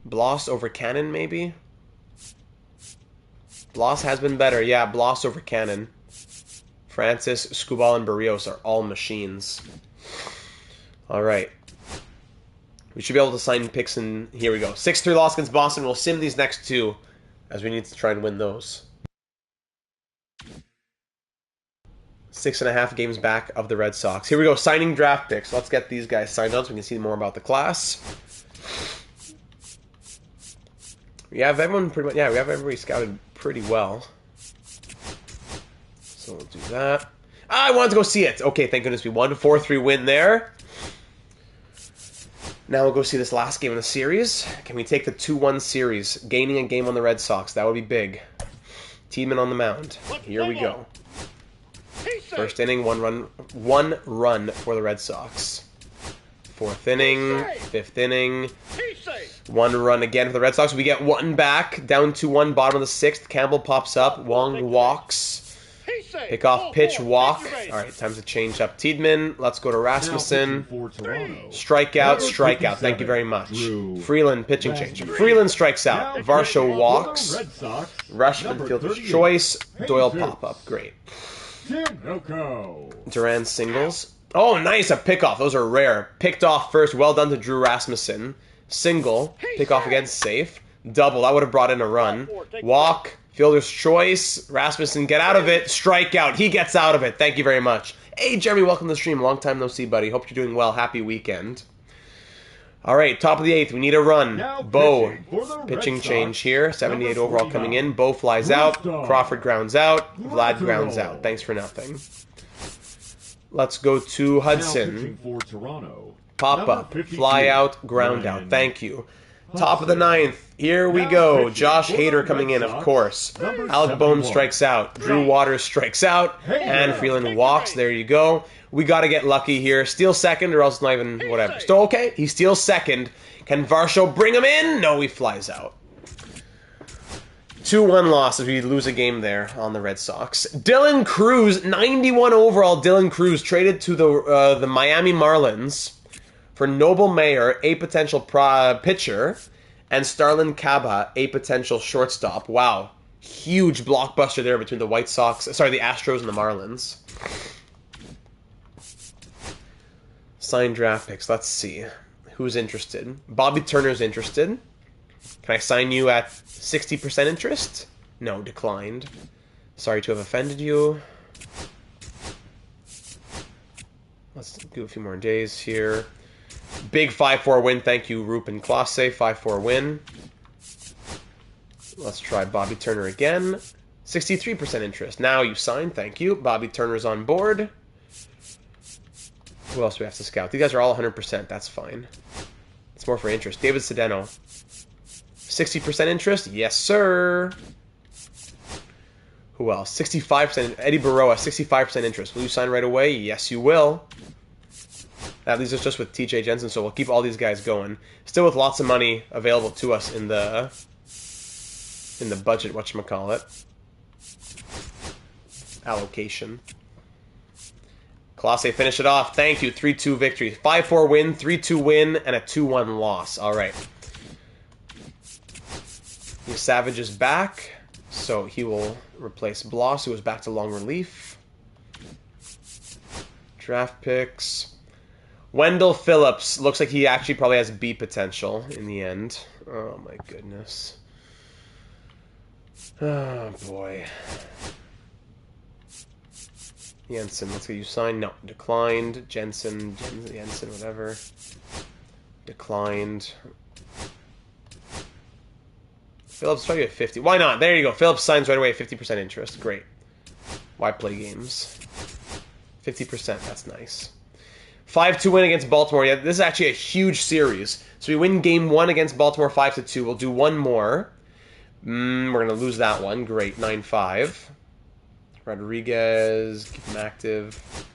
Bloss over Cannon, maybe? Bloss has been better. Yeah, Bloss over Cannon. Francis, Skubal, and Barrios are all machines. Alright. We should be able to sign picks in... Here we go. 6-3 loss against Boston. We'll sim these next two, as we need to try and win those. 6.5 games back of the Red Sox. Here we go. Signing draft picks. Let's get these guys signed up so we can see more about the class. We have everyone pretty much... Yeah, we have everybody scouted pretty well. So we'll do that. I wanted to go see it. Okay, thank goodness we won. 4-3 win there. Now we'll go see this last game in the series. Can we take the 2-1 series? Gaining a game on the Red Sox. That would be big. Tiedemann on the mound. Here we go. First inning, one run for the Red Sox. 4th inning, 5th inning. 1 run again for the Red Sox. We get 1 back. Down 2-1, bottom of the 6th. Campbell pops up. Wong walks. Pick off, pitch, walk. Alright, time to change up Tiedemann. Let's go to Rasmussen. Strikeout, strikeout. Thank you very much. Freeland, pitching change. Freeland strikes out. Varsho walks. Rushman, fielder's choice. Doyle pop up. Great. Duran singles. Oh, nice, a pickoff. Those are rare. Picked off first. Well done to Drew Rasmussen. Single. Pickoff again, safe. Double. That would have brought in a run. Walk. Fielder's choice. Rasmussen, get out of it. Strikeout. He gets out of it. Thank you very much. Hey, Jeremy, welcome to the stream. Long time no see, buddy. Hope you're doing well. Happy weekend. All right, top of the 8th. We need a run. Bo, pitching change here. 78 overall coming in. Bo flies out. Crawford grounds out. Vlad grounds out. Thanks for nothing. Let's go to Hudson. Pop up. Fly out. Ground out. Thank you. Top of the 9th. Here we go. Josh Hader coming in, of course. Alec Boehm strikes out. Drew Waters strikes out. And Freeland walks. There you go. We got to get lucky here. Steal second or else not even whatever. Still okay. He steals second. Can Varsho bring him in? No, he flies out. 2-1 loss as we lose a game there on the Red Sox. Dylan Cruz, 91 overall Dylan Cruz, traded to the Miami Marlins for Noble Mayer, a potential pitcher, and Starlin Caba, a potential shortstop. Wow. Huge blockbuster there between the the Astros and the Marlins. Signed draft picks. Let's see. Who's interested? Bobby Turner's interested. Can I sign you at 60% interest? No, declined. Sorry to have offended you. Let's do a few more days here. Big 5-4 win. Thank you, Roop and Clase. 5-4 win. Let's try Bobby Turner again. 63% interest. Now you sign. Thank you. Bobby Turner's on board. Who else do we have to scout? These guys are all 100%. That's fine. It's more for interest. David Sedeno. 60% interest? Yes, sir. Who else? 65%. Eddie Baroa, 65% interest. Will you sign right away? Yes, you will. That leaves us just with TJ Jensen, so we'll keep all these guys going. Still with lots of money available to us in the budget, whatchamacallit. Allocation. Colossae, finish it off. Thank you. 3-2 victory. 5-4 win, 3-2 win, and a 2-1 loss. All right. Your Savage is back, so he will replace Bloss, who is back to long relief. Draft picks. Wendell Phillips. Looks like he actually probably has B potential in the end. Oh, my goodness. Oh, boy. Jensen, let's get you signed. No, declined. Jensen, whatever. Declined. Phillips, try to get 50. Why not? There you go. Phillips signs right away. 50% interest. Great. Why play games? 50%. That's nice. 5-2 win against Baltimore. Yeah, this is actually a huge series. So we win game 1 against Baltimore 5-2. We'll do one more. We're going to lose that one. Great. 9-5. Rodriguez. Keep him active.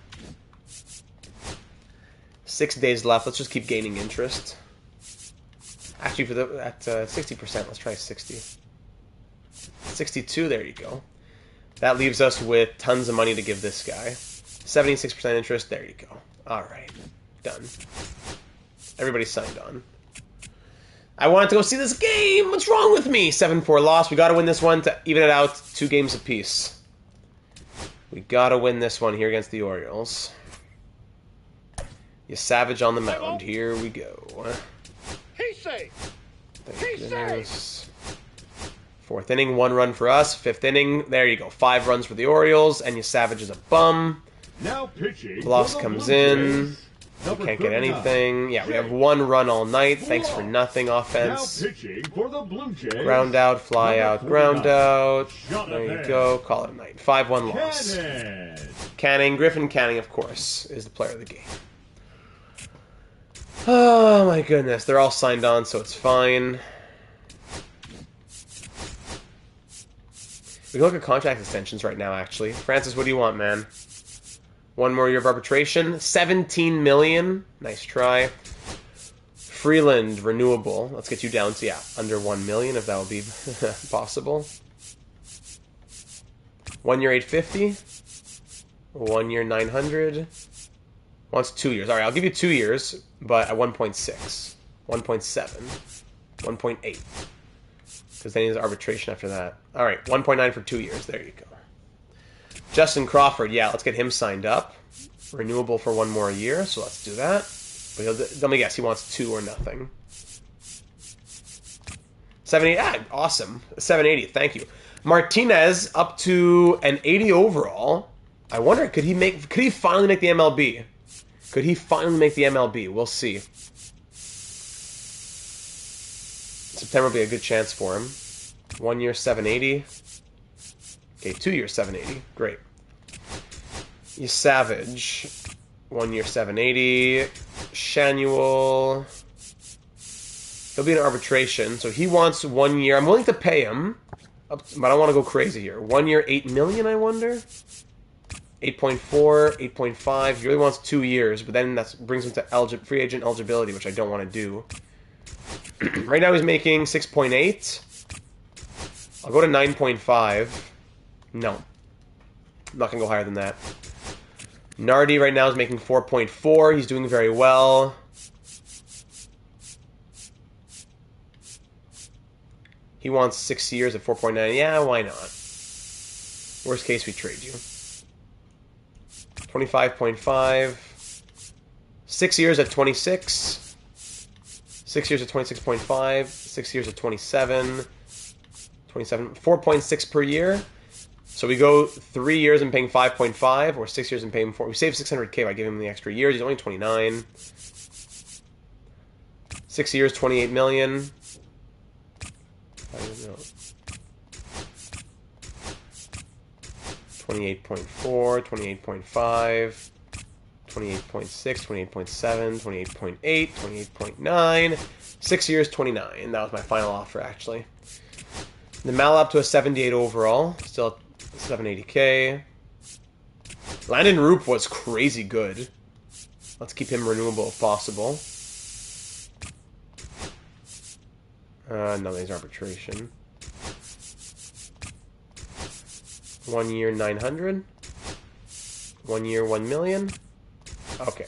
6 days left. Let's just keep gaining interest. Actually, at 60%, let's try 60. 62, there you go. That leaves us with tons of money to give this guy. 76% interest, there you go. All right, done. Everybody signed on. I wanted to go see this game. What's wrong with me? 7-4 loss. We got to win this one to even it out 2 games apiece. We got to win this one here against the Orioles. You Savage on the mound. Here we go. He's safe. Thank goodness. 4th inning, 1 run for us. 5th inning, there you go. 5 runs for the Orioles, and you Savage is a bum. Now pitching. Loss comes in. We can't get anything. Yeah, we have 1 run all night. Thanks for nothing offense. Now pitching for the Blue Jays. Ground out, fly out, ground out. There you go. Call it a night. 5-1 loss. Canning, Griffin Canning, of course, is the player of the game. Oh my goodness, they're all signed on, so it's fine. We can look at contract extensions right now, actually. Francis, what do you want, man? 1 more year of arbitration. $17 million. Nice try. Freeland, renewable. Let's get you down to, yeah, under $1 million, if that will be possible. 1 year, $850. 1 year, $900. Wants 2 years. All right, I'll give you 2 years, but at 1.6, 1.7, 1.8. Because then he has arbitration after that. All right, 1.9 for 2 years. There you go. Justin Crawford, yeah, let's get him signed up. Renewable for 1 more year, so let's do that. But let me guess, he wants 2 or nothing. 780, awesome. 780, thank you. Martinez up to an 80 overall. I wonder, could he finally make the MLB? Could he finally make the MLB? We'll see. September will be a good chance for him. 1 year, 780. Okay, 2 years, 780. Great. You Savage. 1 year, 780. Shanuel. He'll be in arbitration, so he wants 1 year. I'm willing to pay him, but I don't want to go crazy here. 1 year, $8 million, I wonder? 8.4, 8.5. He really wants 2 years, but then that brings him to free agent eligibility, which I don't want to do. Right now he's making 6.8. I'll go to 9.5. No. I'm not going to go higher than that. Nardi right now is making 4.4. He's doing very well. He wants 6 years at 4.9. Yeah, why not? Worst case, we trade you. 25.5. 6 years at 26. 6 years at 26.5. 6 years at 27. 27. 4.6 per year. So we go 3 years and paying 5.5, or 6 years and paying 4. We save $600K by giving him the extra years. He's only 29. 6 years, $28 million. I don't know. 28.4, 28.5, 28.6, 28.7, 28.8, 28.9. 6 years, 29. That was my final offer, actually. The Mal up to a 78 overall. Still 780K. Landon Roop was crazy good. Let's keep him renewable if possible. No, there's arbitration. 1 year, 900. 1 year, 1 million. Okay.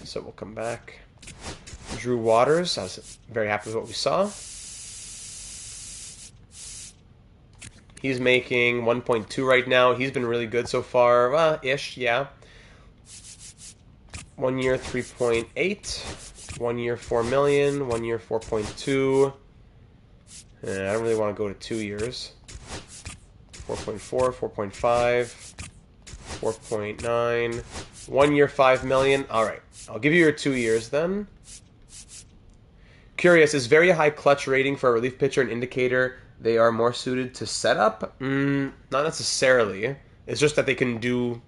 So we'll come back. Drew Waters. I was very happy with what we saw. He's making 1.2 right now. He's been really good so far. Ish, yeah. 1 year, 3.8. 1 year, 4 million. 1 year, 4.2. I don't really want to go to 2 years. 4.4, 4.5, 4.9. 1 year, 5 million. All right. I'll give you your 2 years then. Curious, is very high clutch rating for a relief pitcher an indicator they are more suited to setup? Not necessarily. It's just that they can do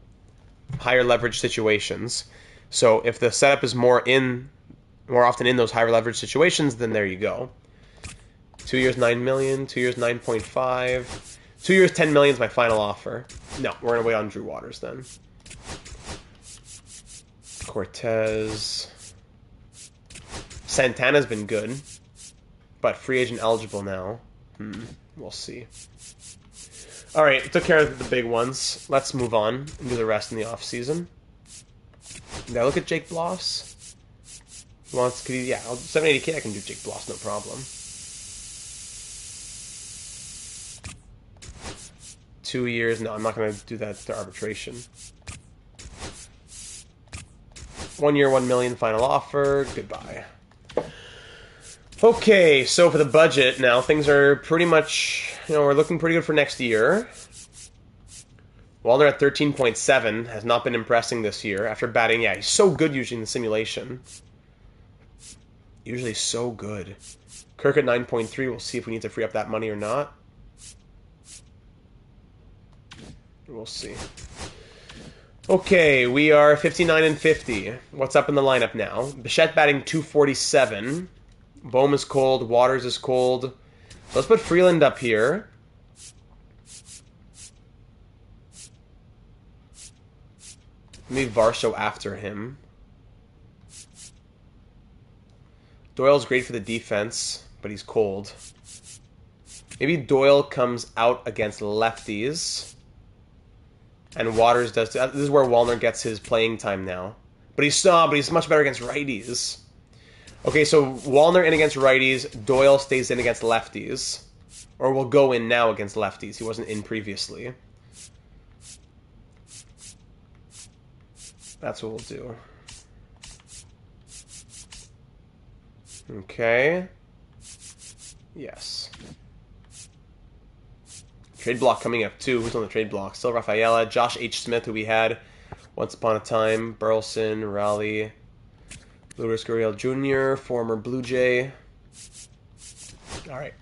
higher leverage situations. So if the setup is more often in those higher leverage situations, then there you go. 2 years, 9 million. 2 years, 9.5. 2 years, 10 million is my final offer. No, we're going to wait on Drew Waters then. Cortez. Santana's been good, but free agent eligible now. We'll see. All right, took care of the big ones. Let's move on and do the rest in the offseason. Did I look at Jake Bloss? Yeah, 780K I can do Jake Bloss, no problem. 2 years, no, I'm not going to do that to arbitration. 1 year, 1 million final offer, goodbye. Okay, so for the budget now, things are pretty much, we're looking pretty good for next year. Wallner at 13.7 has not been impressing this year after batting. Yeah, he's so good usually in the simulation. Usually so good. Kirk at 9.3, we'll see if we need to free up that money or not. We'll see. Okay, we are 59 and 50. What's up in the lineup now? Bichette batting 247. Bohm is cold. Waters is cold. So let's put Freeland up here. Maybe Varsho after him. Doyle's great for the defense, but he's cold. Maybe Doyle comes out against lefties. And Waters does too. This is where Wallner gets his playing time now. But he's much better against righties. Okay, so Wallner in against righties, Doyle stays in against lefties. Or will go in now against lefties. He wasn't in previously. That's what we'll do. Okay. Yes. Trade block coming up too. Who's on the trade block? Still Rafaela, Josh H. Smith, who we had once upon a time, Burleson, Raleigh, Vladimir Guerrero Jr., former Blue Jay. All right.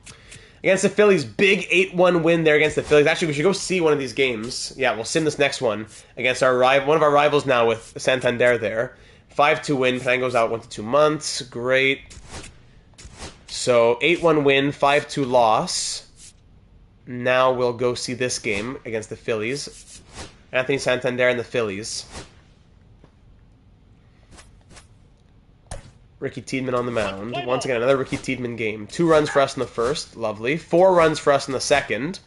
Against the Phillies, big 8-1 win there against the Phillies. Actually, we should go see one of these games. Yeah, we'll sim this next one against one of our rivals now with Santander there. 5-2 win. Penango's out 1 to 2 months. Great. So 8-1 win, 5-2 loss. Now we'll go see this game against the Phillies. Anthony Santander and the Phillies. Ricky Tiedemann on the mound. Once again, another Ricky Tiedemann game. 2 runs for us in the first. Lovely. 4 runs for us in the second.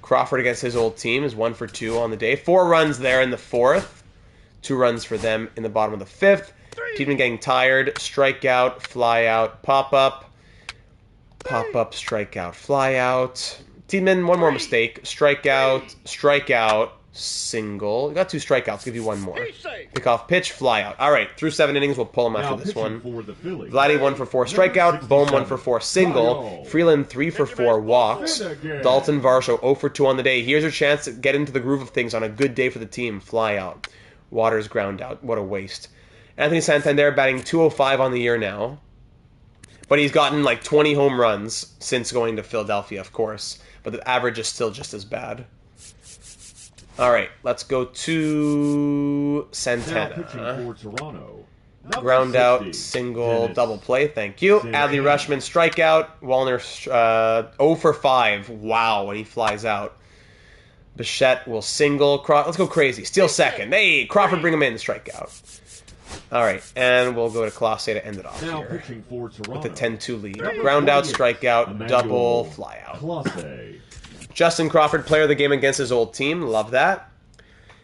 Crawford against his old team is 1 for 2 on the day. 4 runs there in the fourth. 2 runs for them in the bottom of the fifth. Tiedemann getting tired. Strikeout, fly out, pop up. Pop up, strikeout, fly out. Tiedemann, one more mistake. Strikeout, strikeout, single. You got 2 strikeouts. Give you 1 more. Pick off pitch, fly out. All right, through 7 innings, we'll pull him after this one. Vladdy 1 for 4 strikeout. Bohm 1 for 4 single. Freeland 3 for 4 walks. Dalton Varsho 0 for 2 on the day. Here's your chance to get into the groove of things on a good day for the team. Fly out. Waters ground out. What a waste. Anthony Santander batting 205 on the year now. But he's gotten like 20 home runs since going to Philadelphia, of course. But the average is still just as bad. All right, let's go to Santana. Ground out, single, double play. Thank you. Adley Rutschman, strikeout. Wallner 0 for 5. Wow, when he flies out. Bichette will single. Let's go crazy. Steal second. Hey, Crawford, bring him in. Strikeout. All right, and we'll go to Clase to end it off here with the 10-2 lead. Ground out, strikeout, double, fly out. Justin Crawford, player of the game against his old team. Love that.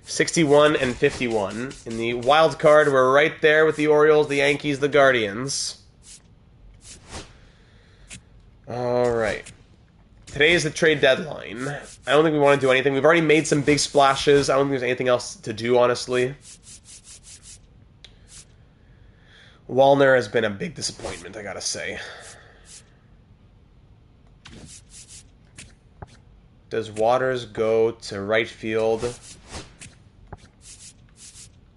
61 and 51. In the wild card, we're right there with the Orioles, the Yankees, the Guardians. Alright. Today is the trade deadline. I don't think we want to do anything. We've already made some big splashes. I don't think there's anything else to do, honestly. Wallner has been a big disappointment, I gotta say. Does Waters go to right field?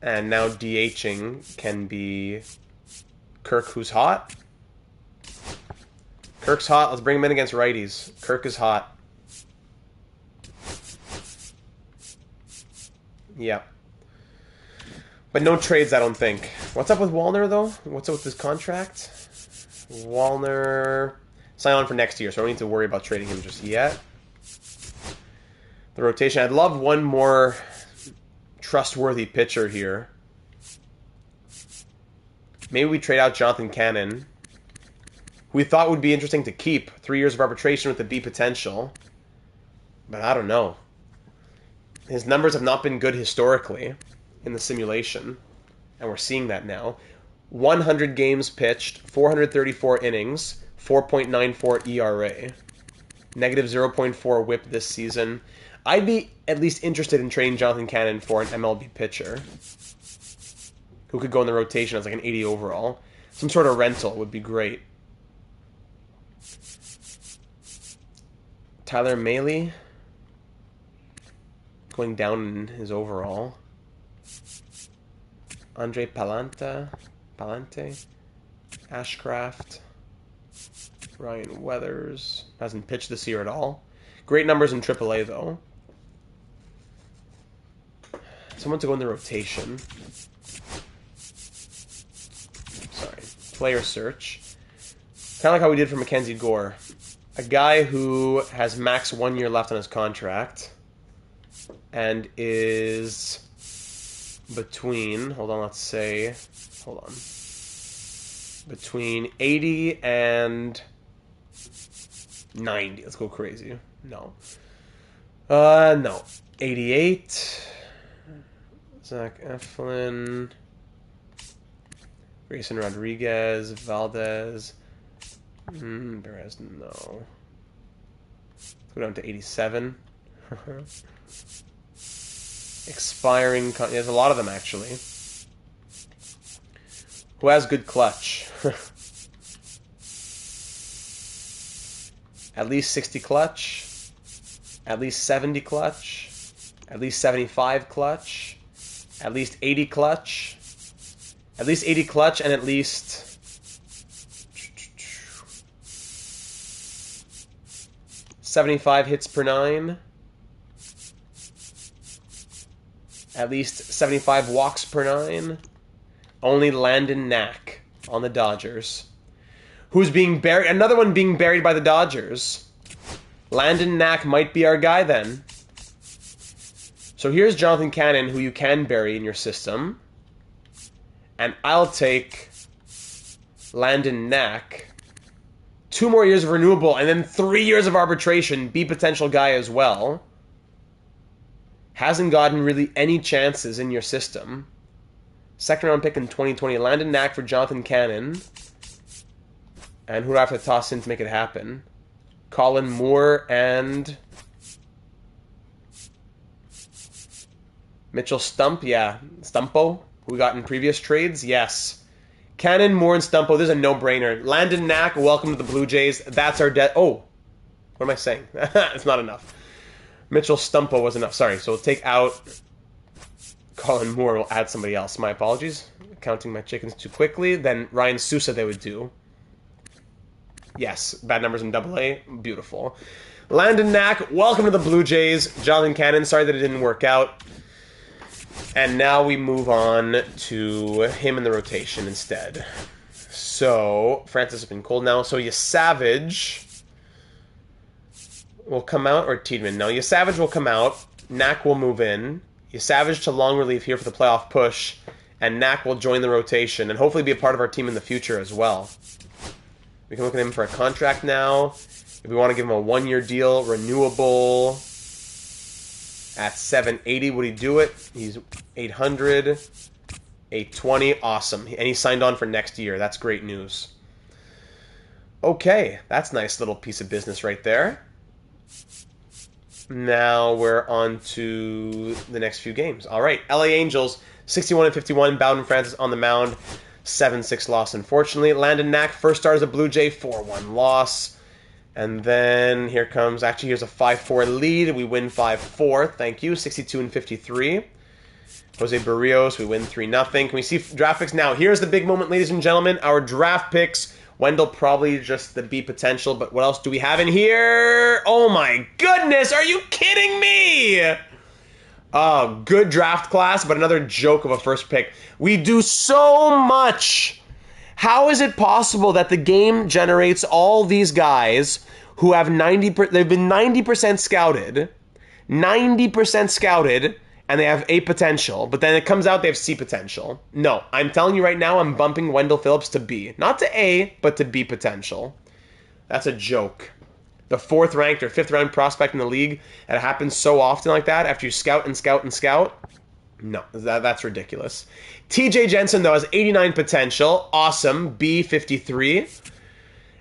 And now DHing can be Kirk, who's hot. Kirk's hot. Let's bring him in against righties. Kirk is hot. Yep. But no trades, I don't think. What's up with Wallner, though? What's up with his contract? Wallner... Sign on for next year, so I don't need to worry about trading him just yet. The rotation. I'd love one more trustworthy pitcher here. Maybe we trade out Jonathan Cannon, who we thought would be interesting to keep. 3 years of arbitration with the B potential. But I don't know. His numbers have not been good historically in the simulation, and we're seeing that now. 100 games pitched, 434 innings, 4.94 ERA, negative 0.4 whip this season. I'd be at least interested in trading Jonathan Cannon for an MLB pitcher who could go in the rotation as like an 80 overall. Some sort of rental would be great. Tyler Mahle going down in his overall. Andre Palante, Ashcraft, Ryan Weathers hasn't pitched this year at all. Great numbers in AAA though. Someone to go in the rotation. Sorry, player search. Kind of like how we did for Mackenzie Gore. A guy who has max 1 year left on his contract and is between, between 80 and 90. Let's go crazy. No. 88. Zach Eflin. Grayson Rodriguez. Valdez. Perez, no. Let's go down to 87. Expiring. There's a lot of them, actually. Who has good clutch? At least 60 clutch. At least 70 clutch. At least 75 clutch. At least 80 clutch. At least 80 clutch and at least... 75 hits per 9. At least 75 walks per 9. Only Landon Knack on the Dodgers. Who's being buried? Another one being buried by the Dodgers. Landon Knack might be our guy then. So here's Jonathan Cannon, who you can bury in your system. And I'll take Landon Knack. 2 more years of renewable, and then 3 years of arbitration. Be potential guy as well. Hasn't gotten really any chances in your system. 2nd round pick in 2020. Landon Knack for Jonathan Cannon. And who do I have to toss in to make it happen? Colin Moore and... Mitchell Stump, yeah. Stumpo, who we got in previous trades, yes. Cannon, Moore, and Stumpo, this is a no-brainer. Landon Knack, welcome to the Blue Jays. That's our Oh, what am I saying? It's not enough. Mitchell Stumpo was enough. Sorry, so we'll take out Colin Moore. We'll add somebody else. My apologies. Counting my chickens too quickly. Then Ryan Sousa they would do. Yes, bad numbers in AA. Beautiful. Landon Knack, welcome to the Blue Jays. Jonathan Cannon, sorry that it didn't work out. And now we move on to him in the rotation instead. So, Francis has been cold now. So, Savage will come out, or Tiedemann? No, Savage will come out. Knack will move in. Savage to long relief here for the playoff push. And Knack will join the rotation and hopefully be a part of our team in the future as well. We can look at him for a contract now. If we want to give him a 1 year deal, renewable. At 780, would he do it? He's 800, 820, awesome. And he signed on for next year. That's great news. Okay, that's a nice little piece of business right there. Now we're on to the next few games. All right, LA Angels, 61-51. Bowden Francis on the mound, 7-6 loss, unfortunately. Landon Knack, first start as a Blue Jay, 4-1 loss. And then here comes, actually, here's a 5-4 lead. We win 5-4. Thank you, 62-53. Jose Barrios, we win 3-0. Can we see draft picks now? Here's the big moment, ladies and gentlemen. Our draft picks. Wendell probably just the B potential, but what else do we have in here? Oh my goodness, are you kidding me? Oh, good draft class, but another joke of a first pick. We do so much. How is it possible that the game generates all these guys who have they've been 90% scouted, 90% scouted, and they have A potential, but then it comes out they have C potential? No, I'm telling you right now, I'm bumping Wendell Phillips to B. Not to A, but to B potential. That's a joke. The 4th ranked or 5th round prospect in the league, and it happens so often like that after you scout and scout and scout. No, that's ridiculous. TJ Jensen, though, has 89 potential. Awesome. B, 53.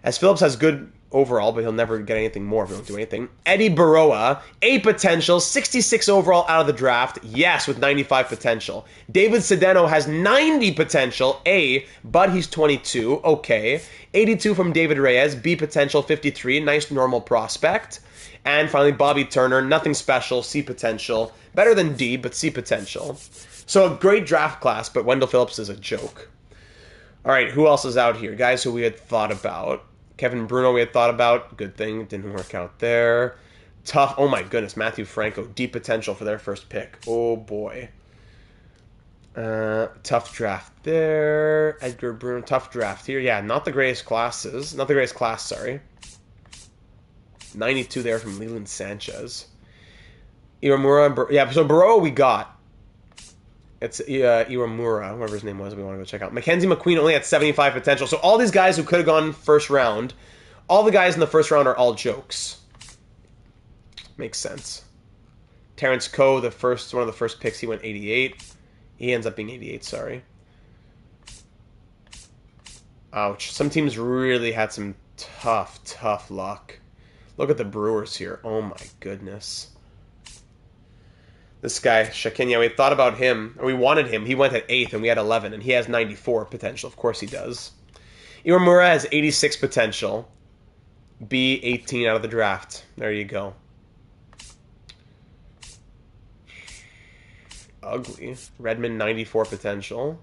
As Phillips has good overall, but he'll never get anything more if he don't do anything. Eddie Baroa, A potential, 66 overall out of the draft. Yes, with 95 potential. David Sedeno has 90 potential, A, but he's 22. Okay. 82 from David Reyes, B potential, 53. Nice normal prospect. And finally, Bobby Turner, nothing special, C potential. Better than D, but C potential. So a great draft class, but Wendell Phillips is a joke. All right, who else is out here? Guys who we had thought about. Kevin Bruno we had thought about. Good thing. Didn't work out there. Tough. Oh my goodness. Matthew Franco. Deep potential for their first pick. Oh boy. Tough draft there. Edgar Bruno. Tough draft here. Yeah, not the greatest classes. Not the greatest class, sorry. 92 there from Leland Sanchez. Iwamura. Yeah, so Baroa we got. It's Iwamura, whatever his name was, we want to go check out. Mackenzie McQueen only had 75 potential. So all these guys who could have gone first round, all the guys in the first round are all jokes. Makes sense. Terrence Coe, one of the first picks, he went 88. He ends up being 88, sorry. Ouch. Some teams really had some tough luck. Look at the Brewers here. Oh my goodness. This guy, Shakinya, we thought about him, or we wanted him. He went at 8th, and we had 11, and he has 94 potential. Of course he does. Iwamura has 86 potential. B, 18 out of the draft. There you go. Ugly. Redmond, 94 potential.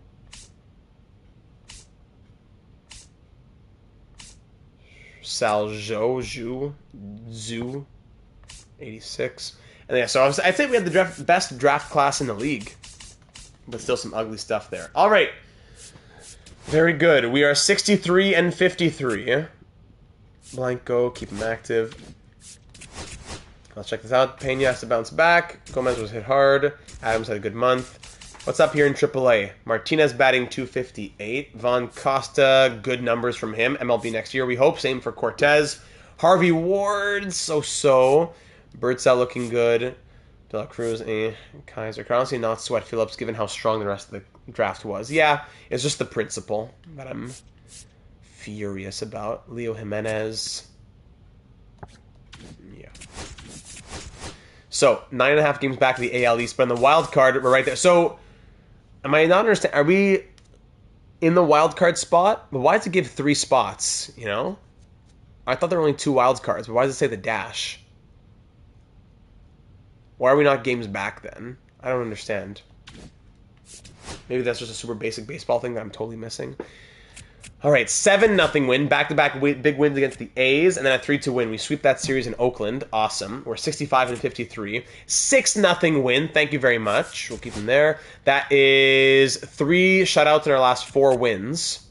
Zhu, 86. And yeah, so I'd say we had the best draft class in the league. But still some ugly stuff there. All right. Very good. We are 63-53. Blanco, keep him active. Let's check this out. Pena has to bounce back. Gomez was hit hard. Adams had a good month. What's up here in AAA? Martinez batting 258. Von Costa, good numbers from him. MLB next year, we hope. Same for Cortez. Harvey Ward, so-so. Birdsell looking good. De La Cruz, Kaiser. Can honestly not sweat Phillips given how strong the rest of the draft was. Yeah, it's just the principle that I'm furious about. Leo Jimenez. Yeah. So, 9.5 games back to the AL East, but in the wild card, we're right there. So, am I not understand? Are we in the wild card spot? But why does it give 3 spots, you know? I thought there were only 2 wild cards, but why does it say the dash? Why are we not games back then? I don't understand. Maybe that's just a super basic baseball thing that I'm totally missing. All right, 7-0 win. Back-to-back big wins against the A's, and then a 3-2 win. We sweep that series in Oakland. Awesome. We're 65-53. 6-0 win. Thank you very much. We'll keep them there. That is 3 shutouts in our last 4 wins.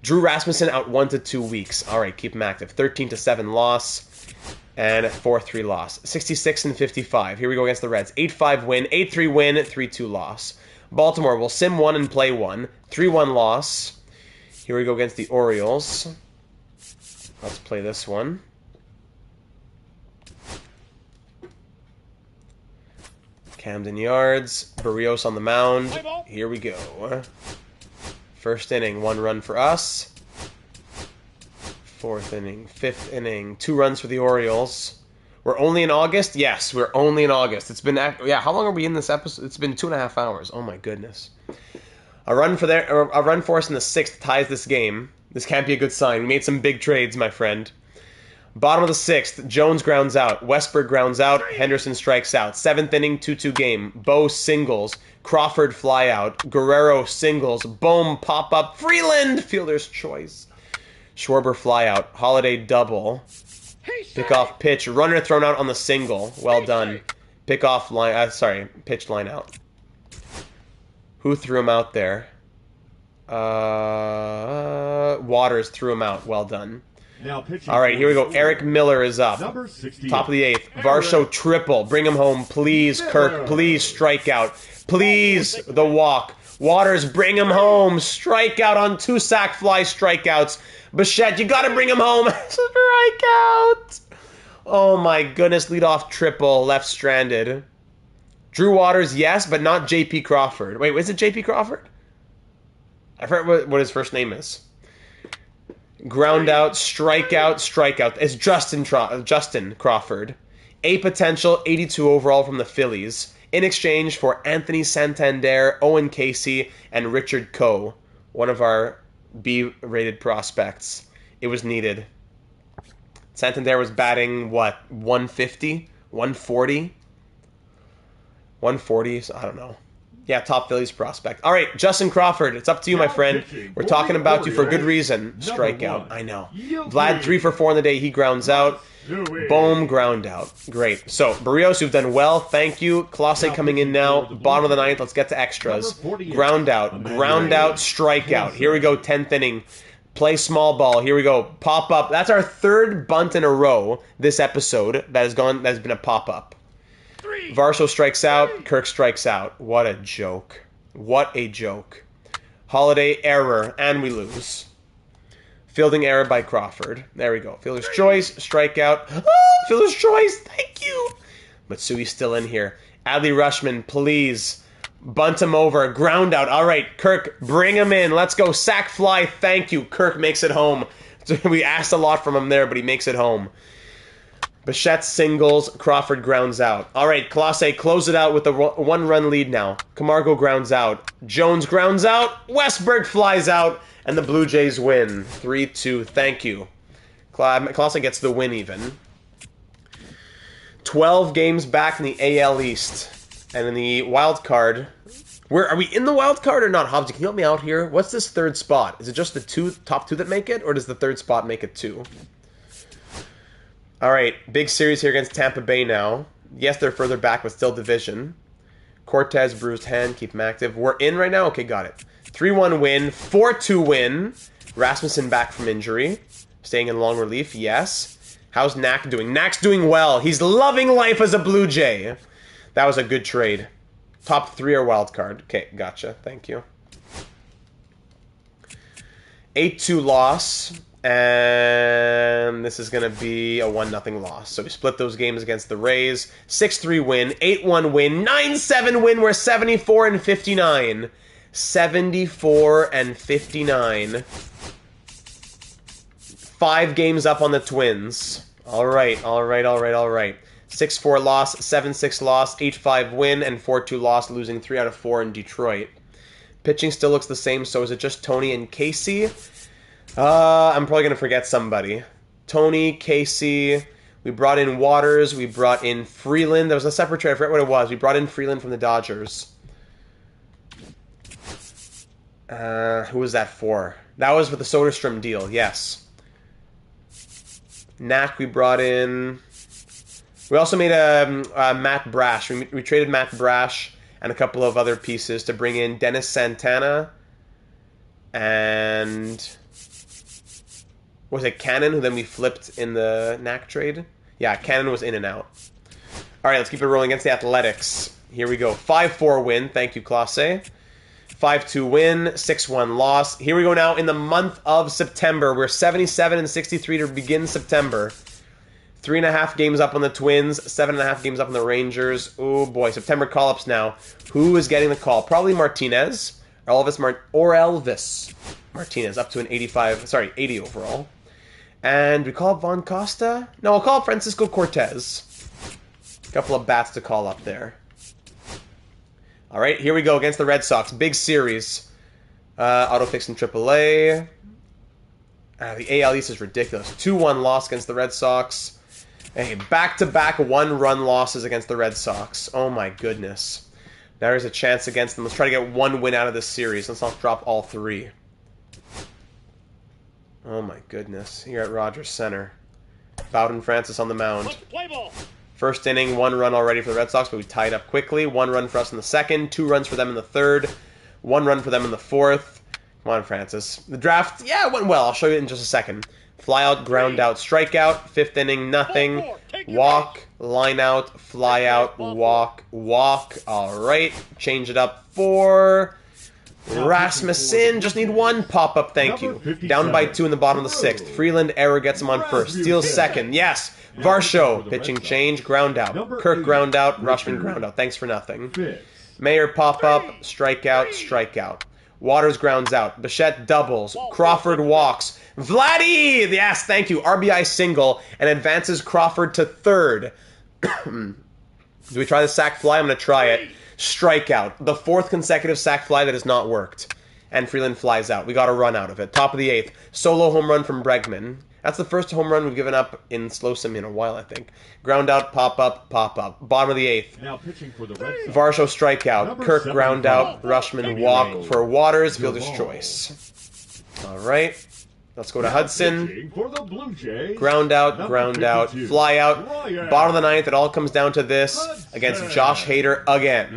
Drew Rasmussen out 1 to 2 weeks. All right, keep him active. 13-7 loss. And 4-3 loss. 66-55. Here we go against the Reds. 8-5 win, 8-3 win, 3-2 loss. Baltimore will sim 1 and play 1. 3-1 loss. Here we go against the Orioles. Let's play this one. Camden Yards. Barrios on the mound. Here we go. First inning, 1 run for us. 4th inning, 5th inning, 2 runs for the Orioles. We're only in August? Yes, we're only in August. It's been, yeah, how long are we in this episode? It's been 2.5 hours. Oh my goodness. A run for us in the 6th ties this game. This can't be a good sign. We made some big trades, my friend. Bottom of the 6th, Jones grounds out. Westberg grounds out. Henderson strikes out. 7th inning, 2-2 game. Bo singles. Crawford fly out. Guerrero singles. Bohm pop up. Freeland, fielder's choice. Schwarber fly out. Holiday double. Pick off pitch. Runner thrown out on the single. Well done. Pick off line. Pitch line out. Who threw him out there? Waters threw him out. Well done. All right, here we go. Eric Miller is up. Top of the 8th. Varsho triple. Bring him home, please. Kirk, please strike out. Please, the walk. Waters, bring him home. Strikeout on 2 sac fly strikeouts. Bichette, you got to bring him home. Strikeout. Oh my goodness. Leadoff triple. Left stranded. Drew Waters, yes, but not J.P. Crawford. Wait, is it J.P. Crawford? I forgot what his first name is. Ground out, strikeout, strikeout. It's Justin Crawford. A potential, 82 overall from the Phillies. In exchange for Anthony Santander, Owen Casey, and Richard Coe. One of our B-rated prospects. It was needed. Santander was batting, what, 150? 140? 140, so I don't know. Yeah, top Phillies prospect. All right, Justin Crawford, it's up to you, my friend. We're talking about you for good reason. Strikeout, I know. Vlad, 3 for 4 on the day. He grounds out. Boom, ground out. Great. So, Barrios, you've done well. Thank you. Clase coming in now. Bottom of the 9th. Let's get to extras. Ground out, strikeout. Here we go, 10th inning. Play small ball. Here we go. Pop up. That's our 3rd bunt in a row this episode that has been a pop up. Varsho strikes out. Kirk strikes out. What a joke. What a joke. Holiday error, and we lose. Fielding error by Crawford. There we go. Fielder's choice. Strikeout. Oh, fielder's choice. Thank you. Matsui's still in here. Adley Rushman, please. Bunt him over. Ground out. All right, Kirk, bring him in. Let's go. Sack fly. Thank you. Kirk makes it home. We asked a lot from him there, but he makes it home. Bichette singles, Crawford grounds out. All right, Clase, close it out with a 1-run lead now. Camargo grounds out. Jones grounds out. Westberg flies out. And the Blue Jays win. 3-2. Thank you. Clase gets the win even. 12 games back in the AL East. And in the wild card... Are we in the wild card or not? Hobbs, can you help me out here? What's this 3rd spot? Is it just the top 2 that make it? Or does the 3rd spot make it 2? All right, big series here against Tampa Bay now. Yes, they're further back, but still division. Cortez, bruised hand, keep him active. We're in right now? Okay, got it. 3-1 win, 4-2 win. Rasmussen back from injury. Staying in long relief, yes. How's Knack doing? Knack's doing well. He's loving life as a Blue Jay. That was a good trade. Top 3 or wild card. Okay, gotcha. Thank you. 8-2 loss. And this is going to be a 1-0 loss. So we split those games against the Rays. 6-3 win, 8-1 win, 9-7 win. We're 74-59. 74-59. 5 games up on the Twins. All right. 6-4 loss, 7-6 loss, 8-5 win, and 4-2 loss, losing 3 out of 4 in Detroit. Pitching still looks the same, so is it just Tony and Casey? I'm probably going to forget somebody. Tony, Casey, we brought in Waters, we brought in Freeland. There was a separate trade, I forget what it was. We brought in Freeland from the Dodgers. Who was that for? That was with the Soderstrom deal, yes. Knack we brought in. We also made a Matt Brash. We traded Matt Brash and a couple of other pieces to bring in Dennis Santana and... Was it Cannon, who then we flipped in the Knack trade? Yeah, Cannon was in and out. All right, let's keep it rolling against the Athletics. Here we go. 5-4 win. Thank you, Clase. 5-2 win. 6-1 loss. Here we go now in the month of September. We're 77-63 to begin September. 3.5 games up on the Twins, 7.5 games up on the Rangers. Oh boy, September call-ups now. Who is getting the call? Probably Martinez or Elvis Martinez, up to an 80 overall. And we call up Von Costa? No, we'll call up Francisco Cortez. A couple of bats to call up there. All right, here we go against the Red Sox. Big series. Autofix in AAA. The AL East is ridiculous. 2-1 loss against the Red Sox. Hey, back-to-back one-run losses against the Red Sox. Oh my goodness. Now there's a chance against them. Let's try to get one win out of this series. Let's not drop all 3. Oh my goodness. Here at Rogers Center. Bowden Francis on the mound. First inning, 1 run already for the Red Sox, but we tied up quickly. 1 run for us in the second, 2 runs for them in the third, 1 run for them in the fourth. Come on, Francis. The draft, yeah, it went well. I'll show you in just a second. Fly out, ground out, strikeout. 5th inning, nothing. Walk, line out, fly out, walk, walk. All right, change it up for Rasmussen. Just need 1 pop-up, thank you. Down by 2 in the bottom of the 6th. Freeland, error, gets him on first. Steals second, yes. Varsho, pitching change, ground out. Kirk, ground out. Rushman, ground out. Thanks for nothing. Mayer, pop-up, strikeout, strikeout. Waters grounds out. Bichette doubles. Crawford walks. Vladdy! Yes, thank you. RBI single and advances Crawford to third. Do we try the sac fly? I'm going to try it. Strikeout. The 4th consecutive sac fly that has not worked. And Freeland flies out. We got a run out of it. Top of the 8th. Solo home run from Bregman. That's the first home run we've given up in slow sim in a while, I think. Ground out, pop up, pop up. Bottom of the 8th. Now pitching for the Red Sox. Varsho strikeout. Kirk ground out. Rushman walk for Waters. Fielder's choice. All right. Let's go to Hudson. For the Blue Jays. Ground out, fly out. Bottom of the 9th. It all comes down to this against Josh Hader again.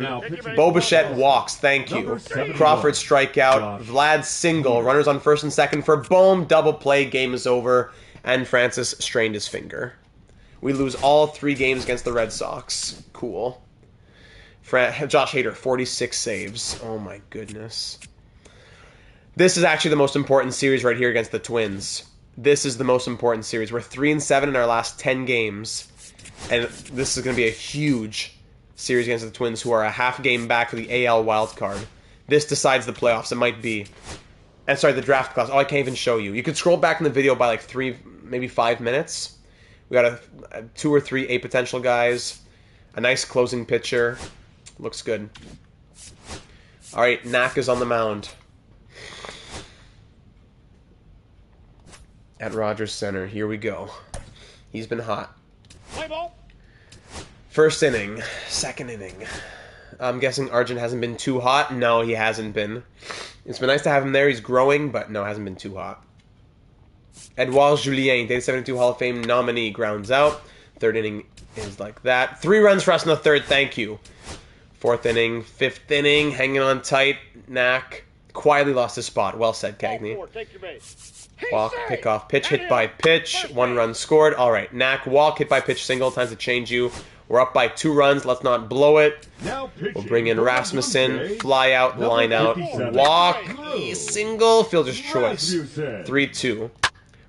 Bo Bichette walks. Thank you. Crawford strikeout. Vlad single. Runners on first and second for Bohm. Double play. Game is over. And Francis strained his finger. We lose all 3 games against the Red Sox. Cool. Josh Hader, 46 saves. Oh my goodness. This is actually the most important series right here against the Twins. This is the most important series. We're 3-7 in our last 10 games. And this is going to be a huge series against the Twins, who are a half game back for the AL wildcard. This decides the playoffs. It might be. And sorry, the draft class. Oh, I can't even show you. You could scroll back in the video by like 3, maybe 5 minutes. We got a 2 or 3 A potential guys. A nice closing pitcher. Looks good. All right, Knack is on the mound. At Rogers Center. Here we go. He's been hot. First inning. Second inning. I'm guessing Arjun hasn't been too hot. No, he hasn't been. It's been nice to have him there. He's growing, but no, hasn't been too hot. Edouard Julien, Day 72 Hall of Fame nominee, grounds out. Third inning is like that. 3 runs for us in the third. Thank you. 4th inning. 5th inning. Hanging on tight. Knack. Quietly lost his spot. Well said, Cagney. Walk, pick off, pitch, hit by pitch. 1 run scored. All right, Knack, walk, hit by pitch, single. Time to change you. We're up by 2 runs. Let's not blow it. We'll bring in Rasmussen. Fly out, line out, walk, single. Fielder's choice. 3-2.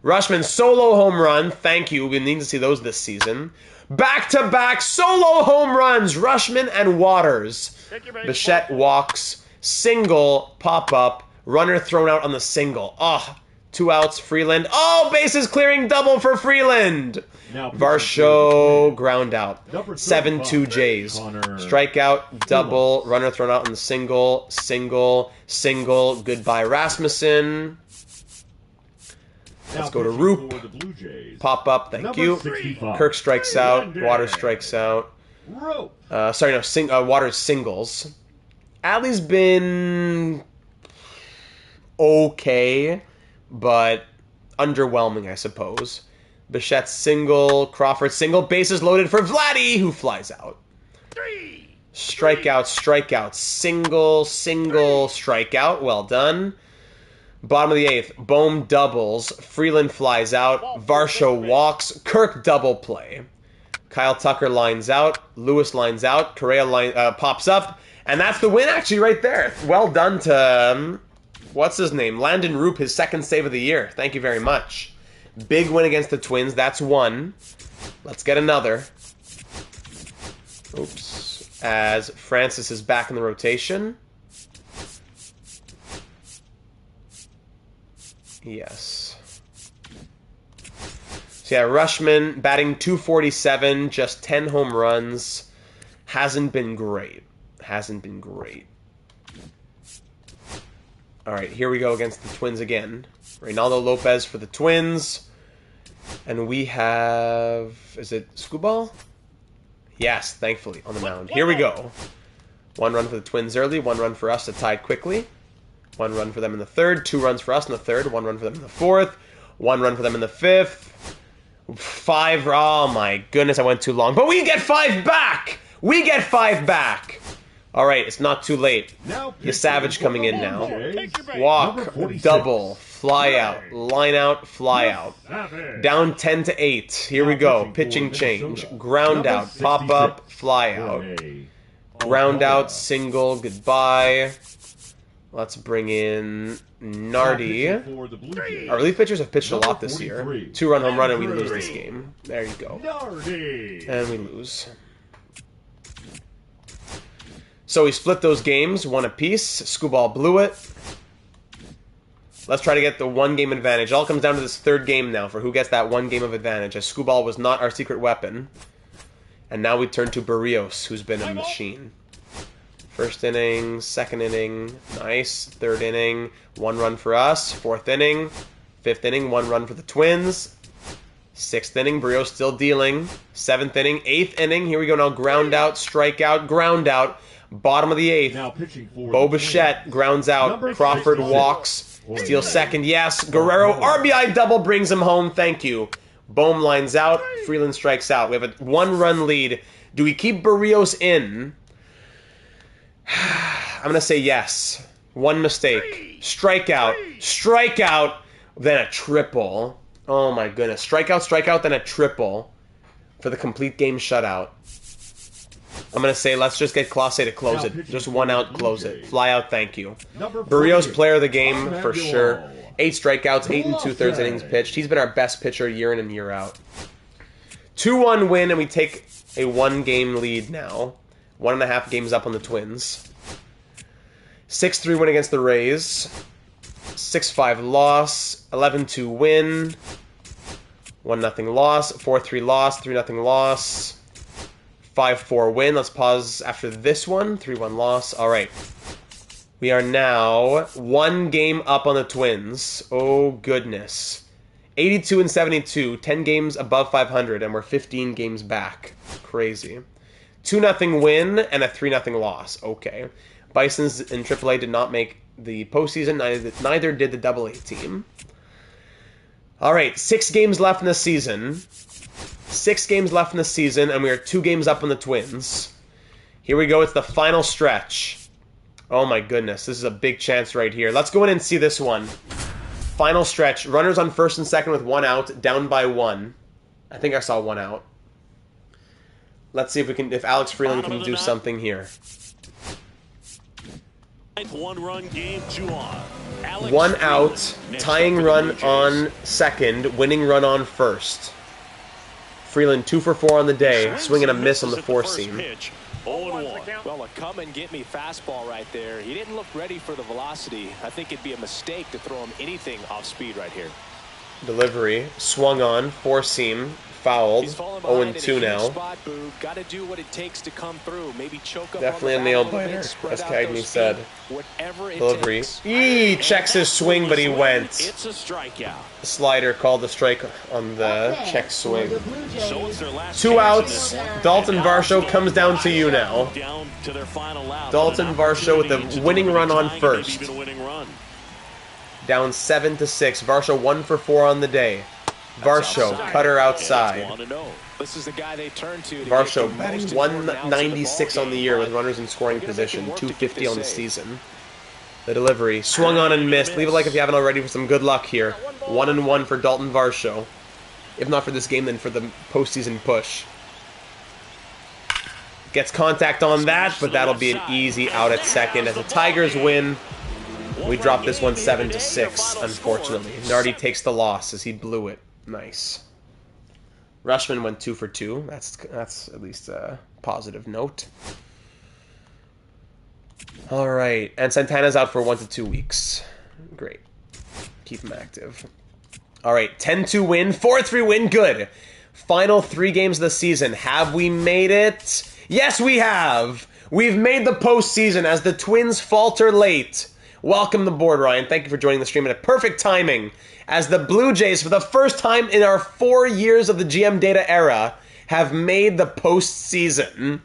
Rushman, solo home run. Thank you. We need to see those this season. Back-to-back solo home runs. Rushman and Waters. Bichette walks. Single, pop-up. Runner thrown out on the single. Oh, 2 outs, Freeland. Oh, bases clearing double for Freeland. Varsho, ground out. 7-2 Jays. Strikeout, double. Runner thrown out on the single. Single, single. Goodbye, Rasmussen. Let's go to Roop. Pop up, thank you. Kirk strikes out. Waters strikes out. Waters singles. Alley's been okay, but underwhelming, I suppose. Bichette single, Crawford single, bases loaded for Vladdy, who flies out. Strikeout, single, strikeout, well done. Bottom of the 8th, Bohm doubles, Freeland flies out, Varsho walks, Kirk double play. Kyle Tucker lines out, Lewis lines out, Correa pops up, and that's the win actually right there. Well done to... what's his name? Landon Roop, his 2nd save of the year. Thank you very much. Big win against the Twins. That's 1. Let's get another. Oops. As Francis is back in the rotation. Yes. So yeah, Rushman batting .247, just 10 home runs. Hasn't been great. Hasn't been great. Alright, here we go against the Twins again. Reynaldo Lopez for the Twins. And we have... Is it Scubal? Yes, thankfully, on the mound. Here we go. 1 run for the Twins early, 1 run for us to tie it quickly. 1 run for them in the third, 2 runs for us in the third, 1 run for them in the fourth, 1 run for them in the fifth. 5, oh my goodness, I went too long. But we get 5 back! We get 5 back! Alright, it's not too late. The Savage coming in now. Walk, double, fly out, line out, fly out. Down 10-8. Here we go. Pitching change. Ground out, pop up, fly out. Ground out, single, goodbye. Let's bring in Nardi. Our relief pitchers have pitched a lot this year. 2-run home run and we lose this game. There you go. And we lose. So we split those games, 1 apiece. Scubal blew it. Let's try to get the 1-game advantage. It all comes down to this 3rd game now for who gets that 1 game of advantage, as Scubal was not our secret weapon. And now we turn to Barrios, who's been a machine. 1st inning, 2nd inning, nice. 3rd inning, 1 run for us. 4th inning, 5th inning, 1 run for the Twins. 6th inning, Barrios still dealing. 7th inning, 8th inning. Here we go now. Ground out, strikeout, ground out. Bottom of the 8th. Bo Bichette grounds out. Crawford walks. Steals 2nd. Yes. Guerrero RBI double brings him home. Thank you. Bohm lines out. Freeland strikes out. We have a 1-run lead. Do we keep Barrios in? I'm going to say yes. 1 mistake. Strikeout. Strikeout. Then a triple. Oh my goodness. Strikeout, strikeout, then a triple for the complete game shutout. I'm going to say let's just get Clase to close it. Just 1 out, close it. Fly out, thank you. Barrios player of the game for sure. 8 strikeouts, 8 2/3 innings pitched. He's been our best pitcher year in and year out. 2-1 win, and we take a 1-game lead now. 1.5 games up on the Twins. 6-3 win against the Rays. 6-5 loss. 11-2 win. 1-0 loss. 4-3 loss. 3-0 loss. 5-4 win. Let's pause after this one. 3-1 loss. All right. We are now 1 game up on the Twins. Oh, goodness. 82 and 72. 10 games above 500, and we're 15 games back. Crazy. 2-0 win and a 3-0 loss. Okay. Bisons in AAA did not make the postseason. Neither did the AA team. All right. 6 games left in the season. 6 games left in the season, and we are 2 games up on the Twins. Here we go. It's the final stretch. Oh my goodness. This is a big chance right here. Let's go in and see this one. Final stretch. Runners on 1st and 2nd with 1 out. Down by 1. I think I saw 1 out. Let's see if Alex Freeland can do something here. 1-run game, 1 out. Tying run on 2nd. Winning run on 1st. Freeland 2 for 4 on the day, swing and a miss on the 4-seam. Well, a come-and-get-me fastball right there. He didn't look ready for the velocity. I think it'd be a mistake to throw him anything off speed right here. Delivery, swung on, 4-seam, fouled. 0-2 now. Got to do what it takes to come through. Maybe choke up. Definitely a nail biter, as Cagney said. Delivery. Checks his swing, but he went. It's a strikeout. The slider called the strike on the check swing. 2 outs. Dalton Varsho comes down to you now. Dalton Varsho with the winning run on 1st. Down 7-6. Varsho 1 for 4 on the day. Varsho, cutter outside. This is the guy they turn to Varsho batting 196 on the year with runners in scoring position, 250 on the season. The delivery, swung on and missed. Leave a like if you haven't already for some good luck here. 1-1 for Dalton Varsho. If not for this game, then for the postseason push. Gets contact on that, but that'll be an easy out at 2nd. As the Tigers win, we drop this one 7-6, unfortunately. Nardi takes the loss as he blew it. Nice. Rushman went 2 for 2. That's at least a positive note. All right, and Santana's out for 1 to 2 weeks. Great. Keep him active. All right, 10-2 win, 4-3 win, good. Final 3 games of the season. Have we made it? Yes, we have. We've made the postseason as the Twins falter late. Welcome aboard, Ryan. Thank you for joining the stream at perfect timing as the Blue Jays, for the first time in our 4 years of the GM data era, have made the postseason.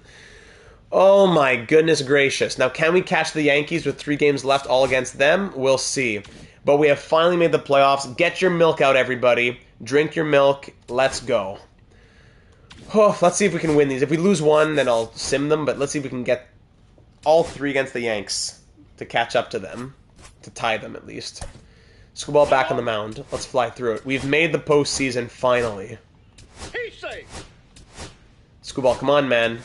Oh my goodness gracious. Now, can we catch the Yankees with 3 games left all against them? We'll see. But we have finally made the playoffs. Get your milk out, everybody. Drink your milk. Let's go. Oh, let's see if we can win these. If we lose one, then I'll sim them. But let's see if we can get all 3 against the Yanks to catch up to them. To tie them, at least. Screwball back on the mound. Let's fly through it. We've made the postseason, finally. He's safe. Screwball, come on, man.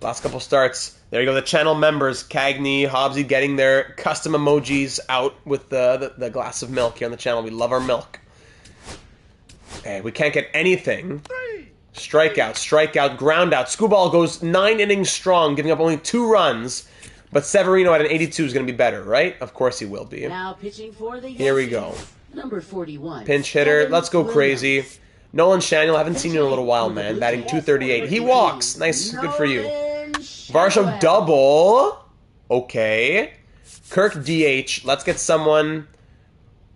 Last couple starts. There you go, the channel members, Cagney, Hobbsy, getting their custom emojis out with the glass of milk here on the channel. We love our milk. Okay, we can't get anything. Strikeout, strikeout, ground out. Screwball goes 9 innings strong, giving up only 2 runs. But Severino at an 82 is going to be better, right? Of course he will be. Now pitching for the Here we go. Number 41. Pinch hitter. Kevin Let's go Williams. crazy. Nolan Shaniel, haven't seen you in a little while, man. Batting 238. He walks. Nice, good for you. Varsho double. Okay. Kirk DH. Let's get someone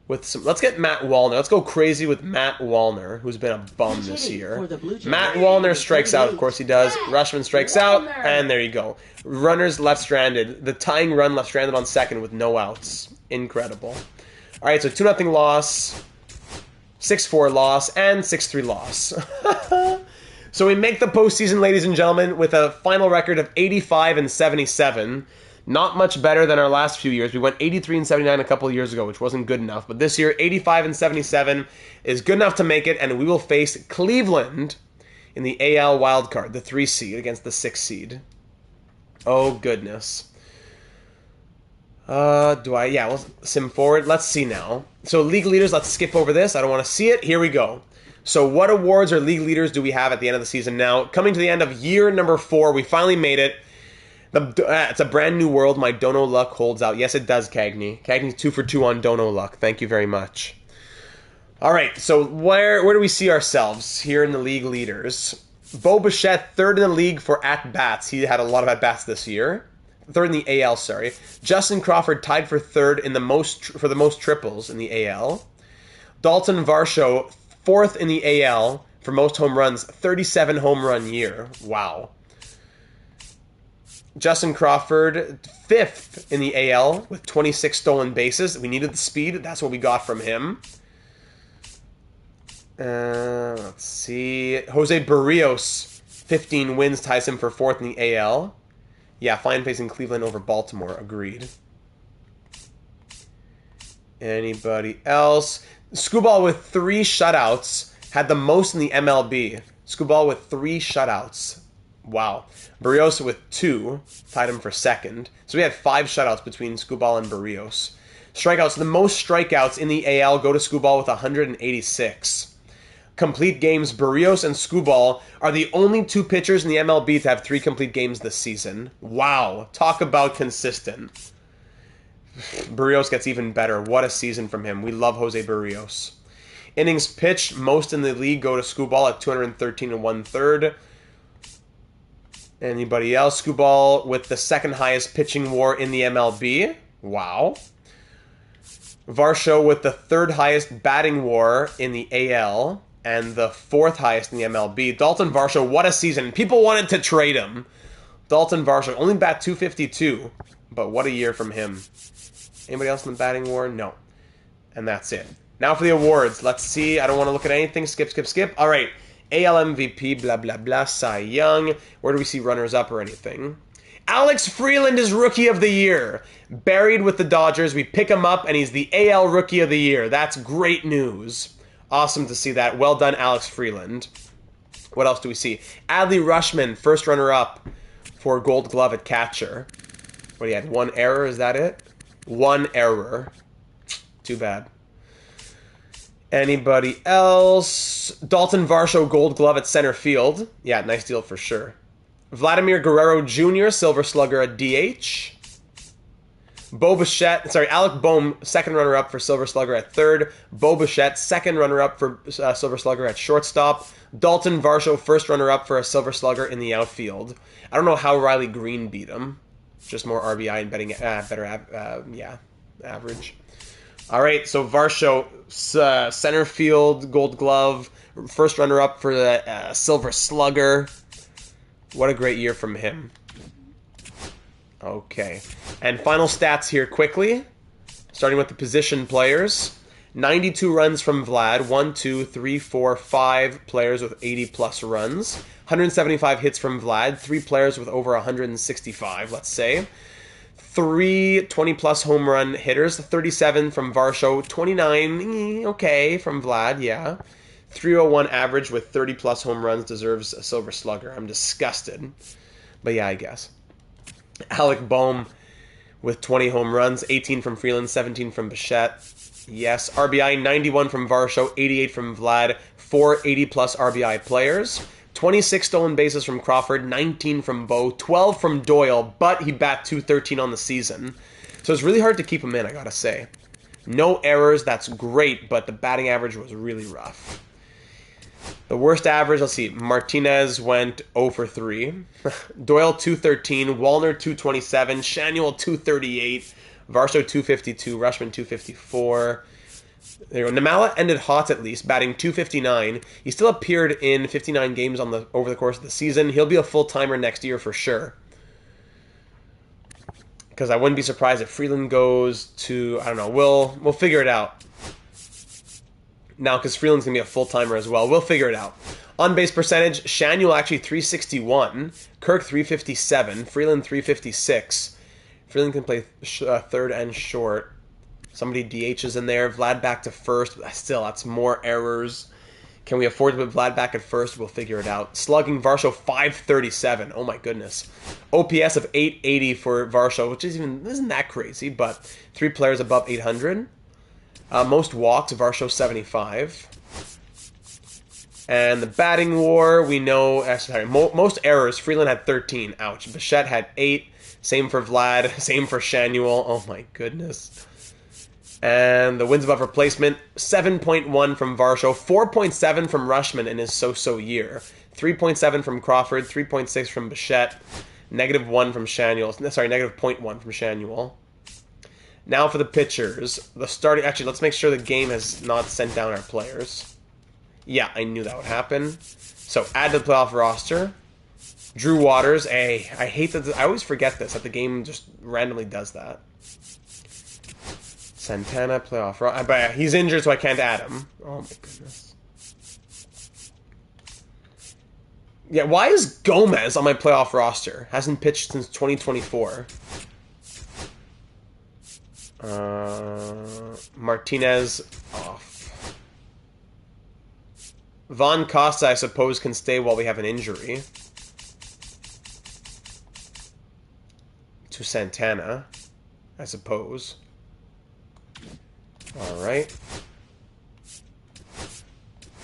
with some. Let's get Matt Wallner. Let's go crazy with Matt Wallner, who's been a bum this year. Matt Wallner strikes out. Of course he does. Rushman strikes out. And there you go. Runners left stranded. The tying run left stranded on second with no outs. Incredible. All right, so 2-0 loss. 6-4 loss, and 6-3 loss. So we make the postseason, ladies and gentlemen, with a final record of 85-77. Not much better than our last few years. We went 83-79 a couple of years ago, which wasn't good enough. But this year, 85-77 is good enough to make it, and we will face Cleveland in the AL wildcard, the 3 seed against the 6 seed. Oh, goodness. Yeah, we'll sim forward. Let's see now. So league leaders, let's skip over this. I don't want to see it. Here we go. So what awards or league leaders do we have at the end of the season now? Coming to the end of year number 4, we finally made it. It's a brand new world. My Dono luck holds out. Yes, it does, Cagney. Cagney's 2 for 2 on Dono luck. Thank you very much. All right, so where do we see ourselves here in the league leaders? Bo Bichette, 3rd in the league for at-bats. He had a lot of at-bats this year. 3rd in the AL, sorry. Justin Crawford tied for 3rd in the most triples in the AL. Dalton Varsho, 4th in the AL for most home runs, 37 home run year. Wow. Justin Crawford, 5th in the AL with 26 stolen bases. We needed the speed. That's what we got from him. Let's see. Jose Barrios, 15 wins, ties him for 4th in the AL. Yeah, fine facing Cleveland over Baltimore. Agreed. Anybody else? Screwball with 3 shutouts had the most in the MLB. Screwball with 3 shutouts. Wow. Barrios with 2 tied him for 2nd. So we had 5 shutouts between Screwball and Barrios. Strikeouts. The most strikeouts in the AL go to Screwball with 186. Complete games, Barrios and Screwball are the only 2 pitchers in the MLB to have 3 complete games this season. Wow. Talk about consistent. Barrios gets even better. What a season from him. We love Jose Barrios. Innings pitched, most in the league go to Screwball at 213 1/3. Anybody else? Screwball with the 2nd highest pitching WAR in the MLB. Wow. Varsho with the 3rd highest batting WAR in the AL and the 4th highest in the MLB. Dalton Varsho, what a season. People wanted to trade him. Dalton Varsho, only bat 252, but what a year from him. Anybody else in the batting WAR? No. And that's it. Now for the awards. Let's see. I don't want to look at anything. Skip, skip, skip. All right. AL MVP, blah, blah, blah. Cy Young. Where do we see runners-up or anything? Alex Freeland is Rookie of the Year. Buried with the Dodgers. We pick him up, and he's the AL Rookie of the Year. That's great news. Awesome to see that. Well done, Alex Freeland. What else do we see? Adley Rushman, first runner-up for Gold Glove at catcher. What do you have? 1 error, is that it? 1 error. Too bad. Anybody else? Dalton Varsho Gold Glove at center field. Yeah, nice deal for sure. Vladimir Guerrero Jr. Silver Slugger at DH. Alec Boehm, second runner-up for Silver Slugger at third. Bo Bichette, second runner-up for Silver Slugger at shortstop. Dalton Varsho, first runner-up for a Silver Slugger in the outfield. I don't know how Riley Green beat him. Just more RBI and average. All right, so Varsho, center field, Gold Glove, first runner-up for the Silver Slugger. What a great year from him. Okay, and final stats here quickly, starting with the position players. 92 runs from Vlad, 1, 2, 3, 4, 5 players with 80-plus runs. 175 hits from Vlad, 3 players with over 165, let's say. 3 20-plus home run hitters, 37 from Varsho, 29, okay, from Vlad, yeah. 301 average with 30-plus home runs deserves a Silver Slugger. I'm disgusted, but yeah, I guess. Alec Boehm with 20 home runs, 18 from Freeland, 17 from Bichette. Yes, RBI 91 from Varsho, 88 from Vlad, 4 80-plus RBI players. 26 stolen bases from Crawford, 19 from Bo, 12 from Doyle, but he bat .213 on the season. So it's really hard to keep him in, I gotta say. No errors, that's great, but the batting average was really rough. The worst average, let's see, Martinez went 0 for 3. Doyle 213, Wallner 227, Shanuel 238, Varsho 252, Rushman 254. There you go. Namala ended hot at least, batting .259. He still appeared in 59 games over the course of the season. He'll be a full-timer next year for sure. Because I wouldn't be surprised if Freeland goes to, I don't know, we'll figure it out. Now, because Freeland's going to be a full-timer as well. We'll figure it out. On-base percentage, Shanuel actually 361, Kirk 357, Freeland 356. Freeland can play third and short. Somebody DHs in there. Vlad back to first. Still, that's more errors. Can we afford to put Vlad back at first? We'll figure it out. Slugging, Varsho 537. Oh my goodness. OPS of 880 for Varsho, which isn't that crazy, but 3 players above 800. Most walks, Varsho 75. And the batting war, we know, actually, most errors, Freeland had 13. Ouch. Bichette had 8. Same for Vlad. Same for Shanuel. Oh my goodness. And the wins above replacement, 7.1 from Varsho, 4.7 from Rushman in his so-so year, 3.7 from Crawford, 3.6 from Bichette, -1 from Shanuel. Sorry, -0.1 from Shanuel. Now for the pitchers. Actually, let's make sure the game has not sent down our players. Yeah, I knew that would happen. So, add to the playoff roster. Drew Waters. I hate that. I always forget this, that the game just randomly does that. Santana, playoff roster. But he's injured, so I can't add him. Oh, my goodness. Yeah, why is Gomez on my playoff roster? Hasn't pitched since 2024. Martinez off. Von Costa, I suppose, can stay while we have an injury. To Santana, I suppose. Alright.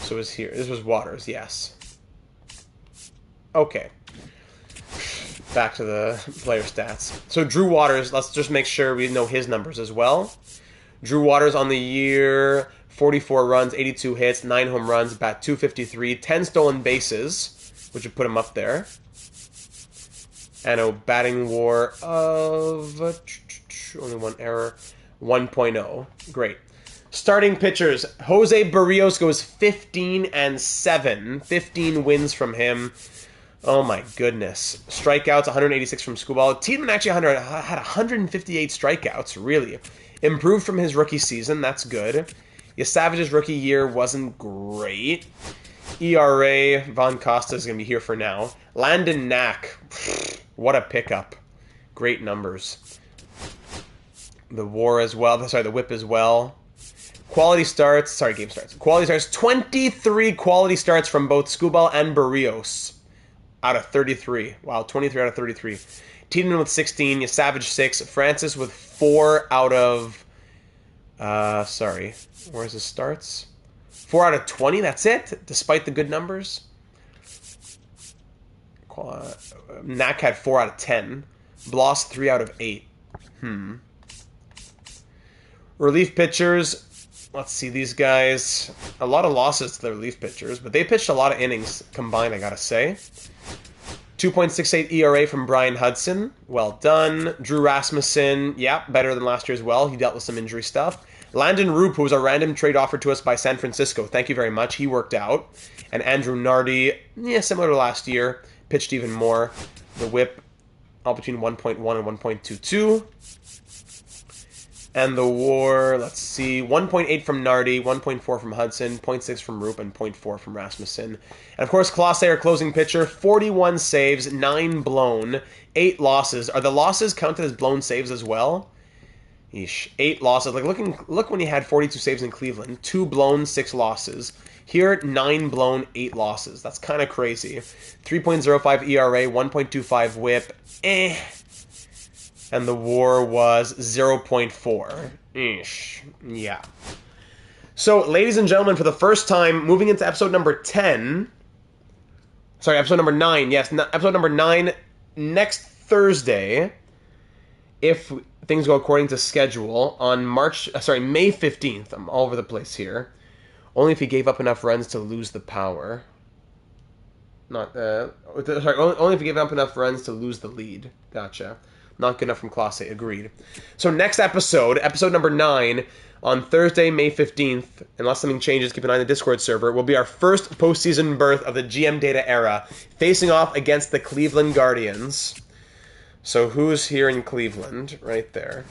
So it was here. This was Waters, yes. Okay. Back to the player stats. So Drew Waters, let's just make sure we know his numbers as well. Drew Waters on the year, 44 runs, 82 hits, 9 home runs, bat .253, 10 stolen bases, which would put him up there. And a batting war of only 1 error, 1.0. Great. Starting pitchers, Jose Barrios goes 15-7. 15 wins from him. Oh my goodness. Strikeouts, 186 from Skubal. Tiedemann actually had 158 strikeouts, really. Improved from his rookie season, that's good. Savage's rookie year wasn't great. ERA, Von Costa is going to be here for now. Landon Knack, what a pickup. Great numbers. The WAR as well, the WHIP as well. Quality starts, game starts. Quality starts, 23 quality starts from both Skubal and Barrios. Out of 33. Wow, 23 out of 33. Tiedemann with 16, Savage 6, Francis with 4 out of... where's his starts? 4 out of 20, that's it, despite the good numbers. Knack had 4 out of 10. Bloss 3 out of 8. Relief pitchers. Let's see, these guys. A lot of losses to the relief pitchers, but they pitched a lot of innings combined, I gotta say. 2.68 ERA from Brian Hudson. Well done. Drew Rasmussen. Yeah, better than last year as well. He dealt with some injury stuff. Landon Roop, who was a random trade offered to us by San Francisco. Thank you very much. He worked out. And Andrew Nardi, yeah, similar to last year. Pitched even more. The whip, all between 1.1 and 1.22. And the WAR, let's see, 1.8 from Nardi, 1.4 from Hudson, 0.6 from Roop, and 0.4 from Rasmussen. And of course, Clase, our closing pitcher, 41 saves, 9 blown, 8 losses. Are the losses counted as blown saves as well? Yeesh, 8 losses. Like, look when he had 42 saves in Cleveland. 2 blown, 6 losses. Here, 9 blown, 8 losses. That's kind of crazy. 3.05 ERA, 1.25 whip. And the WAR was 0.4. Ish. Yeah. So, ladies and gentlemen, for the first time, moving into episode number 10... Sorry, episode number 9. Yes, episode number 9 next Thursday, if things go according to schedule, on May 15th. I'm all over the place here. Only if he gave up enough runs to lose the power. Only if he gave up enough runs to lose the lead. Gotcha. Not good enough from Clase, agreed. So next episode number 9, on Thursday, May 15th, unless something changes, keep an eye on the Discord server, will be our first postseason berth of the GM Data era, facing off against the Cleveland Guardians. So who's here in Cleveland? Right there.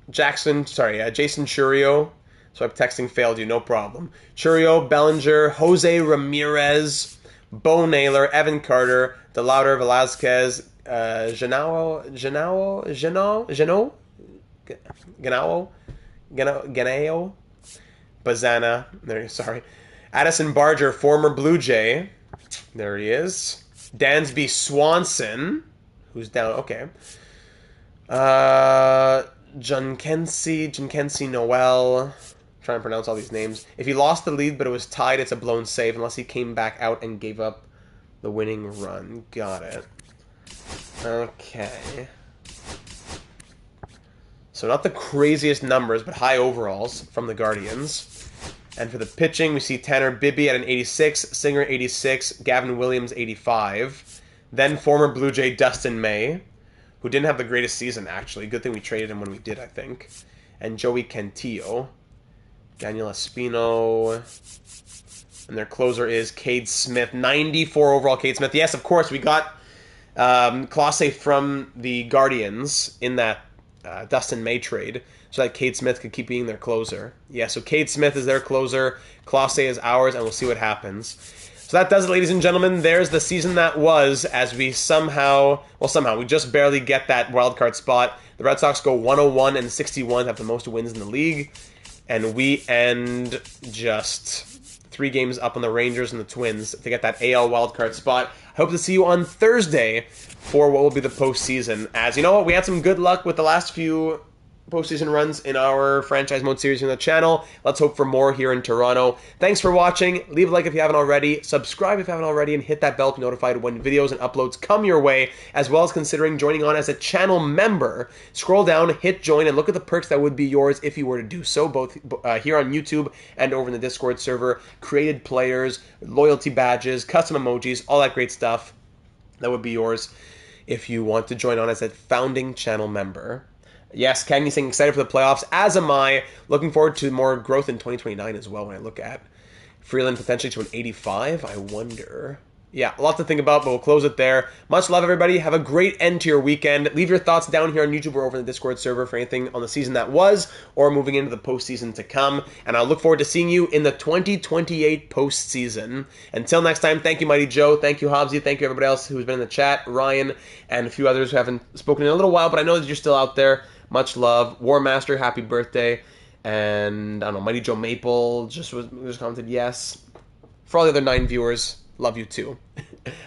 Jason Churio. So I'm texting failed you, no problem. Churio, Bellinger, Jose Ramirez, Bo Naylor, Evan Carter, DeLauder, Velazquez, Ganao, Bazana, sorry. Addison Barger, former Blue Jay. There he is. Dansby Swanson, who's down, okay. Junkensi Noel. Trying to pronounce all these names. If he lost the lead but it was tied, it's a blown save unless he came back out and gave up the winning run. Got it. Okay. So not the craziest numbers, but high overalls from the Guardians. And for the pitching, we see Tanner Bibby at an 86, Singer 86, Gavin Williams 85. Then former Blue Jay Dustin May, who didn't have the greatest season, actually. Good thing we traded him when we did, I think. And Joey Cantillo. Daniel Espino. And their closer is Cade Smith. 94 overall Cade Smith. Yes, of course, we got Clase from the Guardians in that Dustin May trade, so that Cade Smith could keep being their closer. Yeah, so Cade Smith is their closer, Clase is ours, and we'll see what happens. So that does it, ladies and gentlemen. There's the season that was, as we somehow, we just barely get that wildcard spot. The Red Sox go 101-61, have the most wins in the league, and we end just 3 games up on the Rangers and the Twins to get that AL wildcard spot. I hope to see you on Thursday for what will be the postseason. As you know what, we had some good luck with the last few postseason runs in our franchise mode series on the channel. Let's hope for more here in Toronto. Thanks for watching. Leave a like if you haven't already. Subscribe if you haven't already, and hit that bell to be notified when videos and uploads come your way, as well as considering joining on as a channel member. Scroll down, hit join, and look at the perks that would be yours if you were to do so, both here on YouTube and over in the Discord server. Created players, loyalty badges, custom emojis, all that great stuff. That would be yours if you want to join on as a founding channel member. Yes, Cagney's saying excited for the playoffs, as am I. Looking forward to more growth in 2029 as well when I look at Freeland potentially to an 85. I wonder. Yeah, a lot to think about, but we'll close it there. Much love, everybody. Have a great end to your weekend. Leave your thoughts down here on YouTube or over in the Discord server for anything on the season that was or moving into the postseason to come. And I look forward to seeing you in the 2028 postseason. Until next time, thank you, Mighty Joe. Thank you, Hobbsy. Thank you, everybody else who's been in the chat. Ryan and a few others who haven't spoken in a little while, but I know that you're still out there. Much love. War Master, happy birthday. And, I don't know, Mighty Joe Maple just commented yes. For all the other 9 viewers, love you too.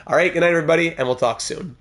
All right, good night, everybody, and we'll talk soon.